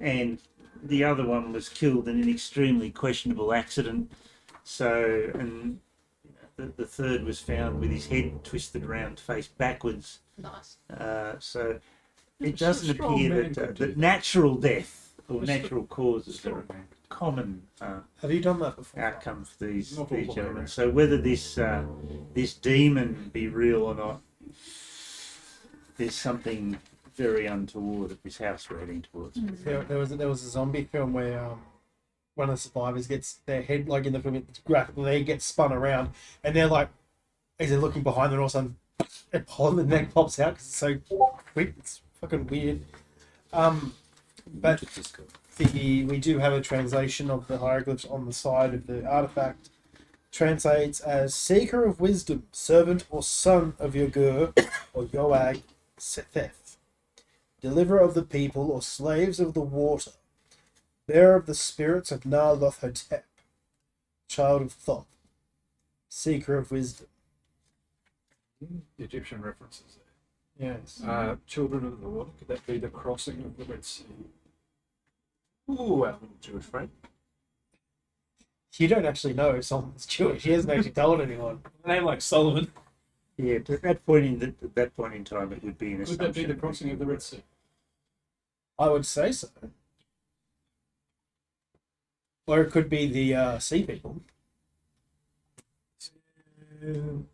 and the other one was killed in an extremely questionable accident. So, and the third was found with his head twisted around, face backwards. Nice. So it It's a doesn't strong appear man that, could do that that. natural death or It's natural causes Still are a man. common Have you done that before? outcome for these Not all the way gentlemen. around. So whether this this demon be real or not, there's something very untoward at this house we're heading towards. There was a zombie film where one of the survivors gets their head, like in the film, it's graphical, they get spun around, and they're like, as they're looking behind them, all of a sudden, the neck pops out because it's so quick. It's fucking weird. But we do have a translation of the hieroglyphs on the side of the artifact. Translates as Seeker of Wisdom, Servant or Son of Yogur or Yoag Setheth, Deliverer of the People or Slaves of the Water, Bearer of the Spirits of Nar-Loth-Hotep, Child of Thoth, Seeker of Wisdom. The Egyptian references there. Yes. Children of the water. Could that be the crossing of the Red Sea? Ooh, our little Jewish friend. You don't actually know if someone's Jewish. He hasn't actually told anyone. A name like Solomon. Yeah, at that point in time, it would be an Could assumption. that be the crossing of the Red Sea? I would say so. Or it could be the sea people. Bit of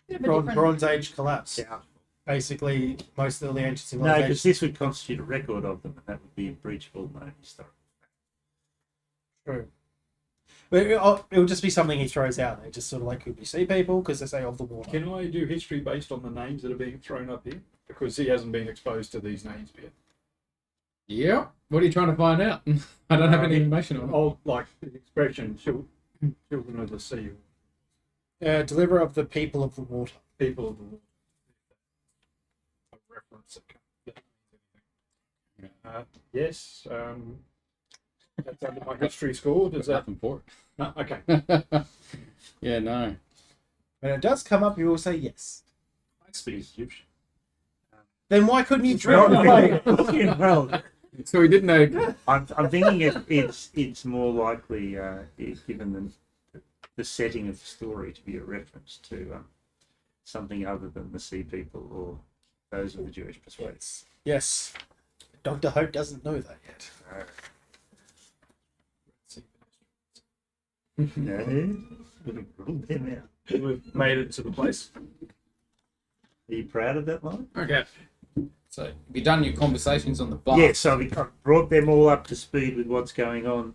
a different- Bronze Age collapse. Yeah. Basically, most of the ancient No, because civilizations. this would constitute a record of them, and that would be a breach of all known history. True. But it would just be something he throws out there. Just sort of like, could be sea people because they say of the water. Can I do history based on the names that are being thrown up here? Because he hasn't been exposed to these names yet. Yeah. What are you trying to find out? I don't have any information on it. Oh, like the expression, children of the sea, Deliverer of the people of the water. people of the water. A reference that can't mean anything. Yes, that's under my history score. Does that? Nothing for No, okay. it. Yeah, no. When it does come up, you will say yes. I speak Egyptian. Then why couldn't you drill away? Well, So we didn't know. I'm thinking it's more likely, given the setting of the story, to be a reference to something other than the sea people or those of the Jewish persuasion. Yes. Dr. Hope doesn't know that yet. No, would have ruled them out. We've made it to the place. Are you proud of that line? Okay. So, have you done your conversations on the bus? Yes, I've brought them all up to speed with what's going on.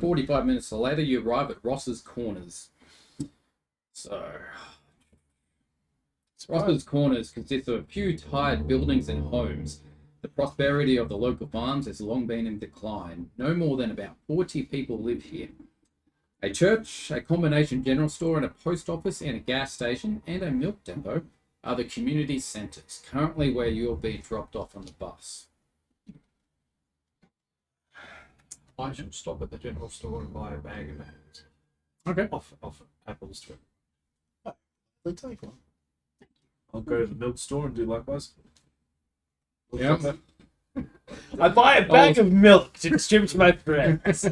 45 minutes later, you arrive at Ross's Corners. So, Ross's Corners consists of a few tired buildings and homes. The prosperity of the local farms has long been in decline. No more than about 40 people live here. A church, a combination general store, and a post office and a gas station and a milk depot are the community centres, currently where you'll be dropped off on the bus. I should stop at the general store and buy a bag of apples. Okay. Off apples to it. Let's take one. I'll go to the milk store and do likewise. Yeah. I buy a bag of milk to distribute to my friends.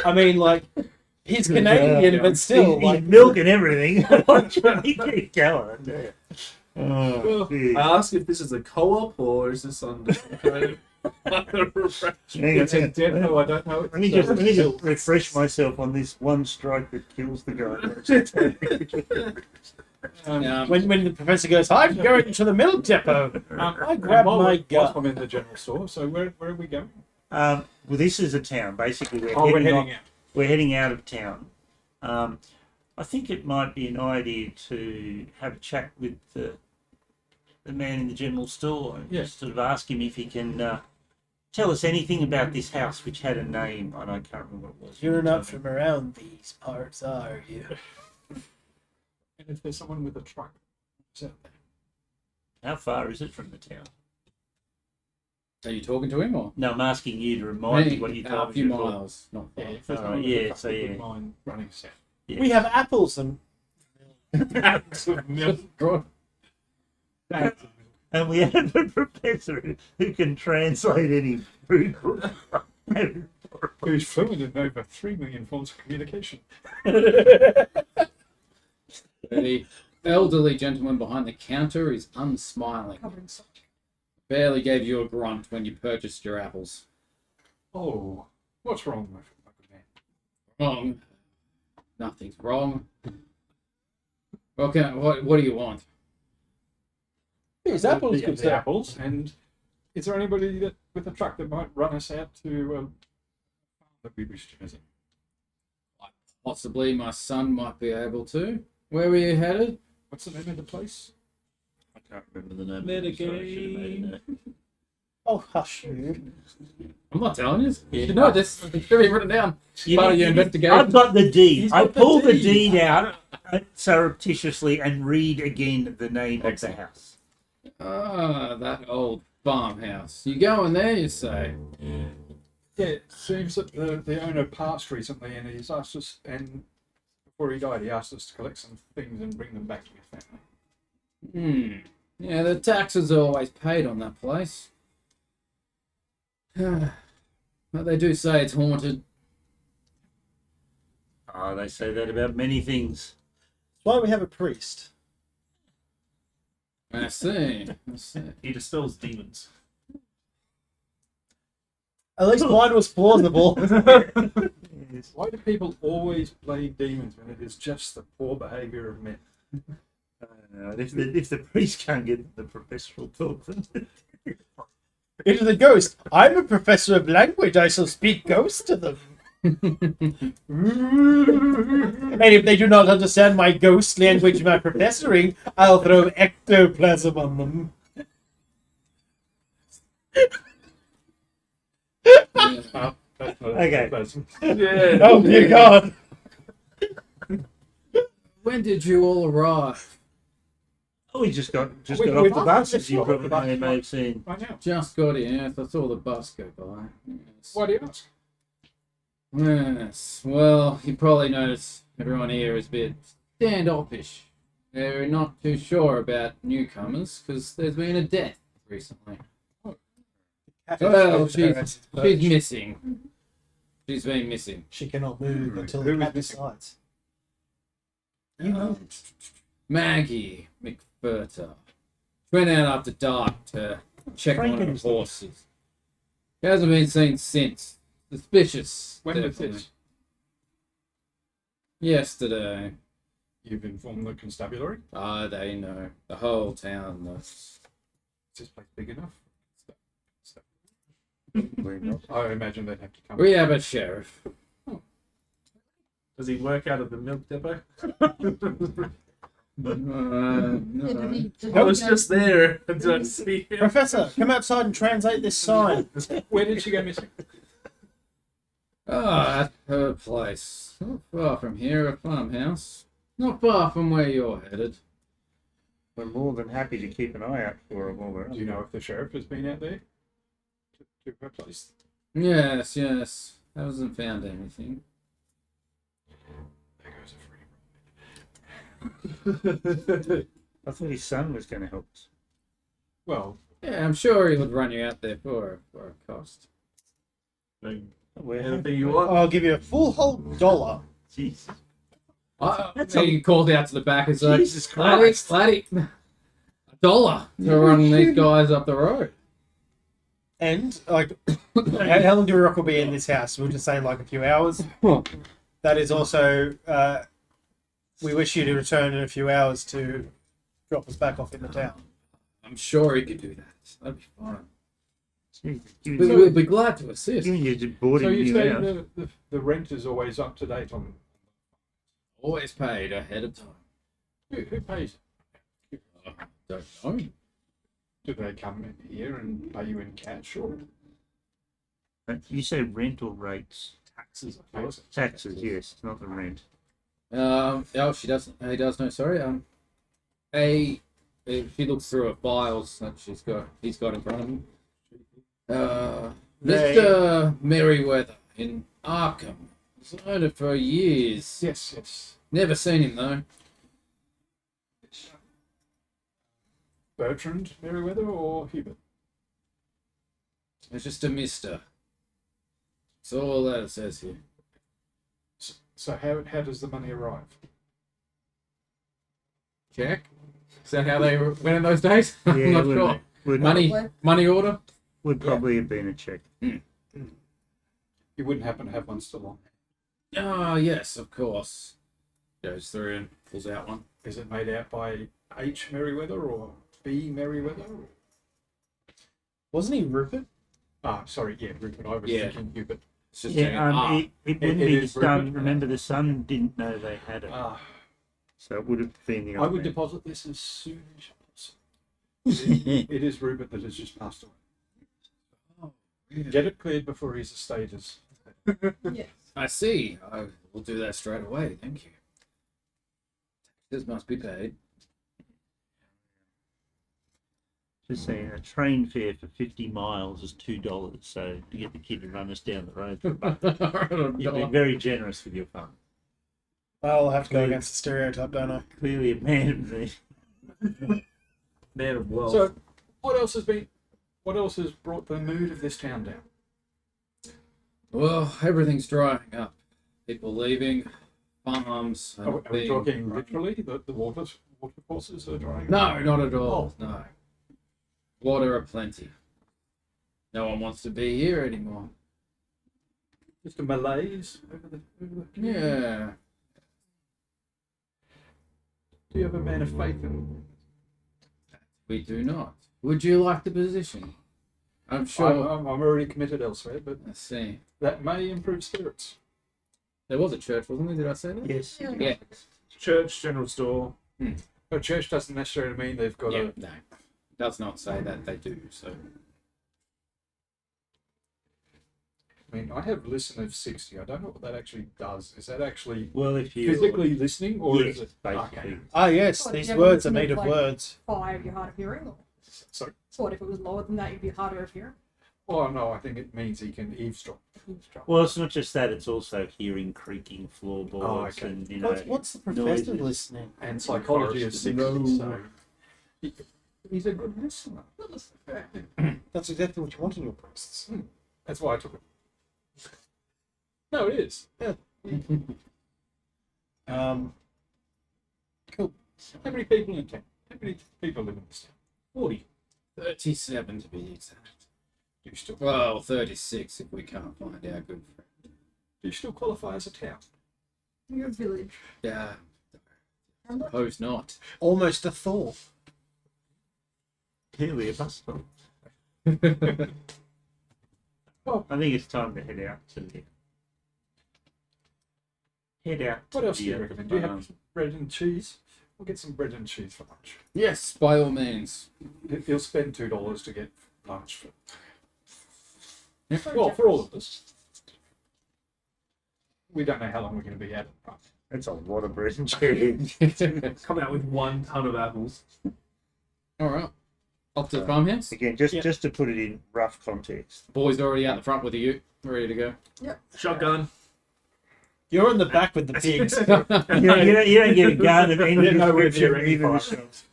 I mean, like, he's Canadian, but still, He's like, milk and everything. Keep going. Yeah. Oh, Well, geez. I ask if this is a co-op or is this under some kind of other refresh? Hang on, It's a hang on. depot, I don't know. Let me just refresh myself on this one strike that kills the guy. when the professor goes, I'm going to the milk depot, I grab my whilst gun. I'm in the general store, so where are we going? Well, this is a town. Basically, we're Oh, we're heading heading off- out. We're heading out of town. I think it might be an idea to have a chat with the man in the general store and Yeah. just sort of ask him if he can tell us anything about this house, which had a name, and I can't remember what it was. You're not from around these parts, are you? And if there's someone with a truck, who's out there? How far is it from the town? Are you talking to him or? No, I'm asking you to remind me what you told A me few before. miles. Not far. If there's Oh, someone with yeah, a truck, so I yeah. wouldn't mind running south. Yeah. We have apples and Bags of milk. Right. And we have a professor who can translate any food. Who's fluent in over 3 million forms of communication. The elderly gentleman behind the counter is unsmiling. Covering such. Barely gave you a grunt when you purchased your apples. Oh, what's wrong, my good man? Wrong. Nothing's wrong. Okay, what do you want? These apples the, could the sell. apples. And is there anybody that with a truck that might run us out to that we wish to visit? Possibly my son might be able to. Where were you headed? What's the name of the place? I can't remember the name. Metagame. Oh, hush you. I'm not telling you. You should know this. It's should be written down. You Part of need- your you need- investigation. I've got the deed. He's I got the pull the deed. deed out surreptitiously and read again the name of the house. Ah, that old farmhouse. You go in there, you say? Yeah, it seems that the owner passed recently, and he's asked us, and before he died, he asked us to collect some things and bring them back to your family. Yeah, the taxes are always paid on that place. But they do say it's haunted. Oh, they say that about many things. That's why we have a priest. I see. I see. He dispels demons. At least mine was plausible. Why do people always blame demons when it is just the poor behaviour of men? If the priest can't get the professor will talk them. It is a ghost. I'm a professor of language. I shall speak ghost to them. And if they do not understand my ghost language, my professoring, I'll throw ectoplasm on them. Okay. Yeah. Oh dear God! When did you all arrive? Oh, we just got We- off we- the bus, as just you got off the probably bus. may have seen. Right now. Just got here. Yes, I saw the bus go by. Yes. Why do you ask? Yes. Well, you probably noticed everyone here is a bit standoffish. They're not too sure about newcomers because there's been a death recently. Well, she's missing. She's been missing. She cannot move until Who the is cat missing? decides. You know. Maggie McFurter. Went out after dark to check on her Frankenstein. horses. She hasn't been seen since. Suspicious. When was definitely. this? Yesterday. You've informed the constabulary? Ah, they know. The whole town knows. Is this place big enough? I imagine they'd have to come. We have a sheriff. Does he work out of the milk depot? I was just there. I didn't see him. Professor, come outside and translate this sign. Where did she go missing? At her place. Not far from here, a farmhouse. Not far from where you're headed. We're more than happy to keep an eye out for her while we're Do you know if the sheriff has been out there to her place? Yes, yes. Hasn't found anything. There goes a free. I thought his son was going to help us. Well, Yeah, I'm sure he would run you out there for a cost. Anything you want? I'll give you a full whole $1. Jesus. He called out to the back and said, Jesus Laddie, Christ. $1 to run these guys up the road. And, like, how long do we reckon we'll be in this house? We'll just say, like, a few hours. That is also, we wish you to return in a few hours to drop us back off in the town. I'm sure he could do that. That'd be fine. Given We'd be glad to assist. you just bought so him you new say house. the rent is always up to date on Always paid ahead of time. who pays? Don't know. Do they come in here and pay you in cash or You say rental rates. Taxes. Taxes, yes, not the rent. Oh, she doesn't. He does know. Sorry. She looks through her files that he's got in front of him. Mr. Merriweather in Arkham. He's known it for years. yes. Never seen him though. Bertrand Merriweather or Hubert? It's just a mister. That's all that it says here. So how does the money arrive? Check. Is that how they went in those days? I'm Yeah, not wouldn't sure. it? Would, Money order? would probably have been a check. You wouldn't happen to have one still on. Oh, yes, of course. Goes through and pulls out one. Is it made out by H. Merriweather or B. Merriweather? Wasn't he Rupert? Ah, sorry, yeah, Rupert. I was Yeah. thinking Hubert. It's just Yeah, it wouldn't It be the is son. Rupert. Remember, the son didn't know they had it, Ah, so it would have been the I other would man. deposit this as soon as possible. It is Rupert that has just passed away. Get it cleared before his estate is. Yes. I see. I will do that straight away. Thank you. This must be paid. Just saying, a train fare for 50 miles is $2. So to get the kid to run us down the road, you've been very generous with your fund. Well, I'll have to go against the stereotype, don't I? Clearly a man of me. Man of wealth. So, what else has brought the mood of this town down? Well, everything's drying up. People leaving, farms. Are we being- talking literally that the watercourses are drying? No, not at all. Oh. No. Water aplenty. No one wants to be here anymore. Just a malaise over the community? Yeah. Do you have a man of faith in? We do not. Would you like the position? I'm sure. I'm already committed elsewhere, but Let's see. that may improve spirits. There was a church, wasn't there? Did I say that? Yes. Yeah. Church, general store. A church doesn't necessarily mean they've got Yeah. No. Does not say that they do. So. I mean, I have listen of 60. I don't know what that actually does. Is that actually Well, if you physically listening, or yes, is it basically. Okay. Ah, yes, Well, these yeah, words are listen to, native like, words. 5, you're hard of hearing. Or So, so what if it was lower than that, you'd be harder of hearing? oh no, I think it means he can eavesdrop. Well, it's not just that; it's also hearing creaking floorboards Oh, okay. and you know. What's the professor noises. listening? And psychology of 60. So he's a good listener. That's exactly what you want in your priests. That's why I took it. No, it is. Yeah. Cool. How many people in town? How many people live in this town? 40. 37 to be exact. Do you still? Well, 36 if we can't find our good friend. Do you still qualify as a town? Your village. Yeah. How much? Suppose not. Almost a Thor. Clearly a bus stop. Oh, I think it's time to head out to the. Head out. what to else do you the, recommend? Do you have bread and cheese? We'll get some bread and cheese for lunch. Yes, by all means. He'll spend $2 to get lunch for. For Well, a for all of us. We don't know how long we're going to be at it. Right? That's a lot of bread and cheese. Come out with 1 ton of apples. All right. Off to the farmhouse. Again, just to put it in rough context. Boys already out the front with the ute, ready to go. Shotgun. You're in the back with the pigs. You don't get a gun of any Yeah, nowhere description, near any even the fire. shots.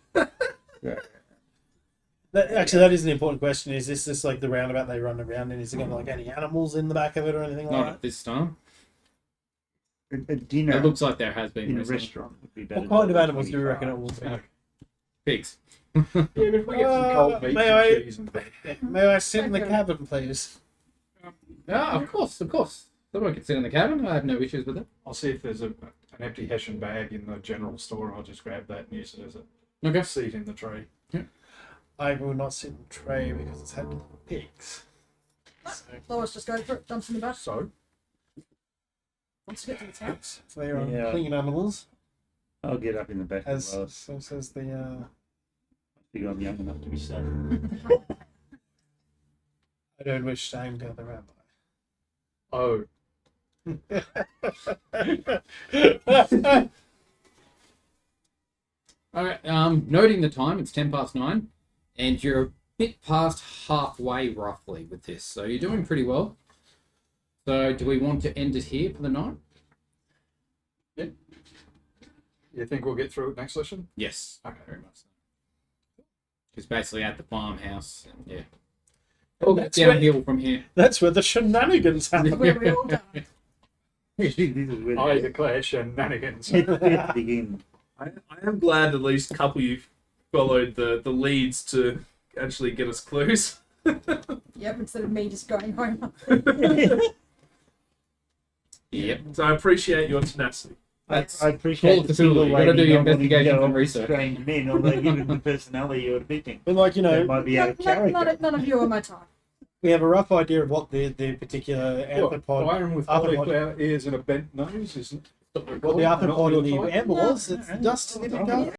Actually, that is an important question. Is this just like the roundabout they run around in? Is there going to like any animals in the back of it or anything Not like at that? this time. A dinner It looks like there has been in a recently. restaurant would be better. What kind of than animals do you 25. reckon it will be? Pigs. Yeah, but if we get some cold meat may and I- cheese and May I sit in the cabin, please? Ah, of course, of course. Someone can sit in the cabin. I have no issues with it. I'll see if there's an empty Hessian bag in the general store. I'll just grab that and use it as a Okay. seat in the tray. I will not sit in the tray because it's had pigs. Lois just goes for it, jumps in the back. So, Wants to get to the town. So they are Yeah. clean animals, I'll get up in the back as as well. so says the. I think I'm young enough to be safe. I don't wish shame to the rabbi. oh, All right. Noting the time, it's 9:10, and you're a bit past halfway roughly with this, so you're doing pretty well. So, do we want to end it here for the night? you think we'll get through it next session? Yes. Okay. Very much so. It's basically at the farmhouse. And, yeah. All That's downhill from here. That's where the shenanigans happen. Where we all done. This is where I declare shenanigans. it begins. I am glad at least a couple you followed the leads to actually get us clues. Yep, instead of me just going home. Yep. So I appreciate your tenacity. That's I appreciate Call of the Cthulhu. single You gotta do lady your not wanting to investigations go and off research. strange men, although given the personality you're depicting, But like, you that know, might be out of character. None of you are my type. we have a rough idea of what the particular What, arthropod, Byron with cauliflower ears and a bent nose, isn't what the arthropod in the amber was. It's Yeah. dust in the dark.